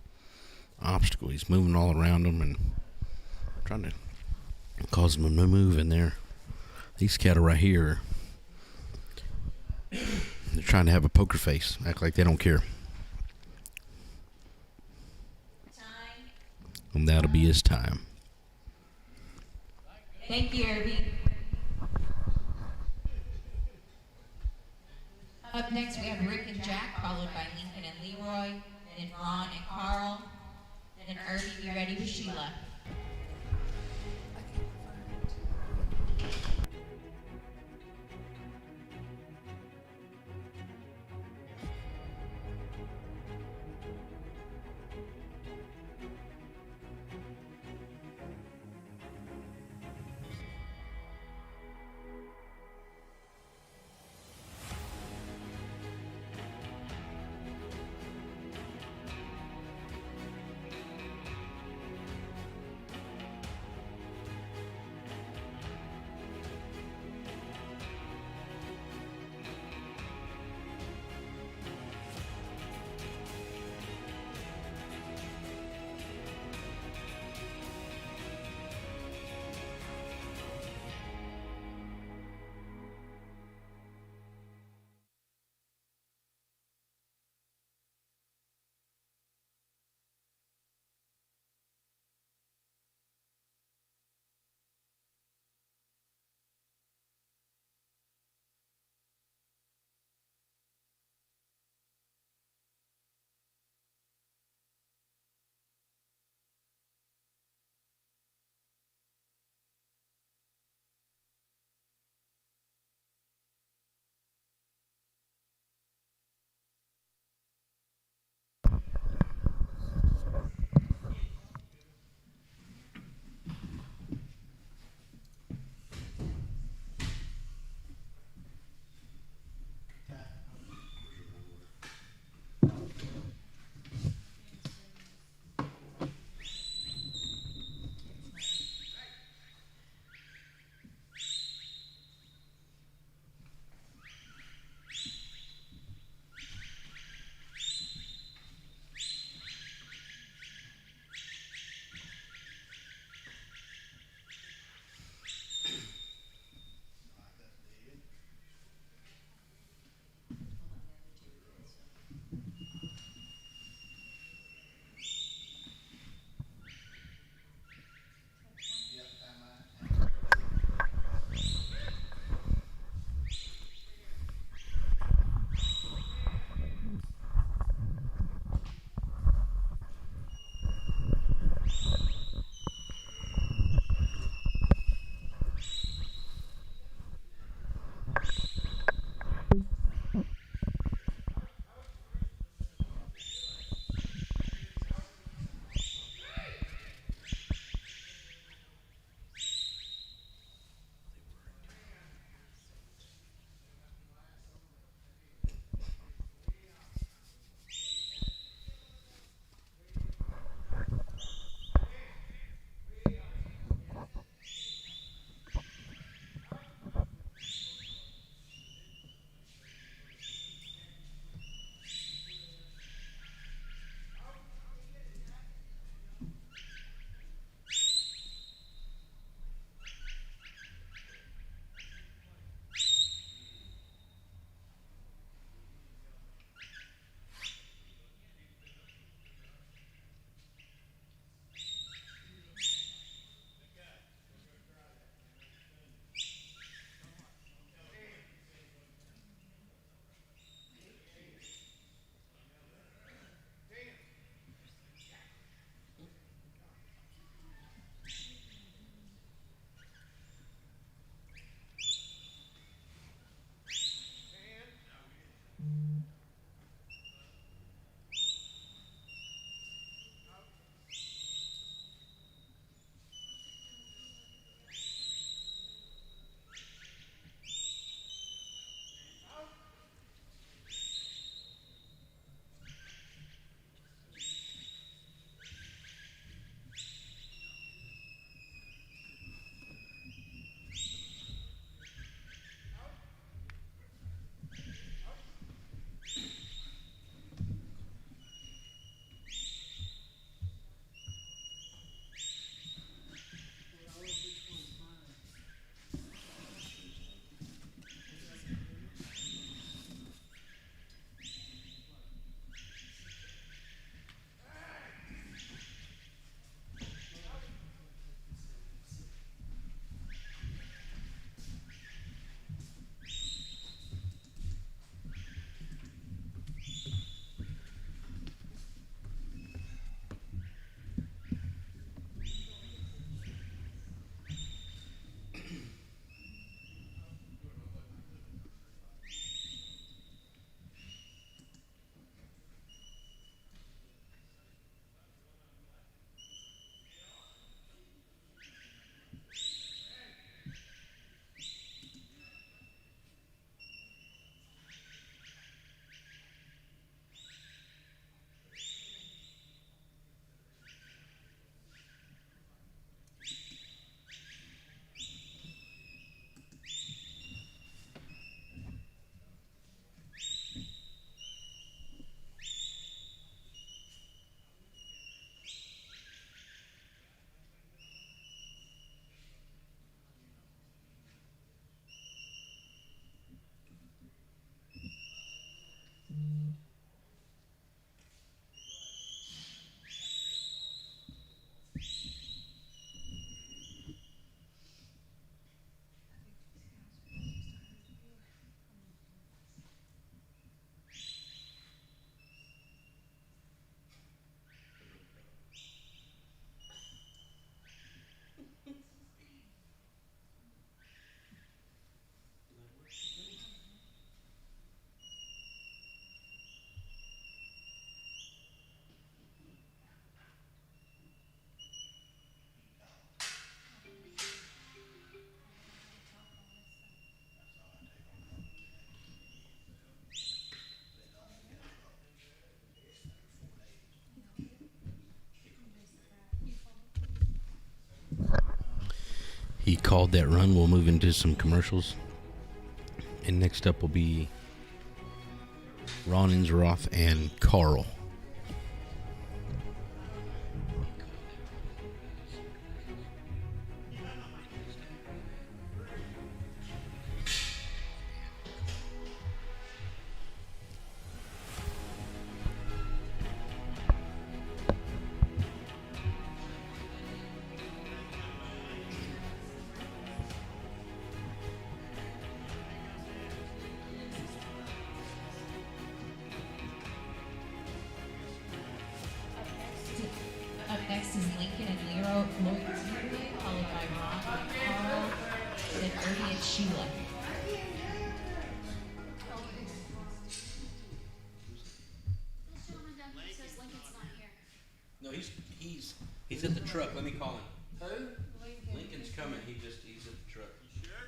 obstacle. He's moving all around them and trying to cause them to move in there. These cattle right here, they're trying to have a poker face, act like they don't care. And that'll be his time. Thank you, Irby. Up next, we have Rick and Jack, followed by Lincoln and Leroy, then Ron and Carl, then Irby, be ready with Sheila. he called that run. We'll move into some commercials. And next up will be Ron Inzeroth and Carl. Up next is Lincoln and Leroy Leroy, followed by Ron with Carl, then Ernie and Sheila. This gentleman down here says Lincoln's not here. No, he's at the truck. Let me call him. Who? Lincoln's coming. He's at the truck. You sure?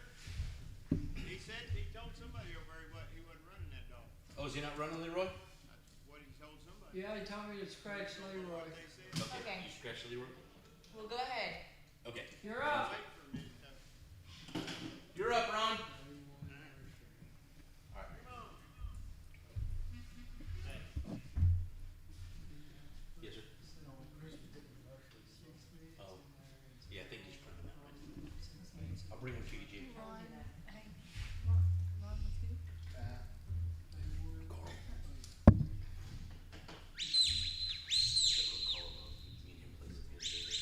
He said he told somebody over there he wasn't running that dog. Oh, is he not running, Leroy? That's what he told somebody. Yeah, he told me to scratch Leroy. They said. Okay. Okay. You scratch Leroy? Well, go ahead. Okay. You're up. Wait for me to You're up, Ron. All right. Yes, sir. Oh, yeah, I think he's printing that right. I'll bring him to you, Jim. Ron, hey, Ron with who? Carl. Me and him played with the other day.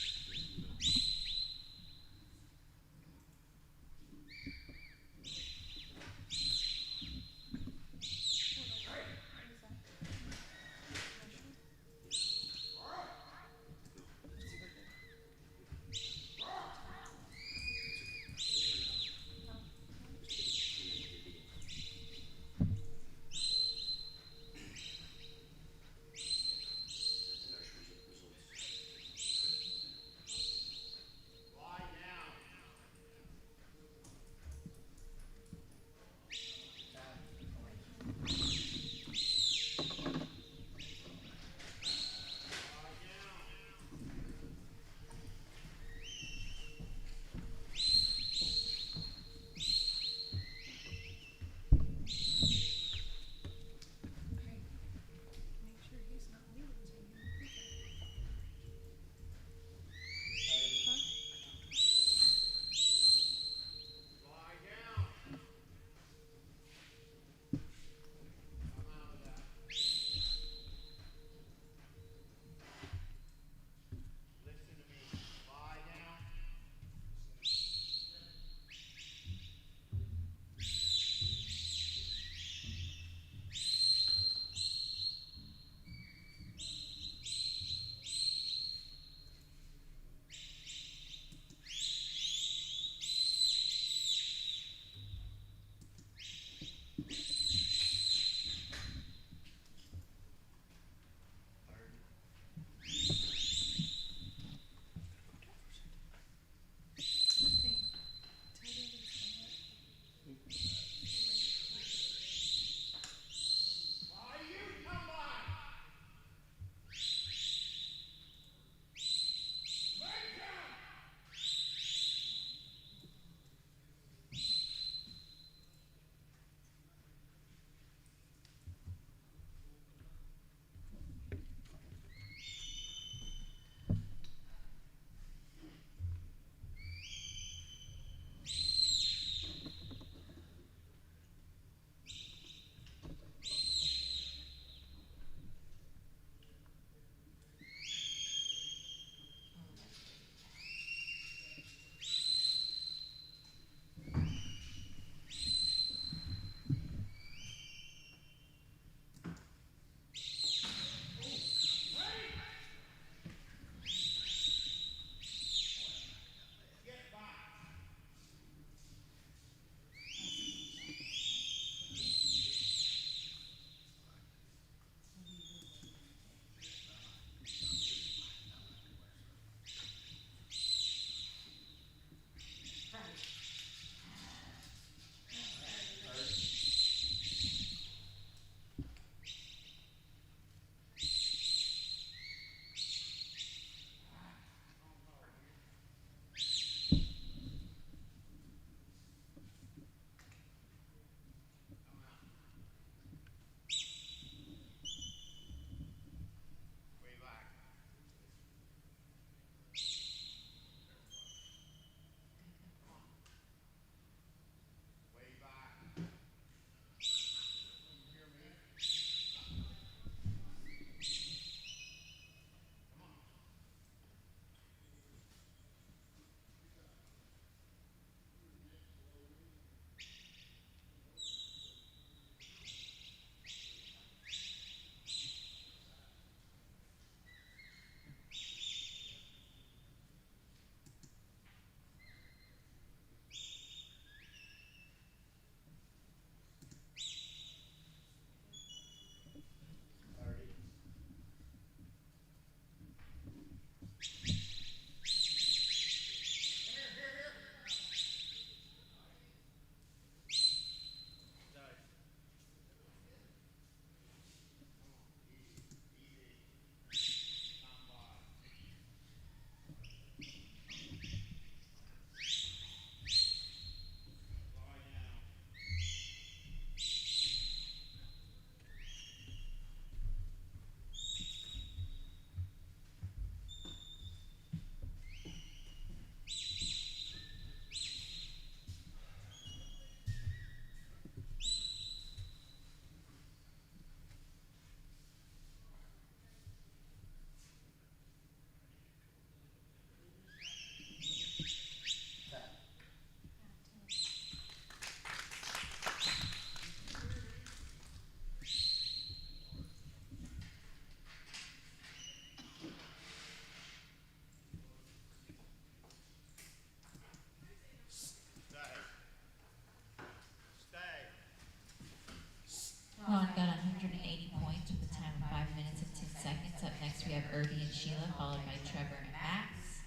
have Irby and Sheila, followed by Trevor and Max,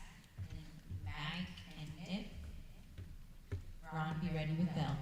and Mike and Nick. Ron, be ready with Bell.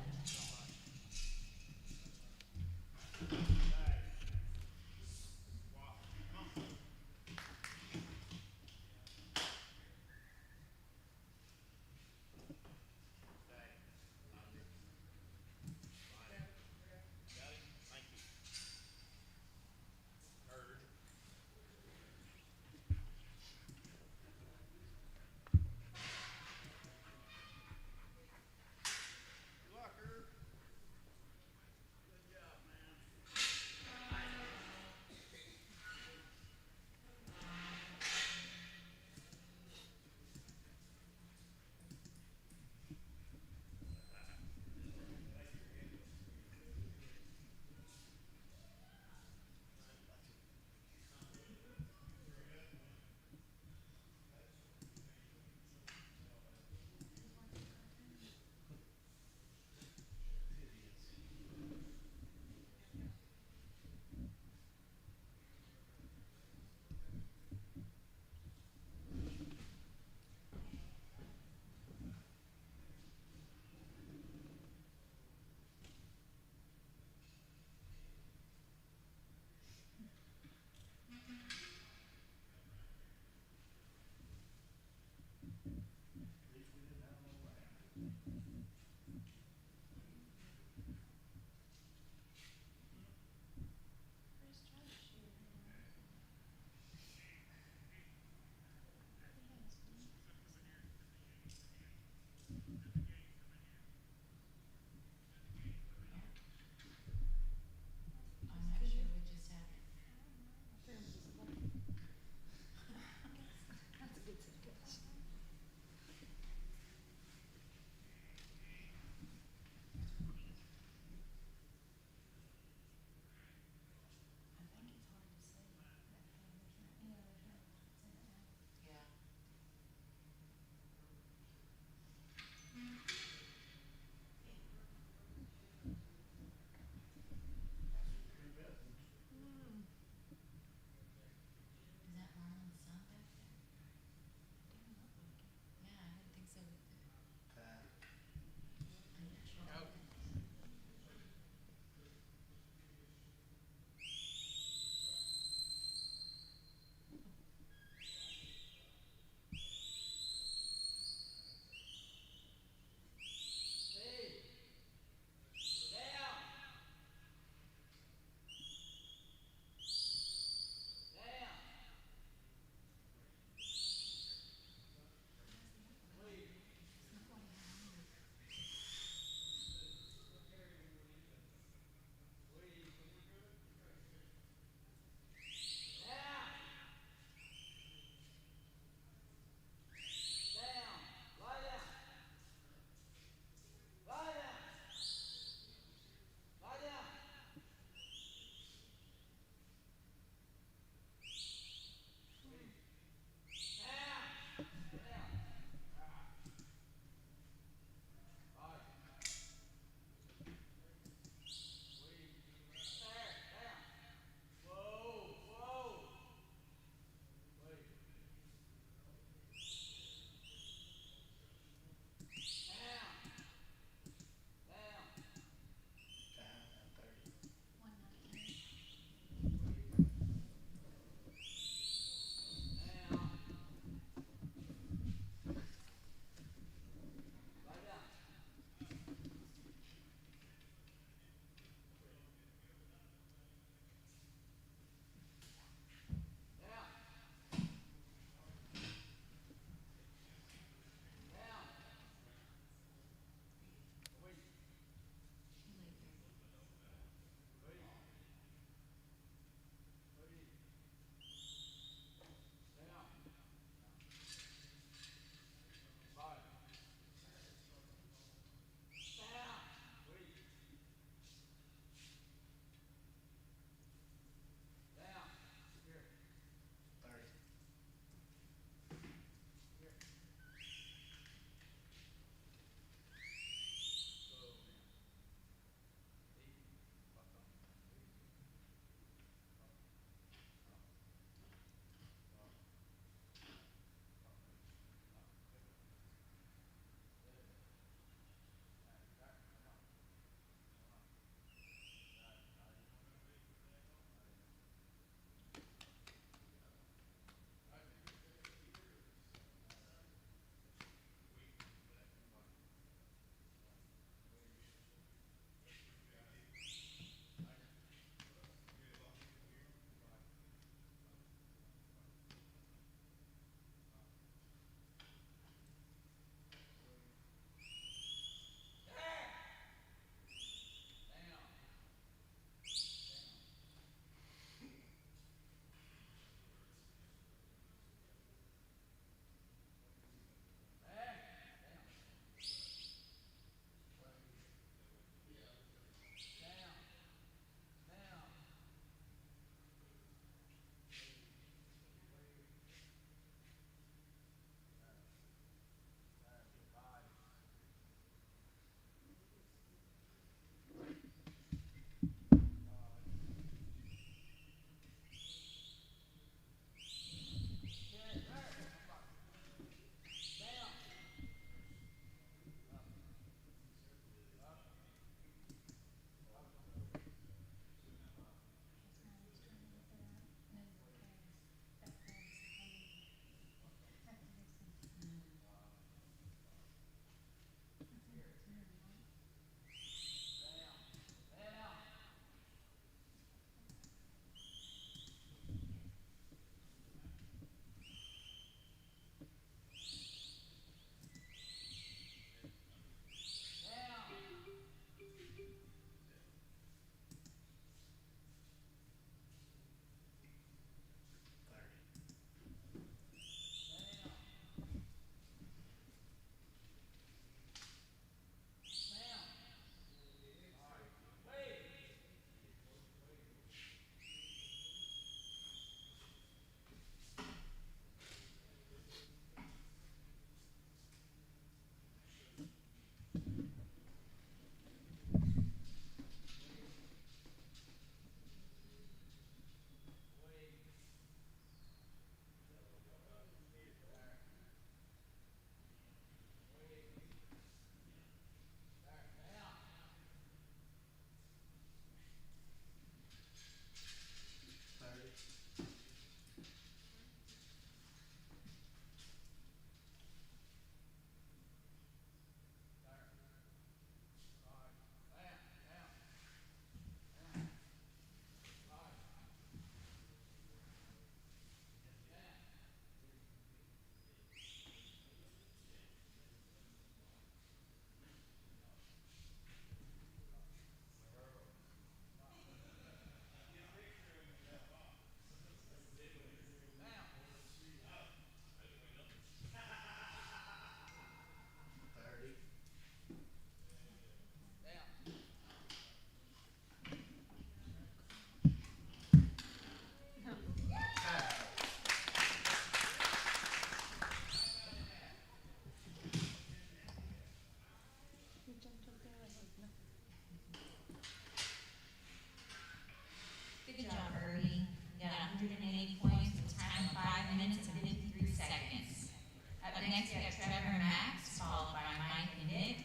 next we have Trevor and Max, followed by Mike and Nick.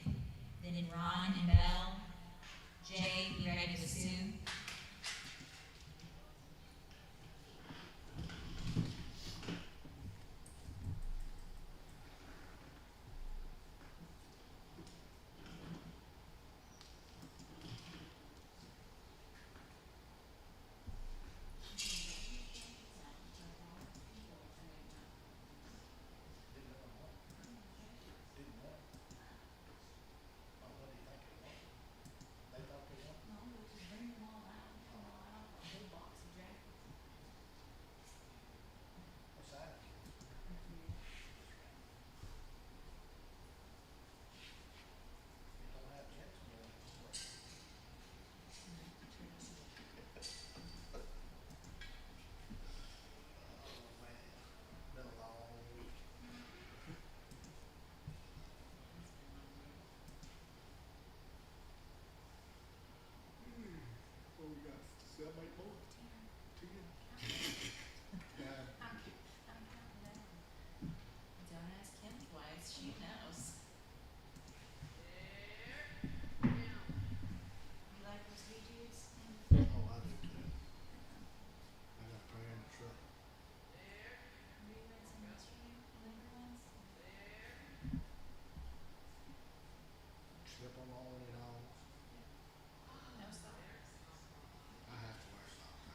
Then Ron and Belle. Jay, be ready with Sue. Well, we got 7, 8 more. 10. Don't ask Kim twice, she knows. You like those videos? Oh, I do too. I got a prayer in the truck. Were you guys in yesterday? Remember ones? Slip on all in it all. No socks. I have to wear socks. I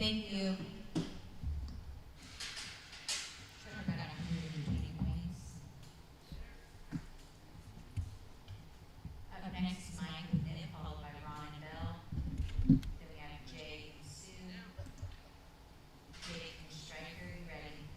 thank you. Trevor got 120 points. Up next, Mike with Nip, followed by Ron and Bell. Then we have Jay and Sue. Jake and Stryker, you ready?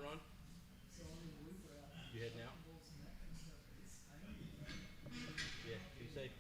Ron? You heading out? Yeah, be safe.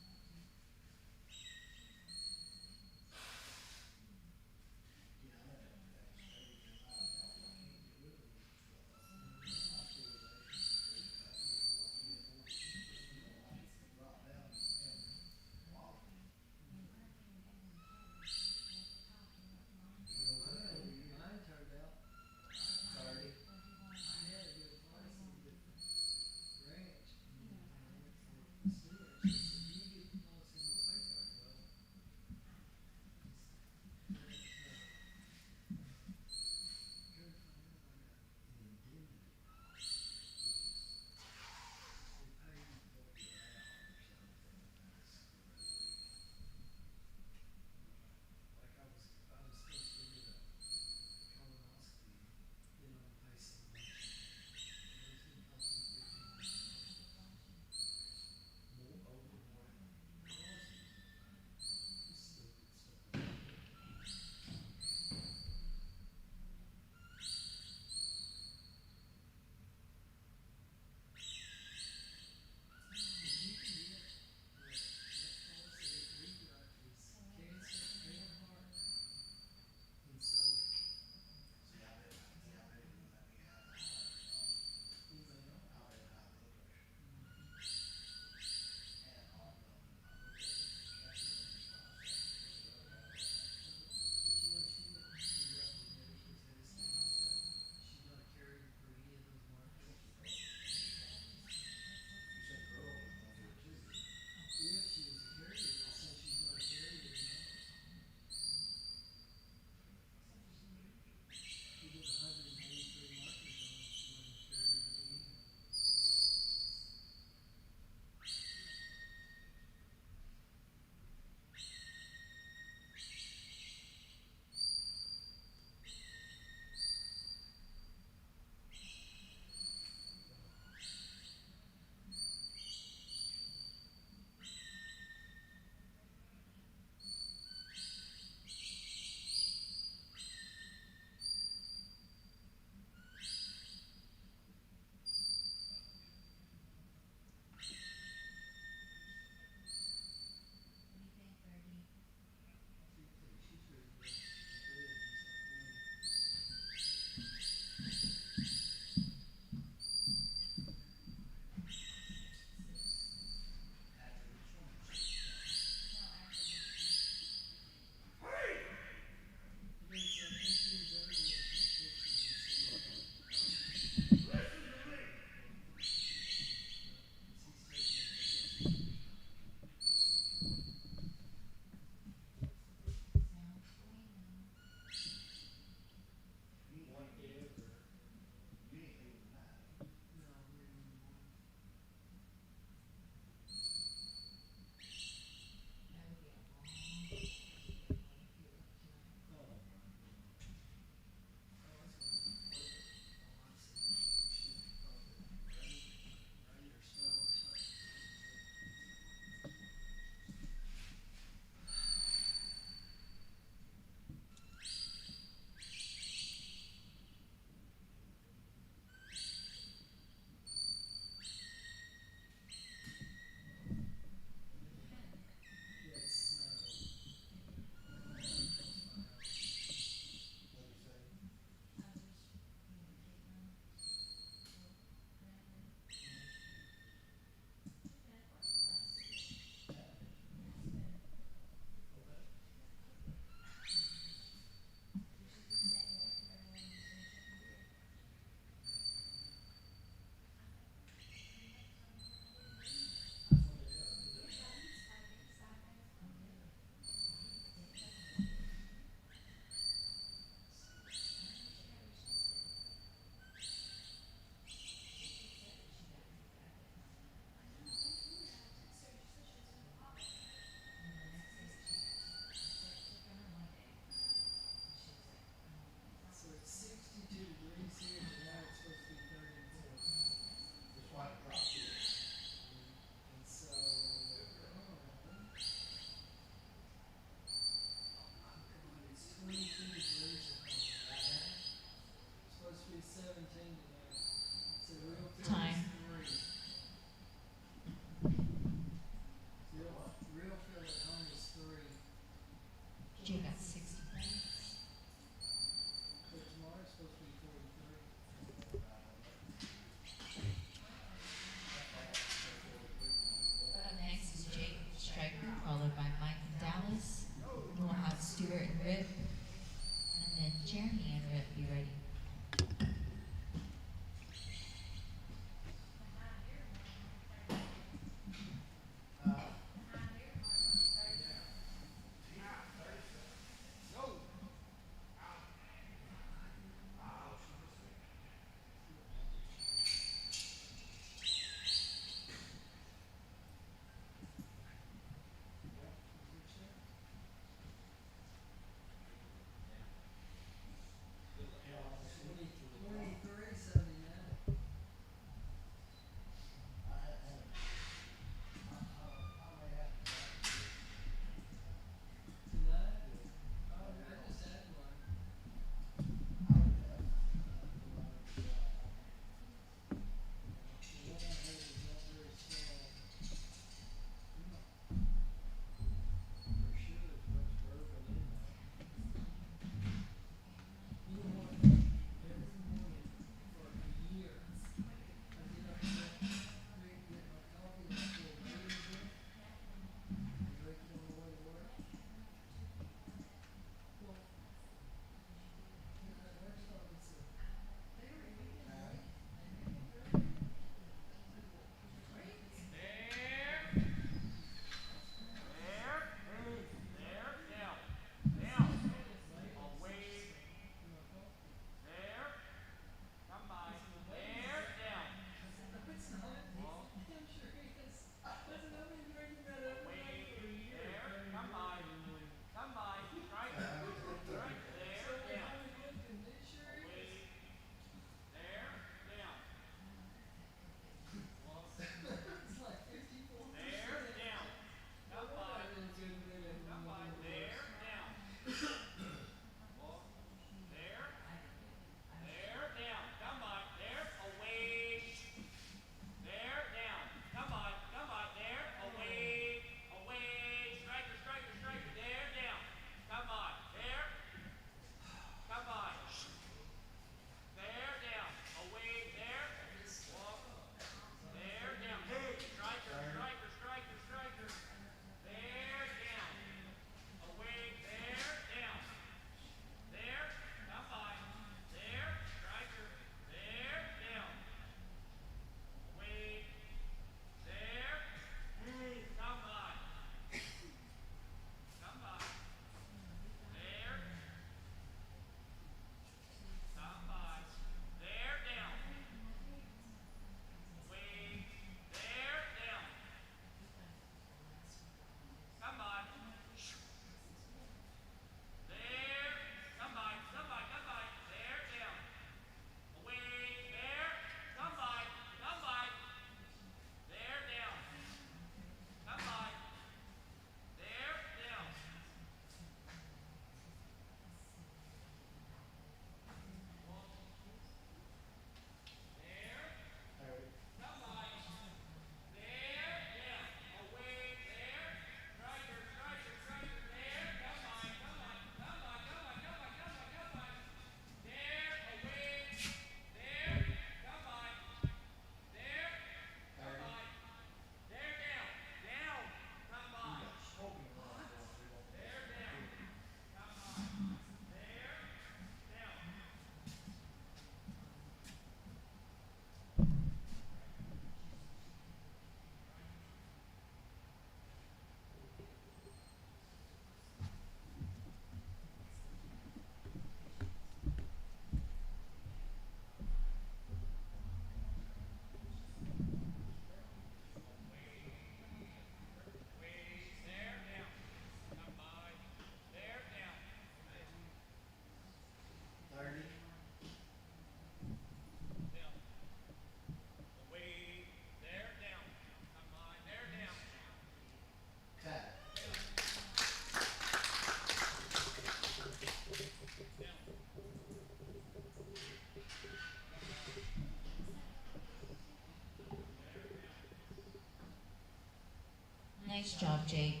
Nice job, Jake.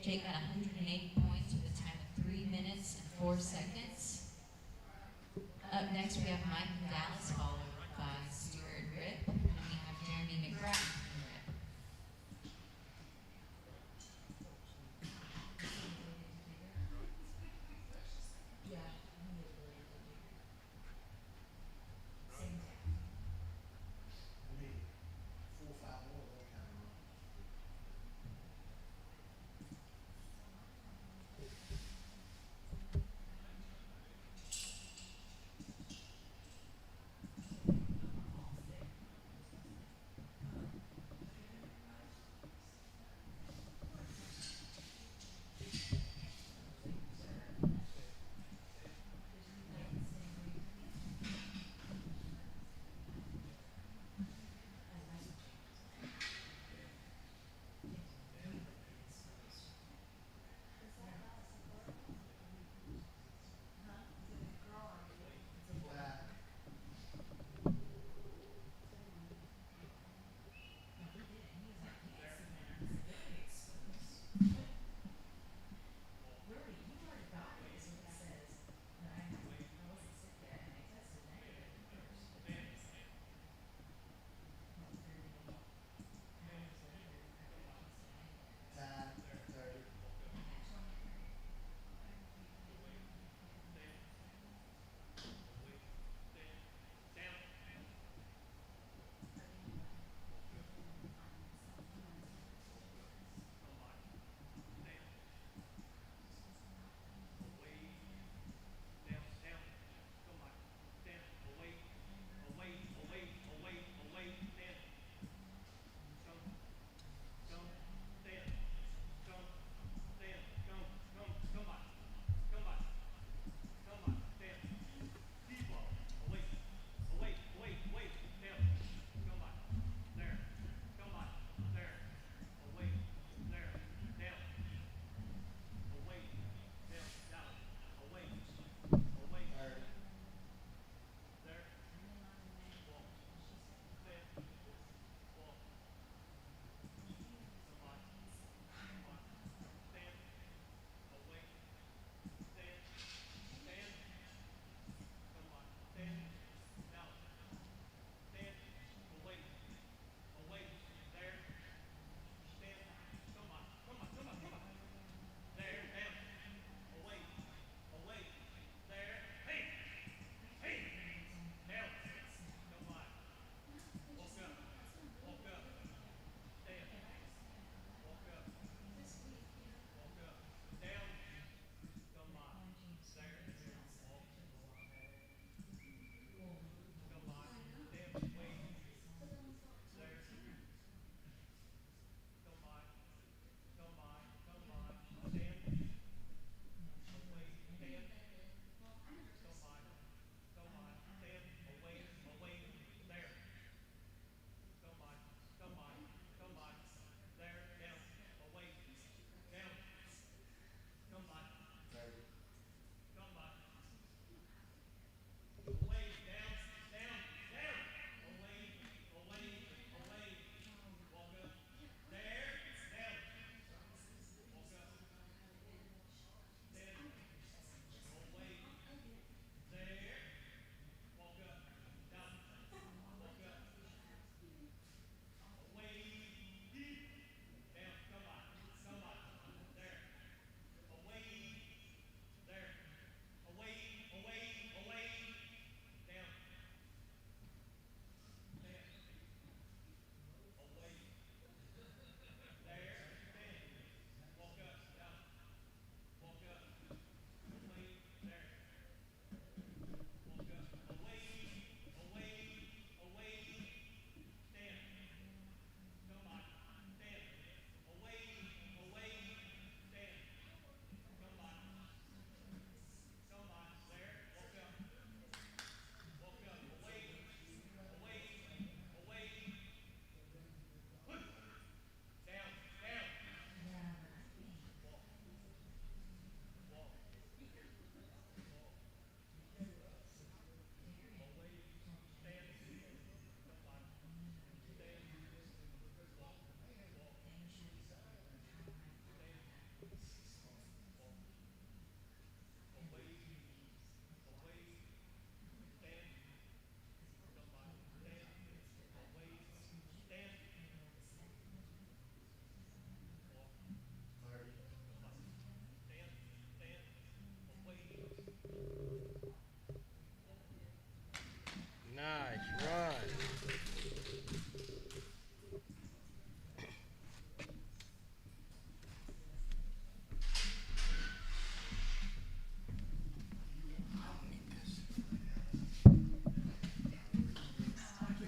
Jake got 108 points with a time of 3 minutes and 4 seconds. Up next, we have Mike Dallas, followed by Stuart Rip, and we have Jeremy McGrath from Rip.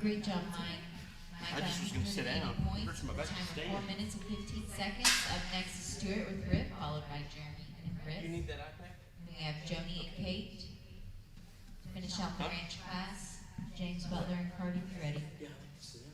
Great job, Mike. Mike I got just was gonna sit 180 down. points Hurts my with a back to time of stand. 4 minutes and 15 seconds. Up next is Stuart with Rip, followed by Jeremy and Rip. that iPad? Then we have Joni and Kate. To finish off the ranch class, James Butler and Cardi, be ready. Yeah, I like to sit down.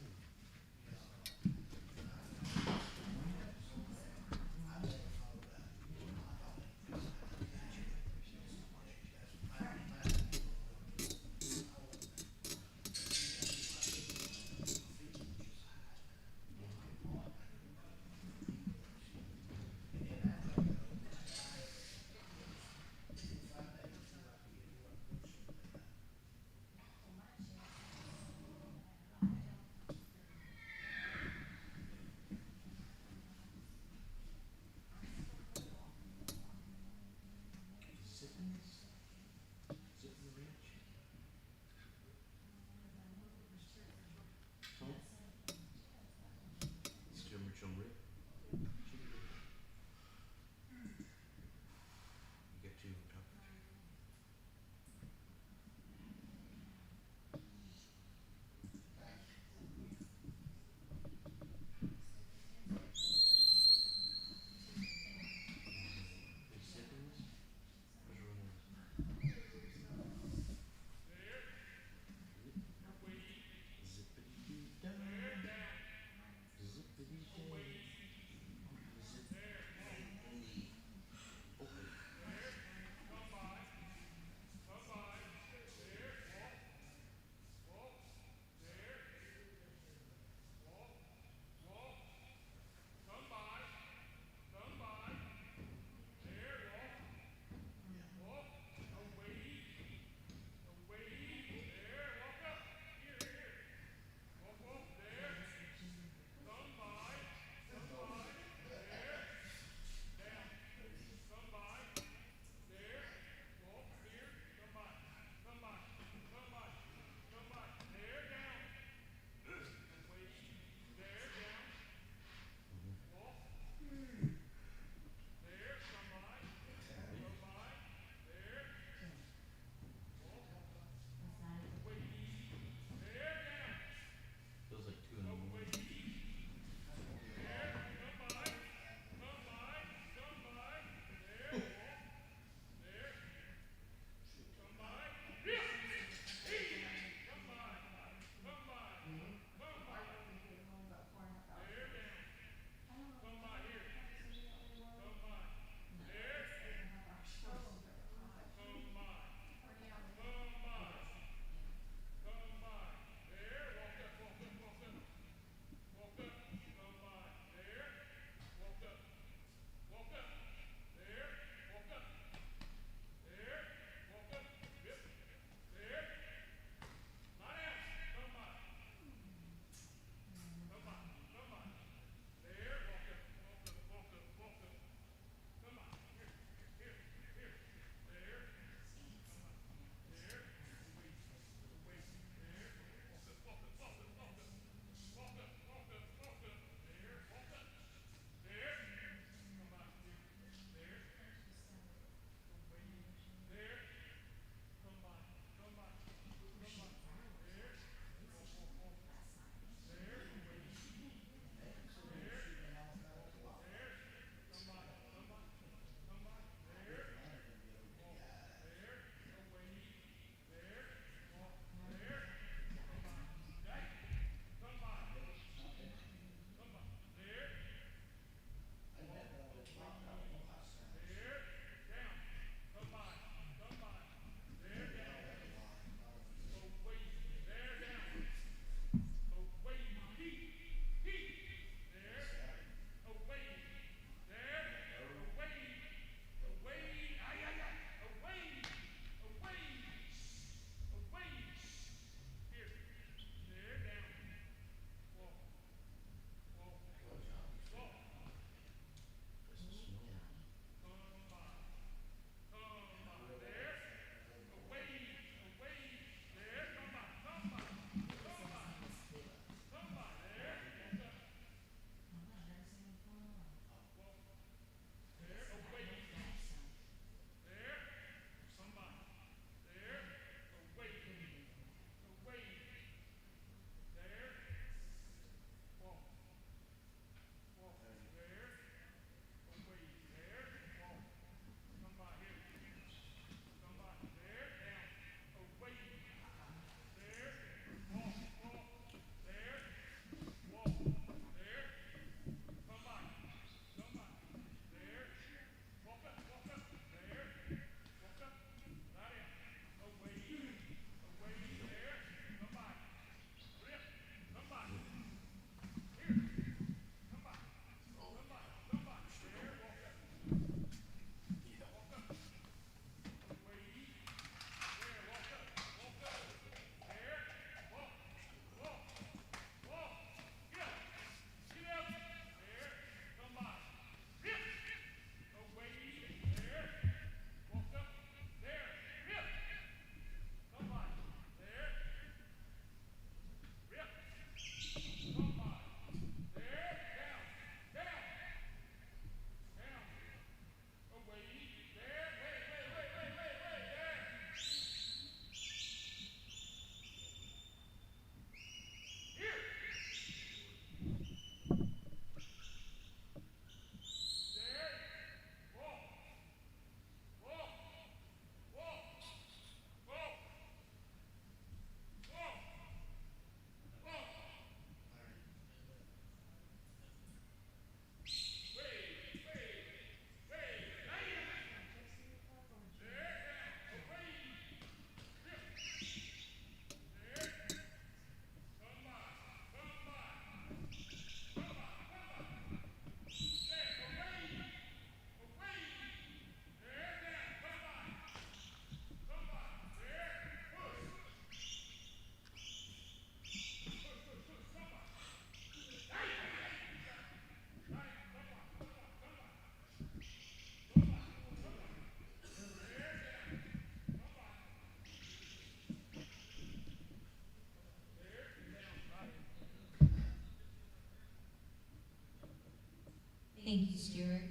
Thank you, Stuart.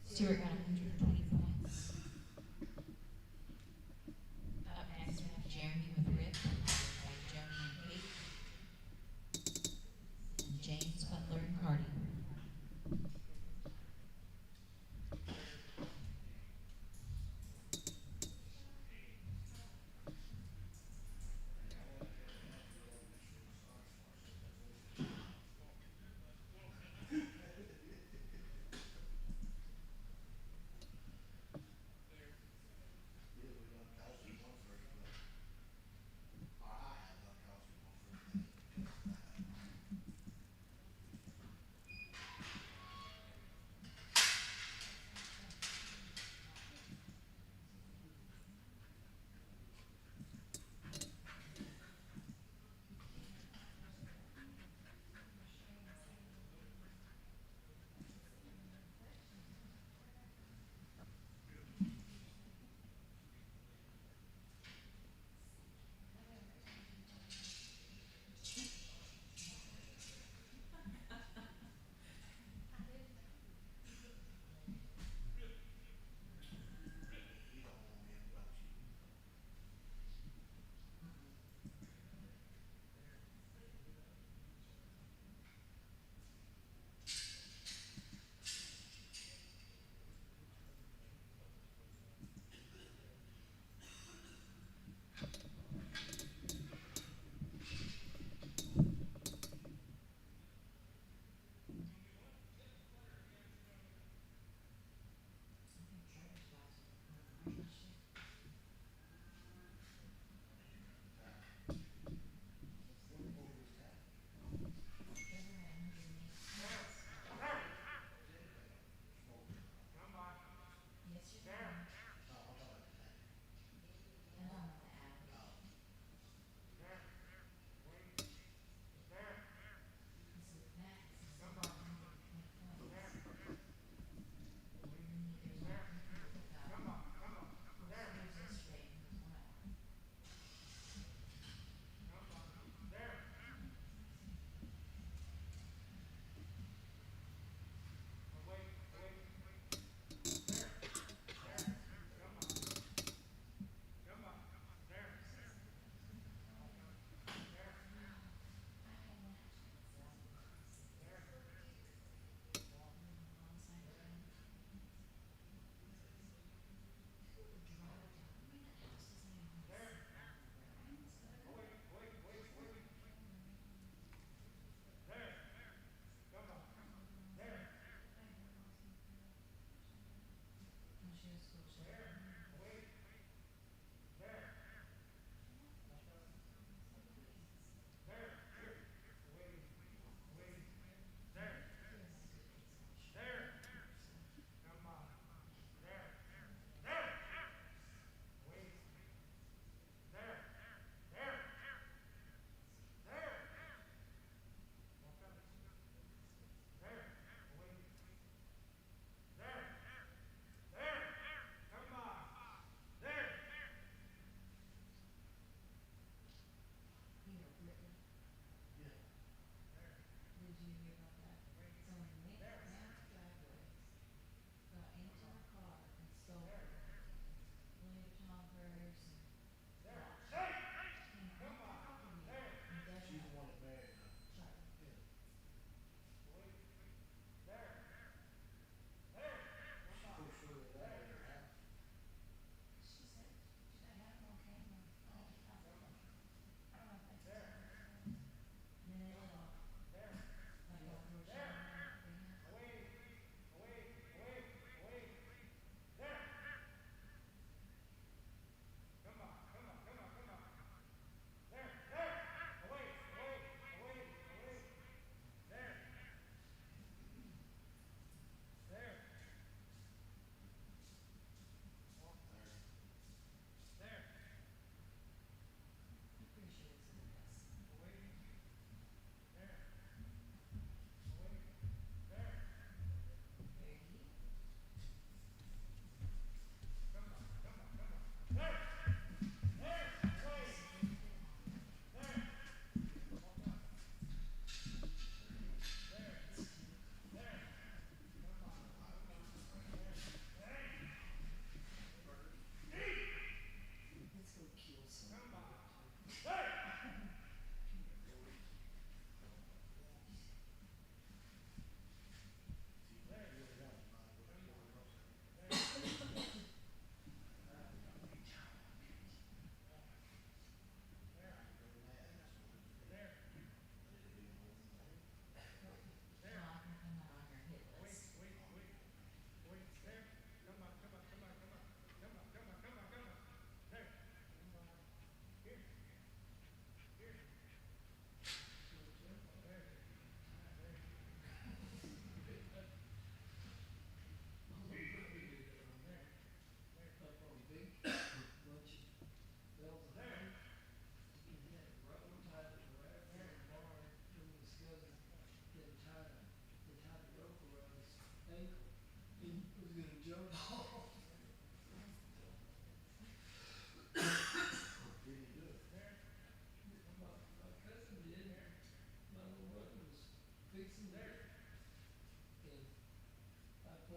Stuart got 120 points. Up next, we have Jeremy with Rick, followed by Joni and Kate, and James, Butler, and Cardi.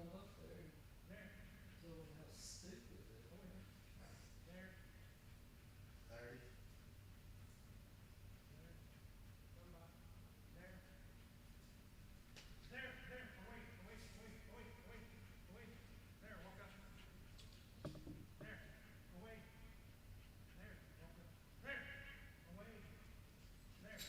come up there and tell them how stupid they are. There. 30. There, away, away, away, away, away, away. There, walk up. There, away. There, walk up. There, away. There.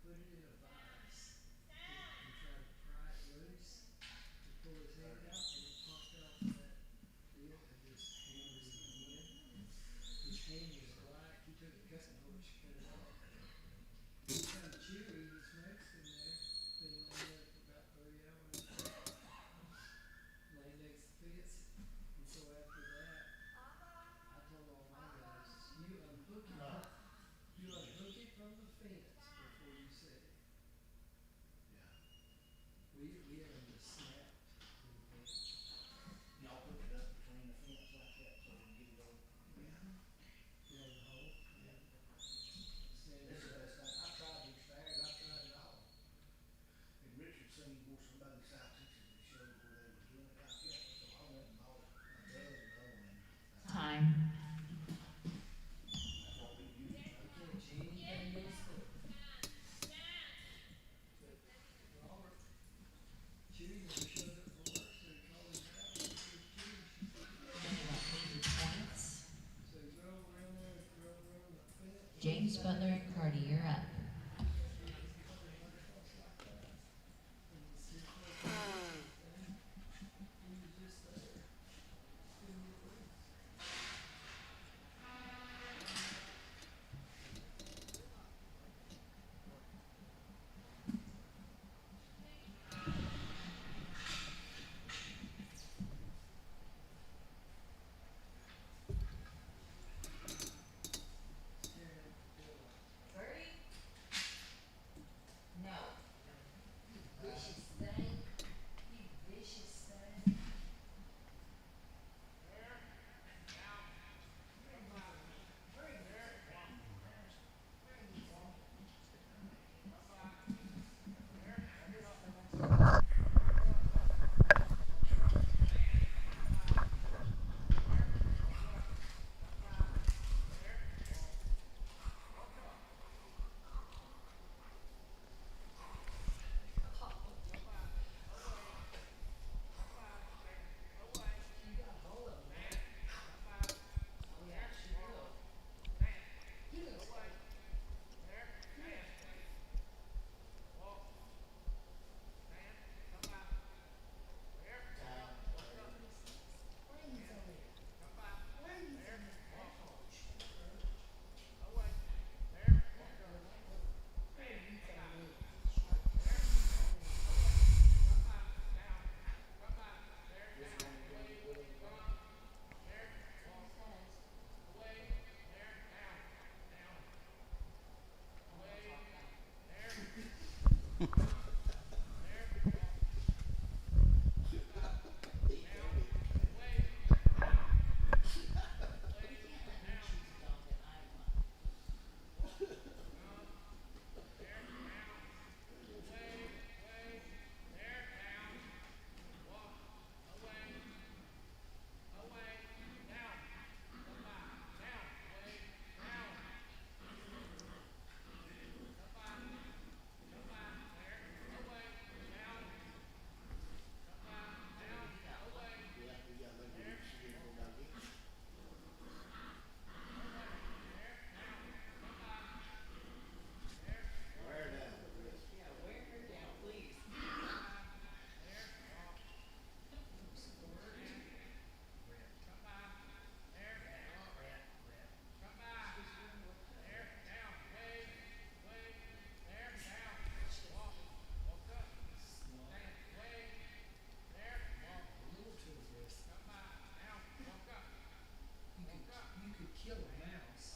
put it in a vise and tried to pry it loose to pull his hand out, and it popped out of that deal and just hammered him again. His hand was black. He took a cutting torch, cut it off. He's kind of chewy. He's Mexican there. Been laying there for about 30 hours. Laying next to the fence. And so after that, I told all my guys, you unhook it. You unhook it from the fence before you set it. Yeah. We had them just snapped to the fence. Y'all put it up between the fence like that so we can get it over. Yeah. Yeah, the hole. Yeah. Stand This is the there. best thing. I've tried these stairs, I've tried it all. And Richard seen where somebody in South Texas that showed where they were doing it like that, so I went and bought a dozen of them and Time. that's what we use. You can't cheat anything else for it. But Robert, Chewy never showed up for work, so he called his house and said, Chewy, she's About 80 points. so he drove around there, drove around the fence. James Butler and Cardi, you're up. Birdie? No. Vicious thing. You vicious thing. Yeah, we got lucky to see it go back in. Wear down, Chris. Yeah, wear her down, please. You could kill a mouse.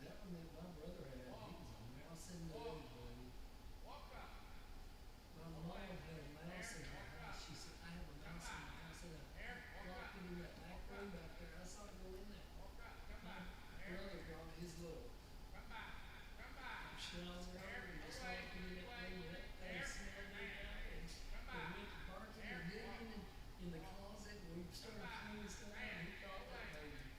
That one that my brother had, he was a mouse in the neighborhood. My mom had a mouse in her house. She said, I have a mouse in my house, and I locked it in that back room back there. I saw it go in there. My brother brought his little schnauzer over and just locked it in that room, and that thing smelled like that. And went to barking and hidden in the closet, and we started cleaning stuff out, and he caught that baby.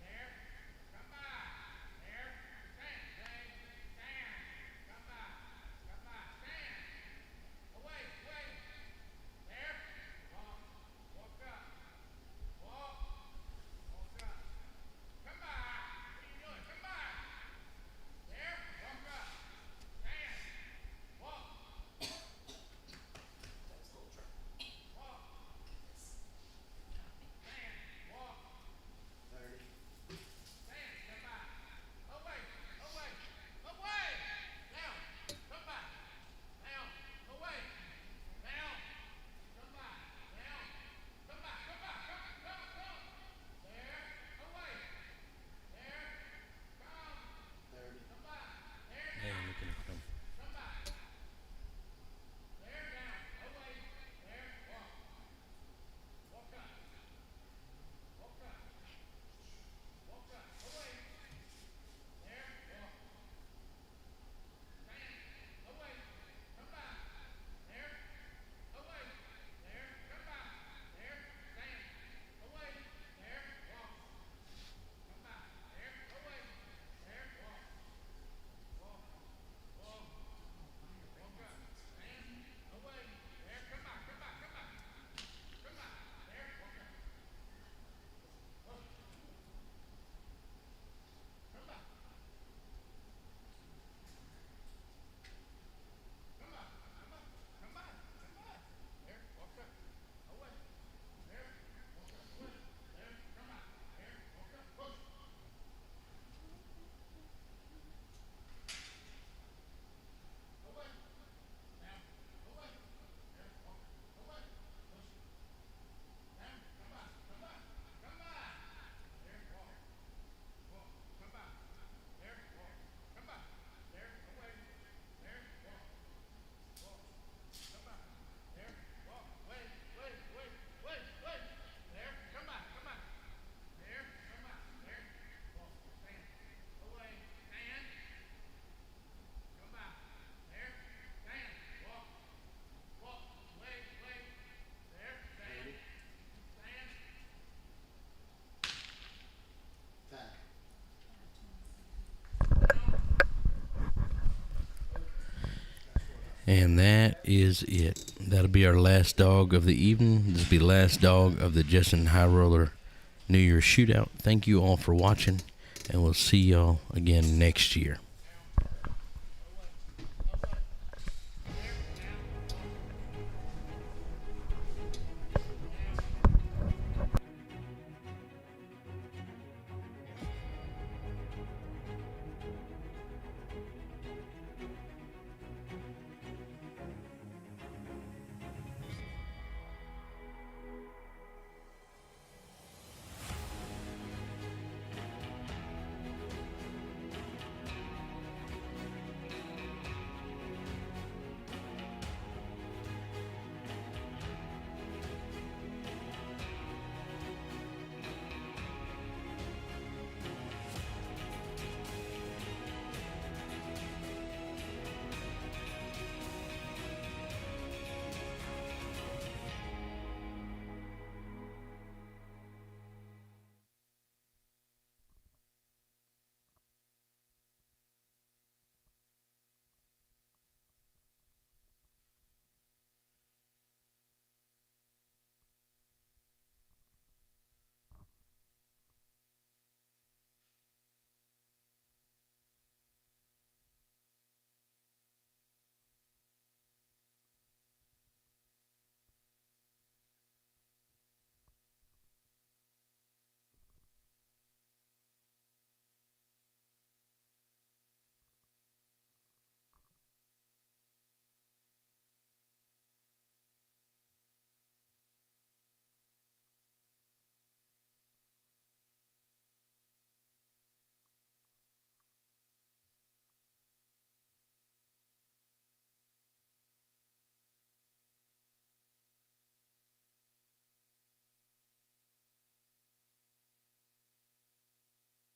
And that is it. That'll be our last dog of the evening. This will be the last dog of the Jessen High Roller New Year's Shootout. Thank you all for watching, and we'll see y'all again next year.